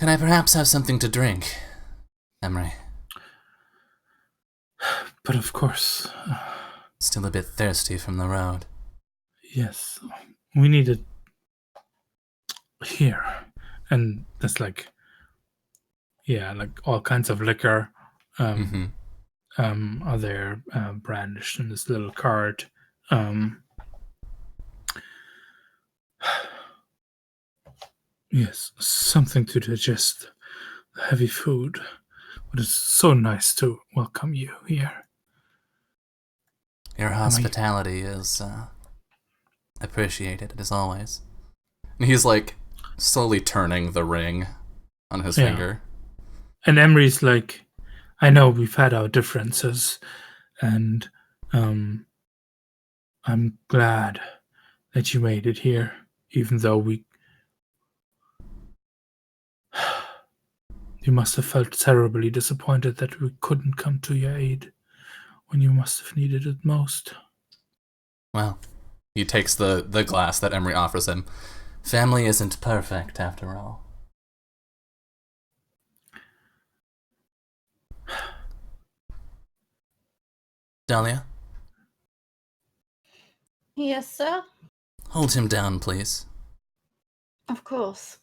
Can I perhaps have something to drink, Emery? But of course. Still a bit thirsty from the road. Yes. we needed here, and there's like all kinds of liquor are there brandished in this little cart. Yes, something to digest the heavy food. But it's so nice to welcome you here. Your hospitality is appreciated as always. And he's like slowly turning the ring on his finger. And Emery's like, I know we've had our differences, and I'm glad that you made it here, even though you must have felt terribly disappointed that we couldn't come to your aid when you must have needed it most. Well, he takes the glass that Emery offers him. Family isn't perfect, after all. Dahlia? Yes, sir? Hold him down, please. Of course.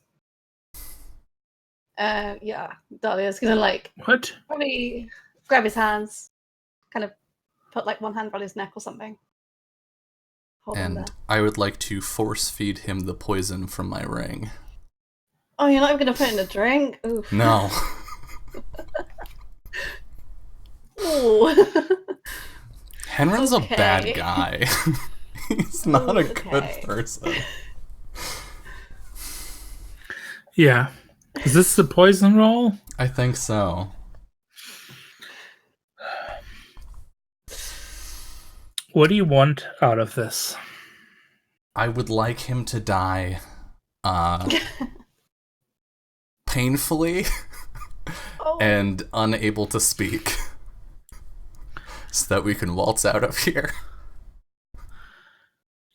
Yeah, Dahlia's gonna What? probably grab his hands, kind of put one hand on his neck or something. Hold him And there. I would like to force feed him the poison from my ring. Oh, you're not even gonna put it in a drink? Oof. No. Ooh. Henron's a bad Okay. guy. He's not a good Okay. person. Yeah. Is this the poison roll? I think so. What do you want out of this? I would like him to die painfully Oh. and unable to speak so that we can waltz out of here.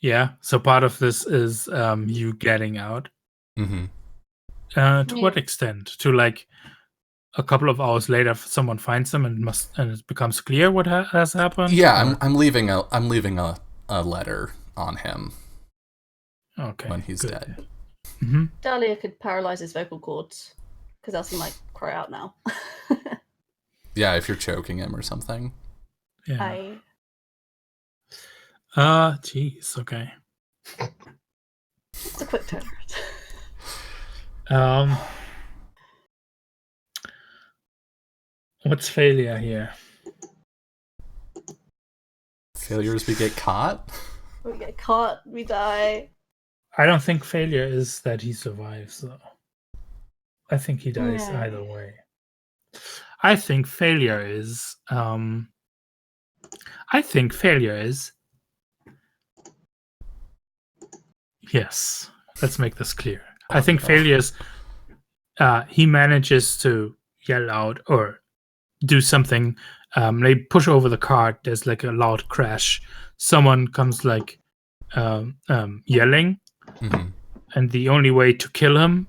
Yeah, so part of this is you getting out. Mm-hmm. To what extent? To like a couple of hours later, someone finds them and it becomes clear what has happened. Yeah, I'm leaving a letter on him. Okay, when he's good. dead. Mm-hmm. Dahlia could paralyze his vocal cords, because else he might cry out now. Yeah, if you're choking him or something. Yeah. Jeez. Okay. It's a quick turn. What's failure here? Failures, we get caught? We get caught, we die. I don't think failure is that he survives, though. I think he dies Yeah. either way. I think failure is. Yes. Let's make this clear. I think failure is. He manages to yell out or do something. They push over the cart. There's like a loud crash. Someone comes like yelling, and the only way to kill him,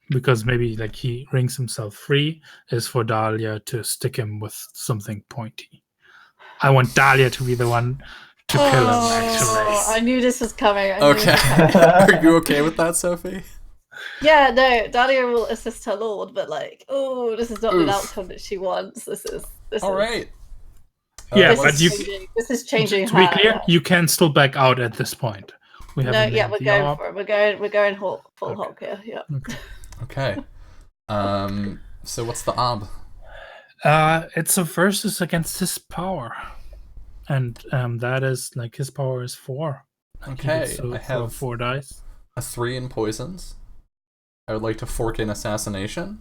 because maybe like he rings himself free, is for Dahlia to stick him with something pointy. I want Dahlia to be the one to kill him. Actually, I knew this was coming. Okay. Are you okay with that, Sophie? Yeah, no, Dahlia will assist her lord, but this is not the outcome that she wants. This is all right. Yeah, this but is changing. This is changing. To be clear, you can still back out at this point. We we're going for it. We're going full Hulk here. Yeah. Okay. Okay. So what's the ob? It's a versus against his power, and that is like his power is 4. Okay, I have 4 dice. A 3 in poisons. I would like to fork in assassination.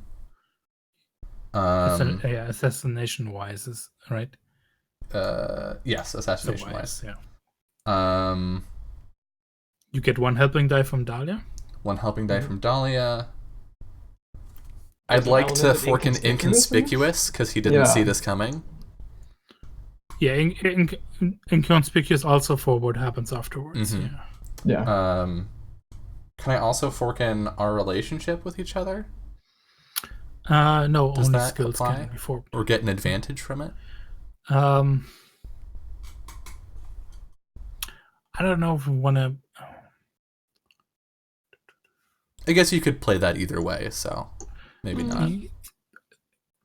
Assassination wise is right. Yes, assassination wise. Yeah. You get 1 helping die from Dahlia. 1 helping die from Dahlia. I'd like to fork in inconspicuous because he didn't see this coming. Yeah, inconspicuous also for what happens afterwards. Mm-hmm. Yeah. Can I also fork in our relationship with each other? No, Does only that skills apply? can be forked. Or get an advantage from it? I don't know if we want to I guess you could play that either way, so maybe not.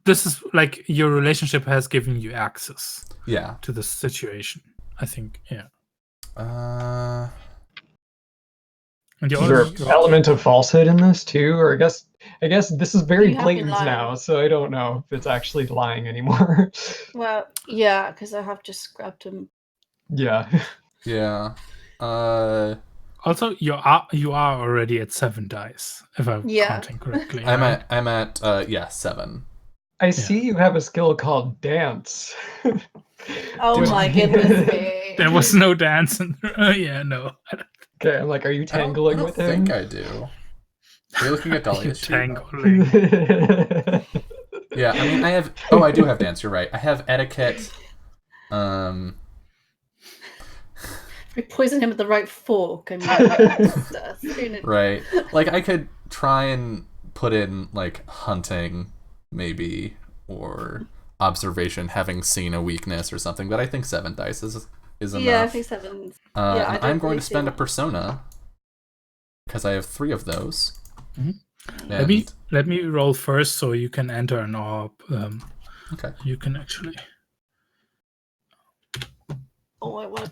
This is like your relationship has given you access to this situation, I think. Yeah. And Is there an element of falsehood in this too? Or I guess this is very blatant now, so I don't know if it's actually lying anymore. Well, yeah, because I have just grabbed him. Yeah. Yeah. Also, you are already at 7 dice, if I'm counting correctly. I'm at 7. I see you have a skill called dance. Oh my goodness me. There was no dance in there. No. Okay, I'm like, are you tangling with him? I think I do. Are you looking at Dahlia's sheet? Tangling. Yeah, I mean, I do have dance, you're right. I have etiquette. We poison him with the right fork and right. Like, I could try and put in, like, hunting, maybe, or observation, having seen a weakness or something, but I think 7 dice is enough. Yeah, I think 7. And I'm going to spend a persona, because I have 3 of those. Mm-hmm. Let me roll first, so you can enter an orb. Okay. You can actually. Oh, I want to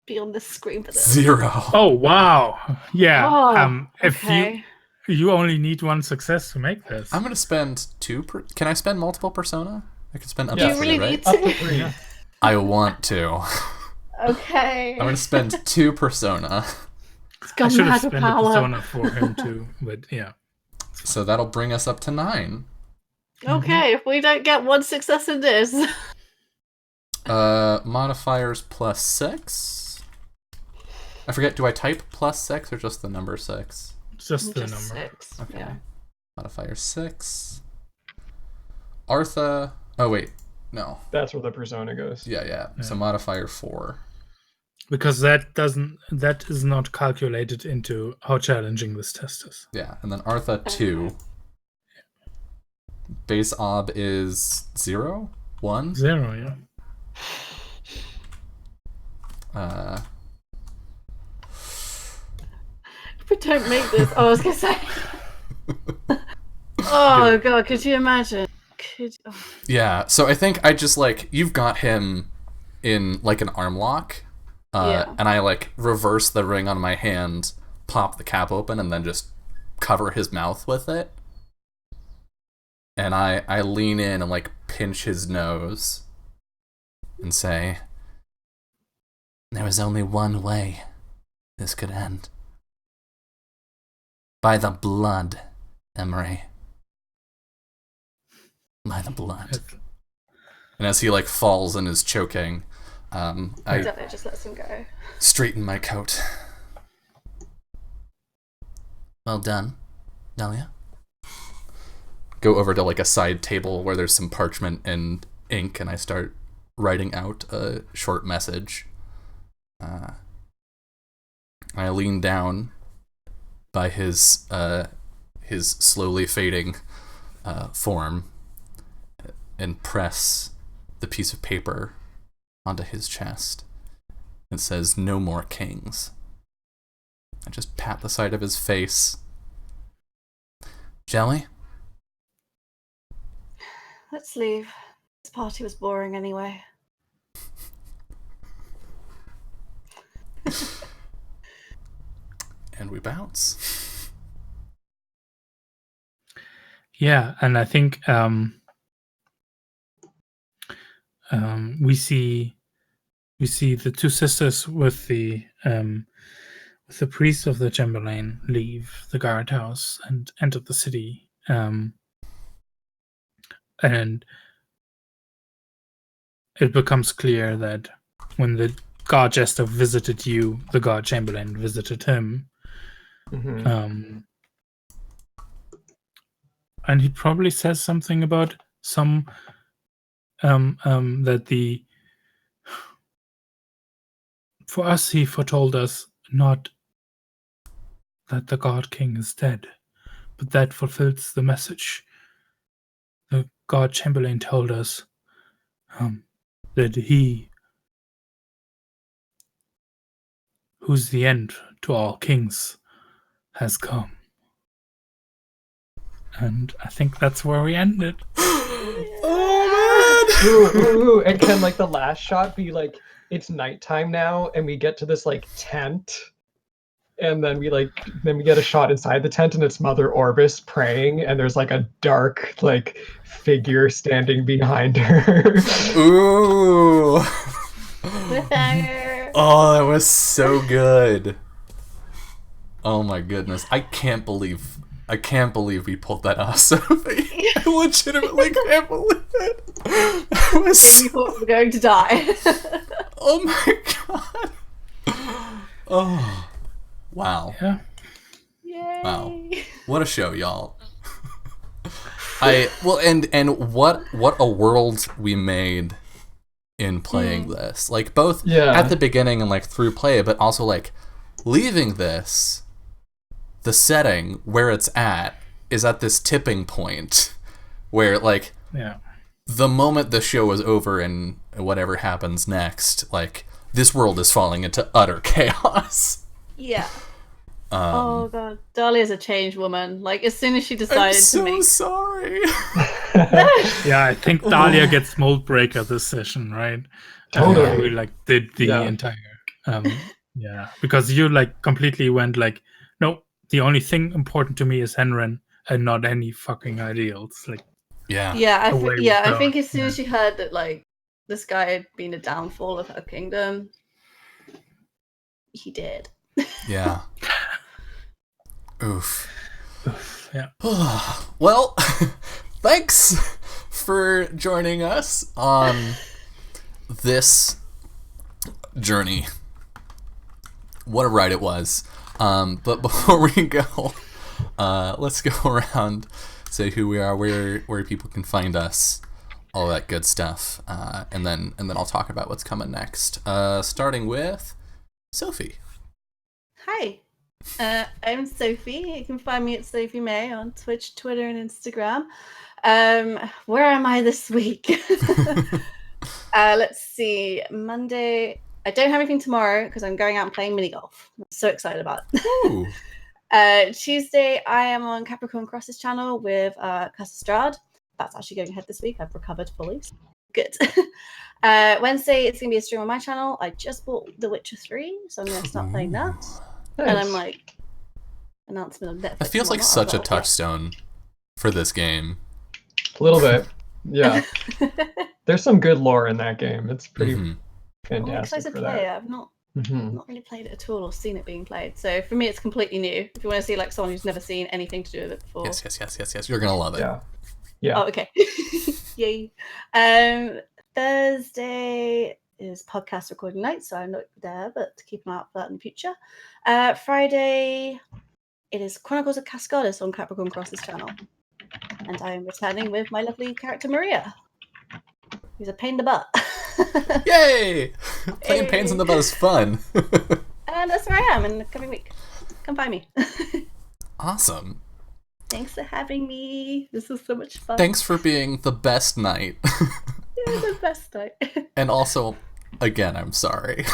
be on this screen for this. 0. Oh wow! Yeah. Oh, if you only need 1 success to make this. I'm gonna spend 2. Can I spend multiple persona? I can spend up to 3, right? Do you really need to? Up to 3. I want to. Okay. I'm gonna spend 2 persona. I should have spent a persona for him too, but yeah. So that'll bring us up to 9. Okay, if we don't get 1 success in this. Modifiers +6. I forget, do I type +6 or just the number 6? Just the number. 6. Okay. Yeah. Modifier 6. Artha. Oh wait, no. That's where the persona goes. Yeah. So modifier 4. Because that is not calculated into how challenging this test is. Yeah, and then Artha 2. Base ob is 0? 1? 0, yeah. If we don't make this, I was gonna say. Oh god, could you imagine? Yeah, so I think I just you've got him in like an arm lock, and I reverse the ring on my hand, pop the cap open, and then just cover his mouth with it. And I lean in and pinch his nose and say, there was only one way this could end. By the blood, Emery. By the blood. And as he falls and is choking, I just lets him go. Straighten my coat. Well done, Dahlia. Go over to a side table where there's some parchment and ink, and I start writing out a short message. I lean down by his slowly fading form and press the piece of paper onto his chest. It says, "No more kings." I just pat the side of his face. Jelly? Let's leave. This party was boring anyway. And we bounce. Yeah, and I think we see the 2 sisters with the priest of the Chamberlain leave the guardhouse and enter the city. And it becomes clear that when the guard jester visited you, the guard chamberlain visited him. Mm-hmm. And he probably says something about some that for us he foretold us not that the God King is dead, but that fulfills the message. The God Chamberlain told us that he, who's the end to all kings, has come. And I think that's where we ended. Oh And can like the last shot be like it's nighttime now, and we get to this like tent, and then we get a shot inside the tent, and it's Mother Orbis praying, and there's like a dark like figure standing behind her. man. Ooh. Oh, that was so good. Oh my goodness. I can't believe we pulled that off, Sophie. I legitimately can't believe it. It was You thought we were going to die. oh my god. Oh. Wow. Yeah. Yay. Wow. What a show, y'all. And what a world we made in playing this. Like both at the beginning and like through play, but also like leaving this, the setting where it's at is at this tipping point where like the moment the show is over and whatever happens next, like this world is falling into utter chaos. Yeah. Oh god, Dahlia's a changed woman. Like as soon as she decided I'm so to make sorry. Yeah, I think Dahlia gets Moldbreaker this session, right? Totally. We like did the entire because you like completely went like, no, the only thing important to me is Henren and not any fucking ideals. Like I think as soon as she heard that like this guy had been a downfall of her kingdom, he did. Yeah. Oof. Yeah. Well, thanks for joining us on this journey. What a ride it was. But before we go, let's go around, say who we are, where people can find us, all that good stuff, and then I'll talk about what's coming next. Starting with Sophie. Hi, I'm Sophie. You can find me at Sophie May on Twitch, Twitter, and Instagram. Where am I this week? Let's see. Monday. I don't have anything tomorrow because I'm going out and playing mini golf. I'm so excited about it. Tuesday, I am on Capricorn Cross's channel with Strad. That's actually going ahead this week. I've recovered fully. So good. Wednesday, it's going to be a stream on my channel. I just bought The Witcher 3, so I'm going to start playing that. Nice. And I'm like, announcement of Netflix. That feels like such a touchstone for this game. A little bit. Yeah. There's some good lore in that game. It's pretty fantastic. I'm excited to play it. I've not really played it at all or seen it being played. So for me, it's completely new. If you want to see like someone who's never seen anything to do with it before. Yes. You're gonna love it. Yeah. Oh, okay. Yay. Thursday is podcast recording night, so I'm not there, but keep an eye out for that in the future. Friday, it is Chronicles of Cascadus on Capricorn Cross's channel. And I am returning with my lovely character Maria, who's a pain in the butt. Yay! Playing pains in the butt is fun. And that's where I am in the coming week. Come find me. Awesome. Thanks for having me. This was so much fun. Thanks for being the best knight. Yeah, the best night. And also, again, I'm sorry.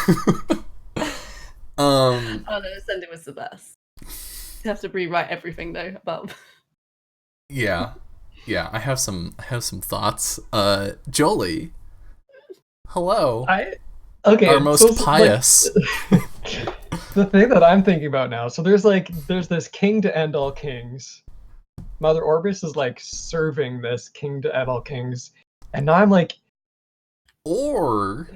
Oh no, Sunday was the best. You have to rewrite everything though about. Yeah, I have some thoughts. Jolie, hello. Our most pious. Like, the thing that I'm thinking about now. So there's this king to end all kings. Mother Orbis is like serving this king to end all kings, and now I'm like, or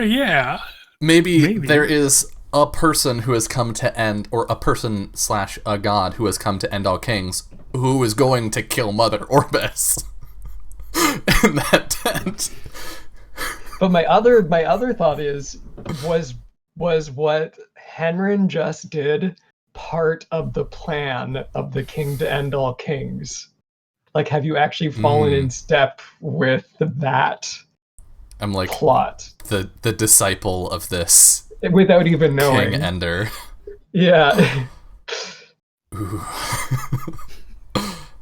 yeah. Maybe there is a person who has come to end, or a person / a god who has come to end all kings, who is going to kill Mother Orbis in that tent. But my other thought was what Henren just did part of the plan of the king to end all kings? Like, have you actually fallen in step with that? I'm like plot. The disciple of this without even knowing. King Ender. Yeah. Ooh.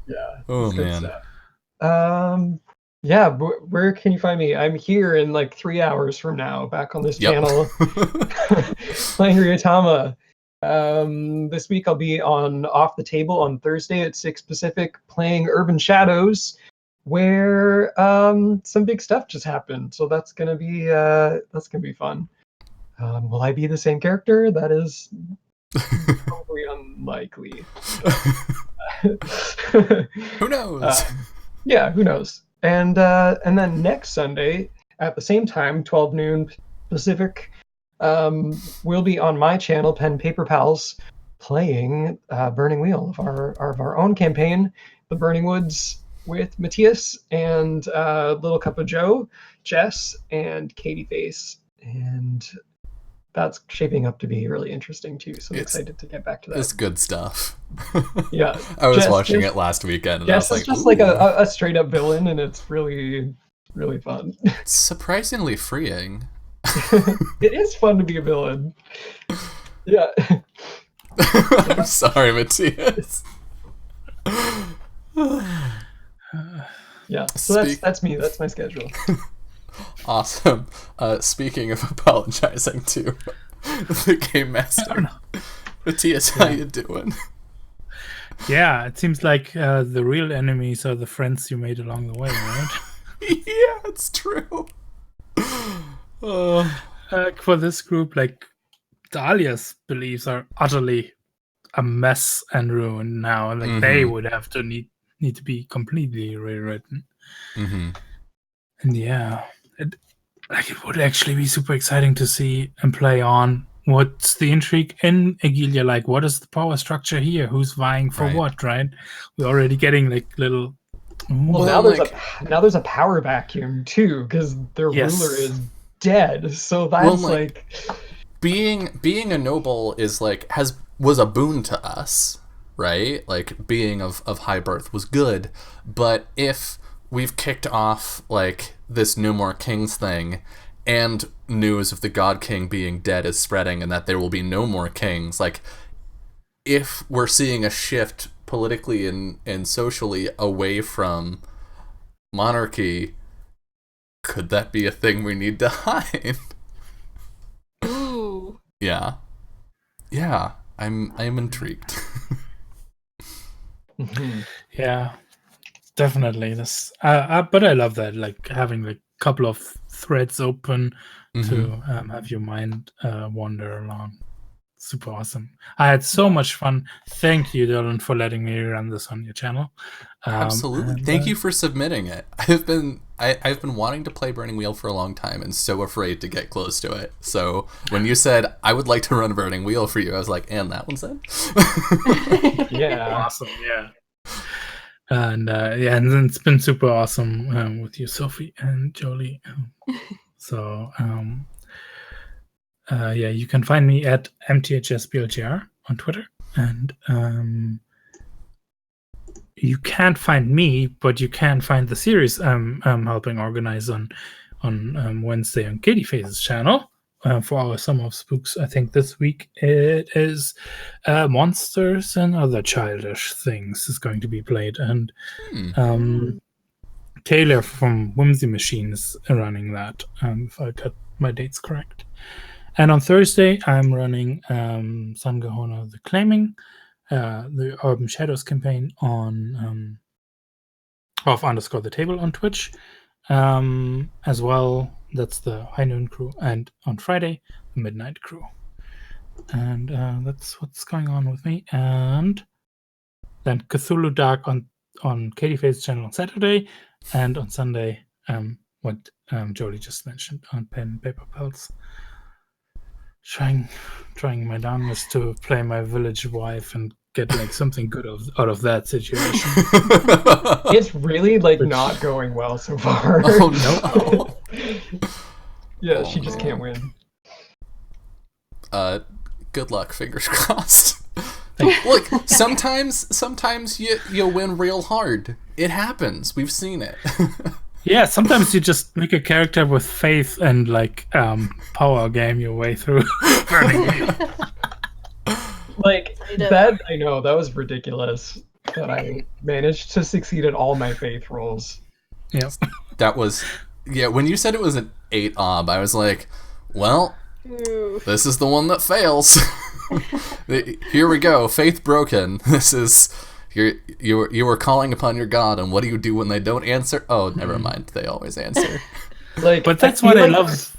Yeah. Oh man. Yeah, where can you find me? I'm here in like 3 hours from now, back on this channel, playing Ryutama. This week I'll be on Off the Table on Thursday at 6 Pacific playing Urban Shadows, where some big stuff just happened. So that's gonna be fun. Will I be the same character? That is probably unlikely. Who knows? Yeah, who knows? And then next Sunday at the same time, 12 noon Pacific, we'll be on my channel, Pen Paper Pals, playing Burning Wheel of our own campaign, The Burning Woods, with Matthias and Little Cup of Joe, Jess, and Katie Face. And that's shaping up to be really interesting too. So I'm excited to get back to that. It's good stuff. Yeah, I was watching it last weekend, and Jess I was is just like a straight up villain, and it's really, really fun. It's surprisingly freeing. It is fun to be a villain. Yeah. I'm sorry, Matthias. Yeah, so that's me. That's my schedule. Awesome. Speaking of apologizing to the Game Master, Matthias, how you doing? Yeah, it seems like the real enemies are the friends you made along the way, right? Yeah, it's true. For this group, like Dahlia's beliefs are utterly a mess and ruined now, and like they would have to need to be completely rewritten. Mm-hmm. And yeah, it would actually be super exciting to see and play on. What's the intrigue in Eghilia like? What is the power structure here? Who's vying for what? Right? We're already getting like little. Well, now there's a power vacuum too, because their ruler is dead. So that's being a noble is like was a boon to us, right? Like being of high birth was good, but if we've kicked off like this No More Kings thing, and news of the God King being dead is spreading, and that there will be no more kings, like if we're seeing a shift politically and socially away from monarchy, could that be a thing we need to hide? Ooh. Yeah, I'm intrigued. Yeah, definitely. This, but I love that, like having like a couple of threads open to have your mind wander along. Super awesome. I had so much fun. Thank you, Dylan, for letting me run this on your channel. Absolutely. And, thank you for submitting it. I've been wanting to play Burning Wheel for a long time and so afraid to get close to it. So when you said I would like to run Burning Wheel for you, I was like, and that one's in? Yeah. Awesome. Yeah. And and it's been super awesome with you, Sophie and Jolie. So you can find me at mthsblgr on Twitter, and you can't find me, but you can find the series I'm helping organize on Wednesday on Katie Face's channel for our Summer of Spooks. I think this week it is Monsters and Other Childish Things is going to be played, and Taylor from Whimsy Machine is running that, if I got my dates correct. And on Thursday, I'm running Sun Gahona the Claiming, the Urban Shadows campaign on _the table on Twitch. As well, that's the High Noon crew. And on Friday, the Midnight crew. And that's what's going on with me. And then Cthulhu Dark on Katie Face's channel on Saturday. And on Sunday, what Jolie just mentioned on Pen Paper Pals. Trying my darndest to play my village wife and get like something good out of that situation. It's really like not going well so far. Oh no. Yeah, she just can't win. Good luck, fingers crossed. Look, sometimes you win real hard. It happens. We've seen it. Yeah, sometimes you just make a character with faith and like power game your way through Burning Wheel. Like that, I know that was ridiculous. That I managed to succeed at all my faith rolls. Yeah, that was when you said it was an 8 ob, I was like, well, this is the one that fails. Here we go. Faith broken. This is you were calling upon your God, and what do you do when they don't answer? Oh, never mind. They always answer. Like, But that's what I love.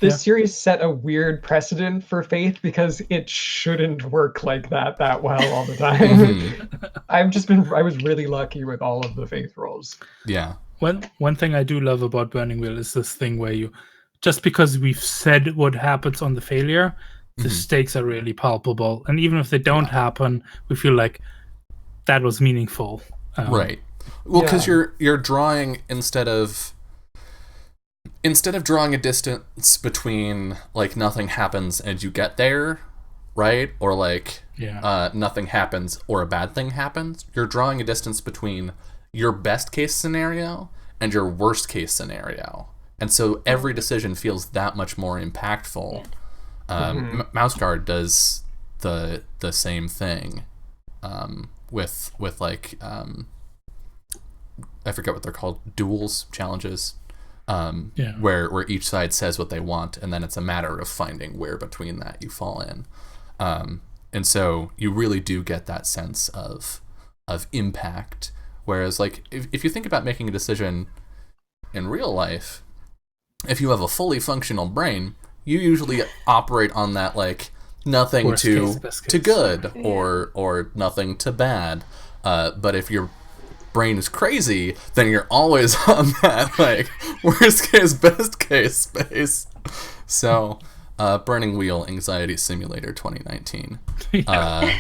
This series set a weird precedent for Faith because it shouldn't work like that well all the time. I was really lucky with all of the Faith roles. Yeah. One thing I do love about Burning Wheel is this thing where you, just because we've said what happens on the failure, the stakes are really palpable, and even if they don't happen, we feel like that was meaningful. Right. Well, because you're drawing instead of drawing a distance between like nothing happens and you get there, right? Or like nothing happens or a bad thing happens. You're drawing a distance between your best case scenario and your worst case scenario, and so every decision feels that much more impactful. Mouse Guard does the same thing with like I forget what they're called, duels, challenges, where each side says what they want, and then it's a matter of finding where between that you fall in, and so you really do get that sense of impact. Whereas like if you think about making a decision in real life, if you have a fully functional brain, you usually operate on that like nothing Worst to case, best case. good or nothing to bad. But if your brain is crazy, then you're always on that like worst case, best case space. So Burning Wheel Anxiety Simulator 2019. Yeah.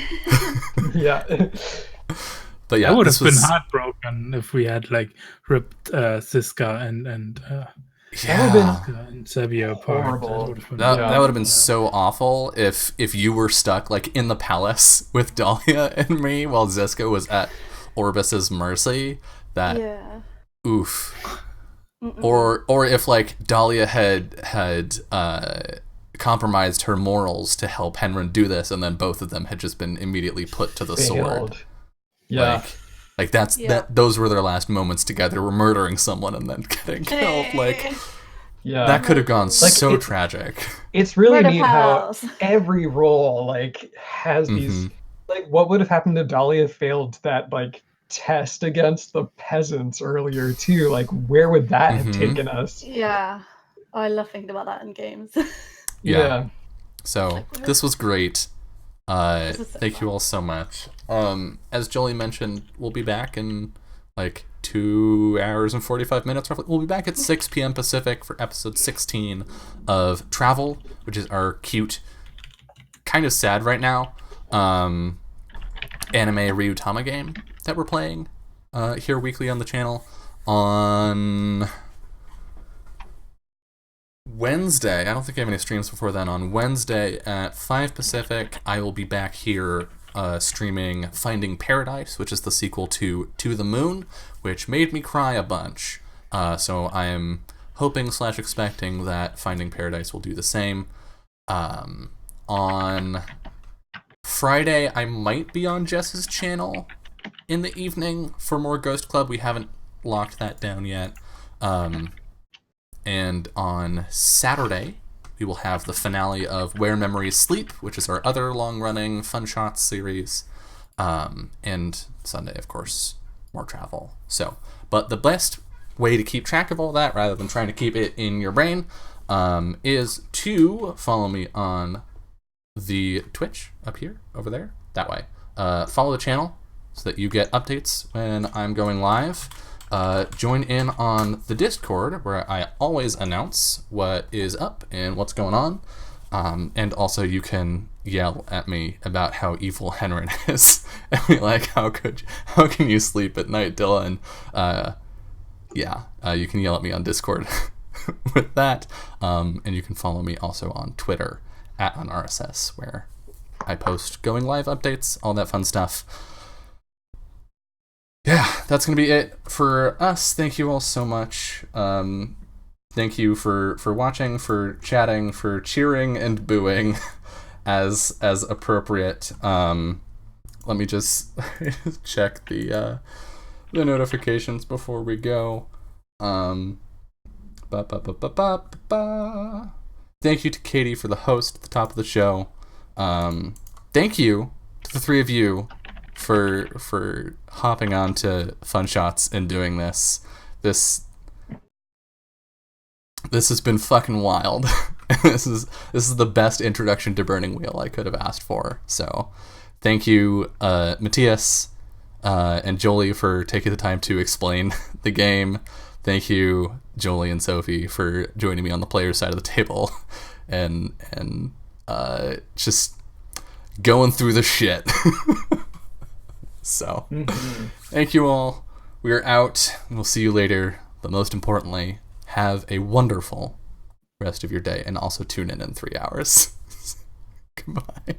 But yeah, I would have been heartbroken if we had like ripped Siska and Sebio apart. That would have been so awful if you were stuck like in the palace with Dahlia and me while Ziska was at Orbis's mercy. Oof. Or if like Dahlia had compromised her morals to help Henrin do this, and then both of them had just been immediately put to the sword. Yeah. Like that's those were their last moments together. We're murdering someone and then getting killed. Like that could have gone so tragic. It's really neat how every role like has these like what would have happened if Dahlia failed that like test against the peasants earlier too? Like where would that have taken us? Yeah. I love thinking about that in games. Yeah. So this was great. Thank you all so much. As Jolie mentioned, we'll be back in like 2 hours and 45 minutes roughly. We'll be back at 6 p.m. Pacific for episode 16 of Travel, which is our cute, kind of sad right now, anime Ryutama game that we're playing here weekly on the channel. On Wednesday, I don't think I have any streams before then. On Wednesday at 5 Pacific, I will be back here streaming Finding Paradise, which is the sequel to the Moon, which made me cry a bunch. So I am hoping / expecting that Finding Paradise will do the same. On Friday, I might be on Jess's channel in the evening for more Ghost Club. We haven't locked that down yet. And on Saturday, we will have the finale of Where Memories Sleep, which is our other long-running Fun Shots series. And Sunday, of course, more Travel. So, but the best way to keep track of all that, rather than trying to keep it in your brain, is to follow me on the Twitch up here, over there, that way. Follow the channel so that you get updates when I'm going live. Join in on the Discord, where I always announce what is up and what's going on. And also you can yell at me about how evil Henrin is. And be like, how can you sleep at night, Dylan? You can yell at me on Discord with that. And you can follow me also on Twitter @onRSS, where I post going live updates, all that fun stuff. Yeah, that's going to be it for us. Thank you all so much. Thank you for watching, for chatting, for cheering and booing as appropriate. Let me just check the notifications before we go. Thank you to Katie for the host at the top of the show. thank you to the three of you for hopping on to Fun Shots and doing this. This has been fucking wild. This is the best introduction to Burning Wheel I could have asked for. So, thank you, Matthias and Jolie, for taking the time to explain the game. Thank you, Jolie and Sophie, for joining me on the player's side of the table, and just going through the shit. So, thank you all. We are out. We'll see you later. But most importantly, have a wonderful rest of your day, and also tune in 3 hours. Goodbye.